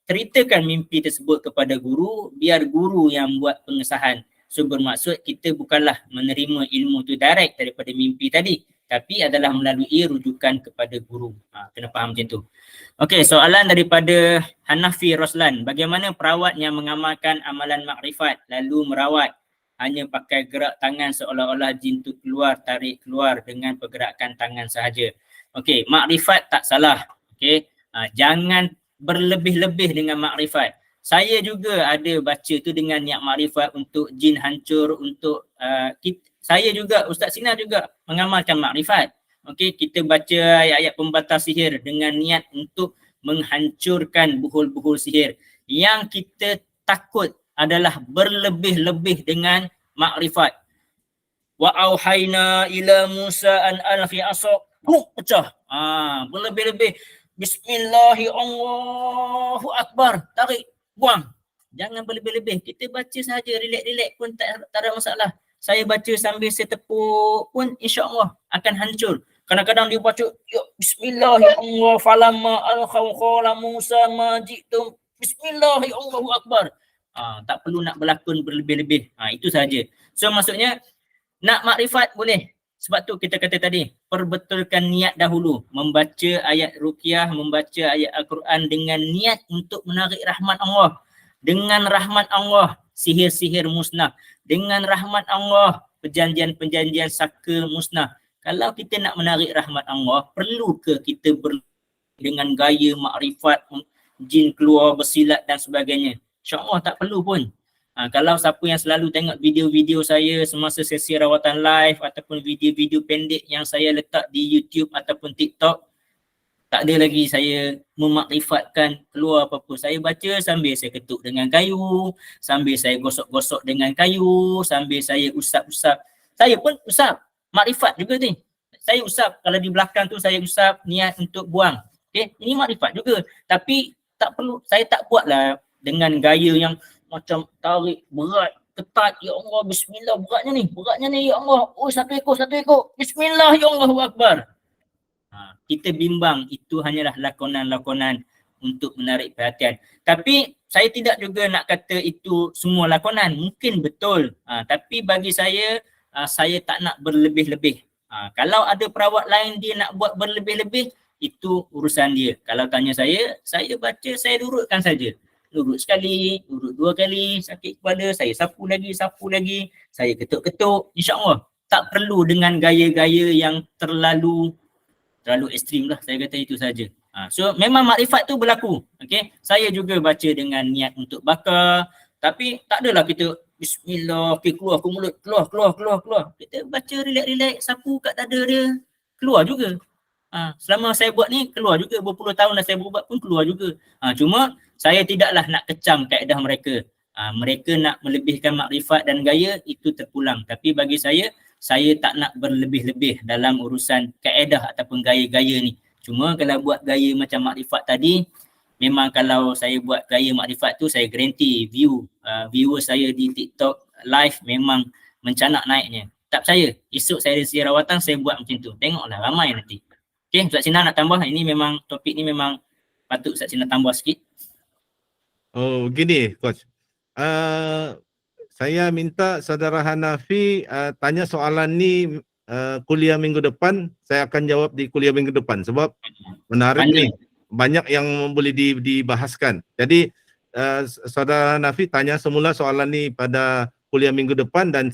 ceritakan mimpi tersebut kepada guru, biar guru yang buat pengesahan. So bermaksud kita bukanlah menerima ilmu tu direct daripada mimpi tadi, tapi adalah melalui rujukan kepada guru. Kena faham macam tu. Soalan daripada Hanafi Roslan. Bagaimana perawat yang mengamalkan amalan makrifat lalu merawat hanya pakai gerak tangan seolah-olah jin tu tarik keluar dengan pergerakan tangan sahaja? Makrifat tak salah. Jangan berlebih-lebih dengan makrifat. Saya juga ada baca tu dengan niat makrifat untuk jin hancur, untuk saya juga, Ustaz Sinar juga mengamalkan makrifat. Kita baca ayat-ayat pembatas sihir dengan niat untuk menghancurkan buhul-buhul sihir. Yang kita takut adalah berlebih-lebih dengan makrifat. Wa auhayna ila Musa an alqi asaq. Pecah. Berlebih-lebih. Bismillahirrahmanirrahim. Allahu Akbar. Tarik. Buang. Jangan berlebih-lebih. Kita baca sahaja. Relax-relax pun tak ada masalah. Saya baca sambil saya tepuk pun insya-Allah akan hancur. Kadang-kadang dia baca ya Bismillahirrahmanirrahim falamma alqaw qala Musa ma jitum Bismillah, ya Allahu Akbar. Tak perlu nak berlakon berlebih-lebih. Itu saja. So maksudnya nak makrifat boleh. Sebab tu kita kata tadi, perbetulkan niat dahulu. Membaca ayat ruqyah, membaca ayat Al-Quran dengan niat untuk menarik rahmat Allah. Dengan rahmat Allah, sihir-sihir musnah. Dengan rahmat Allah, perjanjian-perjanjian saka musnah. Kalau kita nak menarik rahmat Allah, perlu ke kita dengan gaya makrifat, jin keluar bersilat dan sebagainya? InsyaAllah tak perlu pun. Kalau siapa yang selalu tengok video-video saya semasa sesi rawatan live ataupun video-video pendek yang saya letak di YouTube ataupun TikTok, tak ada lagi saya memakrifatkan keluar apa-apa. Saya baca sambil saya ketuk dengan kayu, sambil saya gosok-gosok dengan kayu, sambil saya usap-usap. Saya pun usap, makrifat juga ni. Saya usap, kalau di belakang tu saya usap niat untuk buang. Okay? Ini makrifat juga. Tapi tak perlu, saya tak buatlah dengan gaya yang macam tarik berat, ketat, ya Allah, bismillah, beratnya ni, ya Allah, oh satu ekor, bismillah, ya Allahu Akbar. Kita bimbang itu hanyalah lakonan-lakonan untuk menarik perhatian. Tapi saya tidak juga nak kata itu semua lakonan, mungkin betul. Tapi bagi saya tak nak berlebih-lebih. Kalau ada perawat lain dia nak buat berlebih-lebih, itu urusan dia. Kalau tanya saya baca, saya lurutkan saja. Lurut sekali, lurut dua kali, sakit kepala, saya sapu lagi, saya ketuk-ketuk, insya-Allah. Tak perlu dengan gaya-gaya yang terlalu ekstrim lah, saya kata itu saja. So memang makrifat tu berlaku. Okay? Saya juga baca dengan niat untuk bakar, tapi tak adalah kita bismillah, okay, keluar ke mulut, keluar. Kita baca relax-relax, sapu kat dada dia, keluar juga. Selama saya buat ni keluar juga, berpuluh tahun dah saya berubat pun keluar juga. Cuma saya tidaklah nak kecam kaedah mereka. Mereka nak melebihkan makrifat dan gaya, itu terpulang. Tapi bagi saya tak nak berlebih-lebih dalam urusan kaedah ataupun gaya-gaya ni. Cuma kalau buat gaya macam makrifat tadi, memang kalau saya buat gaya makrifat tu, saya garanti viewer saya di TikTok live memang mencanak naiknya. Tak percaya, esok saya ada rawatan, saya buat macam tu. Tengoklah ramai nanti. Okay, Ustaz Sinar nak tambah, ini memang topik ni memang patut Ustaz Sinar tambah sikit. Oh, gini Coach. Saya minta Saudara Hanafi tanya soalan ni kuliah minggu depan, saya akan jawab di kuliah minggu depan sebab menarik ni. Banyak yang boleh dibahaskan. Jadi Saudara Hanafi tanya semula soalan ni pada kuliah minggu depan dan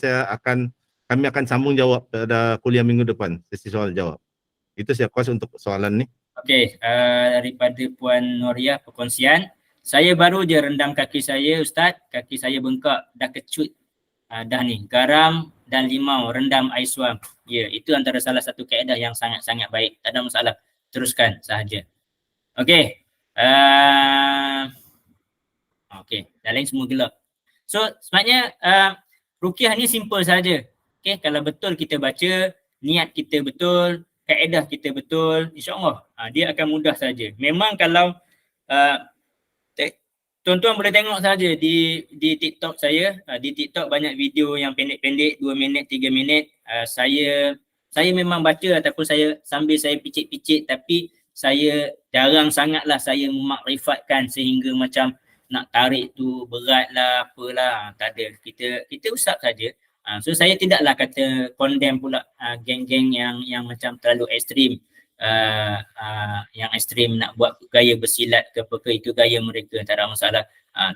kami akan sambung jawab pada kuliah minggu depan, sesi soal jawab. Itu saya kuas untuk soalan ni. Okey, daripada Puan Noriah perkongsian, saya baru je rendam kaki saya Ustaz, kaki saya bengkak, dah kecut dah ni, garam dan limau, rendam air suam. Ya, itu antara salah satu kaedah yang sangat-sangat baik, tak ada masalah, teruskan sahaja. Okey, dah lain semua gelap. So sebenarnya ruqyah ni simple saja. Okey, kalau betul kita baca, niat kita betul, kaedah kita betul, insya-Allah dia akan mudah saja. Memang kalau tuan-tuan boleh tengok saja di TikTok saya, di TikTok banyak video yang pendek-pendek, 2 minit, 3 minit. Saya memang baca ataupun sambil saya picit-picit, tapi saya jarang sangatlah saya memakrifatkan sehingga macam nak tarik tu beratlah apalah, tak ada. Kita usap saja. So saya tidaklah kata condemn pula geng-geng yang macam terlalu ekstrim, yang ekstrim nak buat gaya bersilat ke apa ke, itu gaya mereka, tak ada masalah.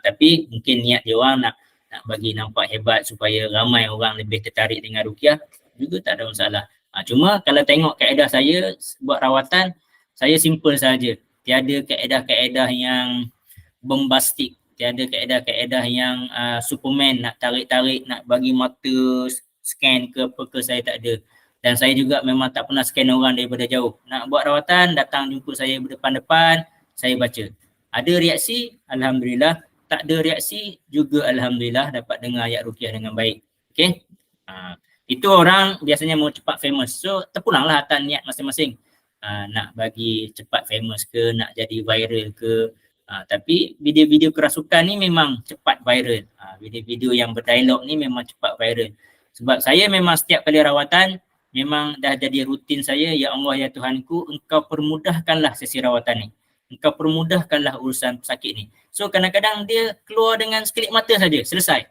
Tapi mungkin niat dia orang nak bagi nampak hebat supaya ramai orang lebih tertarik dengan ruqyah, juga tak ada masalah. Cuma kalau tengok kaedah saya buat rawatan, saya simple saja. Tiada kaedah-kaedah yang bombastik, tiada kaedah-kaedah yang Superman nak tarik-tarik, nak bagi mata scan ke apa ke, saya tak ada. Dan saya juga memang tak pernah scan orang daripada jauh. Nak buat rawatan, datang jumpa saya berdepan-depan, saya baca. Ada reaksi, Alhamdulillah. Tak ada reaksi juga, Alhamdulillah, dapat dengar ayat ruqyah dengan baik. Okay? Itu orang biasanya mau cepat famous. So terpulanglah atas niat masing-masing. Nak bagi cepat famous ke, nak jadi viral ke. Tapi video-video kerasukan ni memang cepat viral. Video-video yang berdialog ni memang cepat viral. Sebab saya memang setiap kali rawatan memang dah jadi rutin saya, ya Allah ya Tuhanku, engkau permudahkanlah sesi rawatan ni. engkau permudahkanlah urusan pesakit ni. So kadang-kadang dia keluar dengan sekelip mata saja, selesai.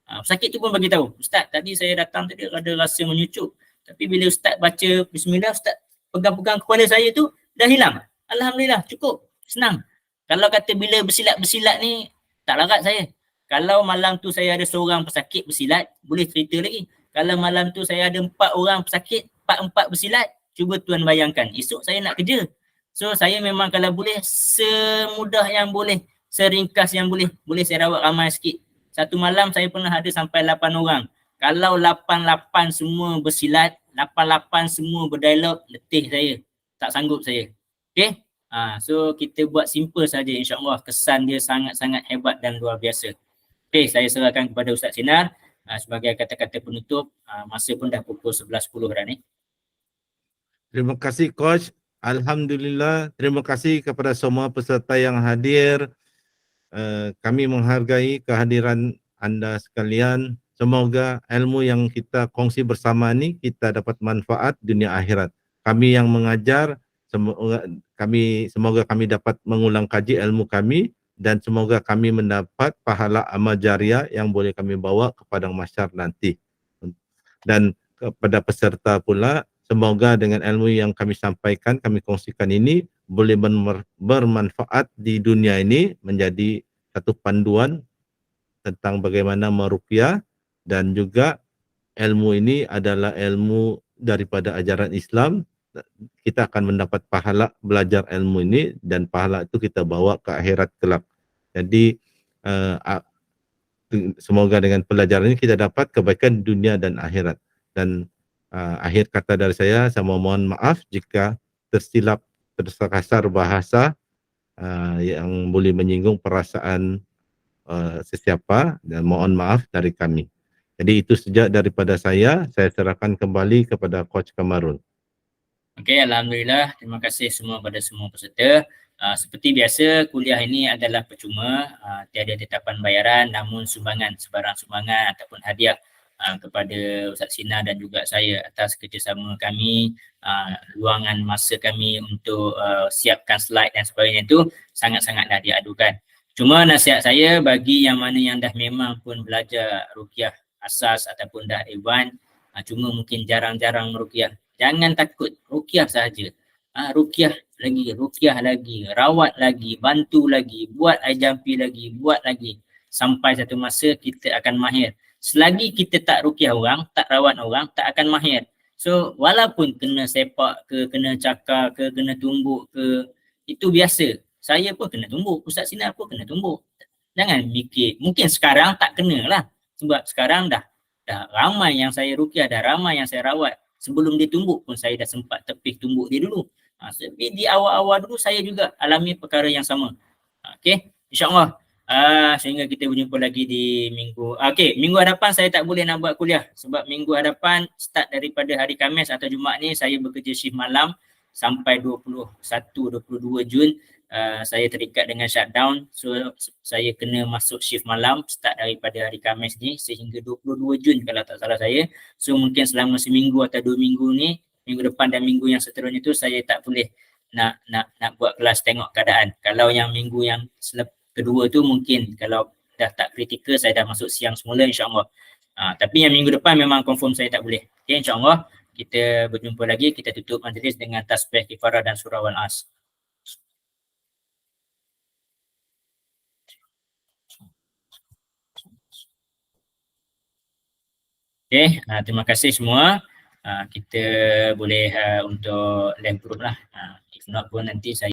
Pesakit tu pun bagi tahu, Ustaz tadi saya datang tadi ada rasa menyucuk. Tapi bila Ustaz baca bismillah, Ustaz pegang-pegang kepala saya tu dah hilang. Alhamdulillah, cukup, senang. Kalau kata bila bersilat-bersilat ni, tak larat saya. Kalau malam tu saya ada seorang pesakit bersilat, boleh cerita lagi. Kalau malam tu saya ada 4 orang pesakit, 4 bersilat, cuba tuan bayangkan, esok saya nak kerja. So saya memang kalau boleh, semudah yang boleh, seringkas yang boleh saya rawat ramai sikit. Satu malam saya pernah ada sampai 8 orang. Kalau 8 semua bersilat, 8 semua berdialog, letih saya. Tak sanggup saya. Okay? So kita buat simple saja, insyaAllah kesan dia sangat-sangat hebat dan luar biasa. Okay, saya serahkan kepada Ustaz Sinar sebagai kata-kata penutup. Masa pun dah pukul 11.10 dah ni. Terima kasih Coach. Alhamdulillah, terima kasih kepada semua peserta yang hadir. Kami menghargai kehadiran anda sekalian. Semoga ilmu yang kita kongsi bersama ni kita dapat manfaat dunia akhirat. Kami yang mengajar, semoga kami dapat mengulang kaji ilmu kami dan semoga kami mendapat pahala amal jariah yang boleh kami bawa kepada mahsyar nanti. Dan kepada peserta pula, semoga dengan ilmu yang kami sampaikan, kami kongsikan ini boleh bermanfaat di dunia ini, menjadi satu panduan tentang bagaimana meruqyah, dan juga ilmu ini adalah ilmu daripada ajaran Islam. Kita akan mendapat pahala belajar ilmu ini dan pahala itu kita bawa ke akhirat kelak. Jadi semoga dengan pelajaran ini kita dapat kebaikan dunia dan akhirat. Dan akhir kata dari saya mohon maaf jika tersilap, terkasar bahasa yang boleh menyinggung perasaan sesiapa, dan mohon maaf dari kami. Jadi itu saja daripada saya serahkan kembali kepada Coach Kamarul. Okey, Alhamdulillah. Terima kasih semua pada semua peserta. Seperti biasa, kuliah ini adalah percuma, tiada tetapan bayaran, namun sumbangan, sebarang sumbangan ataupun hadiah kepada Ustaz Sinar dan juga saya atas kerjasama kami, luangan masa kami untuk siapkan slide dan sebagainya itu sangat-sangatlah diadukan. Cuma nasihat saya bagi yang mana yang dah memang pun belajar ruqyah asas ataupun dah A1, cuma mungkin jarang-jarang meruqyah, jangan takut, ruqyah sahaja. Ruqyah lagi, rawat lagi, bantu lagi, buat air jampi lagi, buat lagi. Sampai satu masa kita akan mahir. Selagi kita tak ruqyah orang, tak rawat orang, tak akan mahir. So walaupun kena sepak ke, kena cakar ke, kena tumbuk ke, itu biasa. Saya pun kena tumbuk, Ustaz Sinar pun kena tumbuk. Jangan mikir, mungkin sekarang tak kena lah. Sebab sekarang dah ramai yang saya ruqyah, dah ramai yang saya rawat. Sebelum dia tumbuk pun saya dah sempat tepih tumbuk dia dulu. Tapi di awal-awal dulu saya juga alami perkara yang sama. Okey, insyaAllah sehingga kita berjumpa lagi di minggu. Okey, minggu hadapan saya tak boleh nak buat kuliah. Sebab minggu hadapan start daripada hari Khamis atau Jumaat ni saya bekerja shift malam sampai 21-22 Jun. Saya terikat dengan shutdown, so saya kena masuk shift malam start daripada hari Khamis ni sehingga 22 Jun kalau tak salah saya. So mungkin selama seminggu atau 2 minggu ni, minggu depan dan minggu yang seterusnya tu saya tak boleh nak buat kelas tengok keadaan. Kalau yang minggu yang kedua tu mungkin kalau dah tak kritikal saya dah masuk siang semula insyaAllah. Tapi yang minggu depan memang confirm saya tak boleh. Okay, insyaAllah kita berjumpa lagi, kita tutup majlis dengan tasbih kifarah dan surah Wal-As. Okay, terima kasih semua. Kita boleh untuk land proof lah. If not pun nanti saya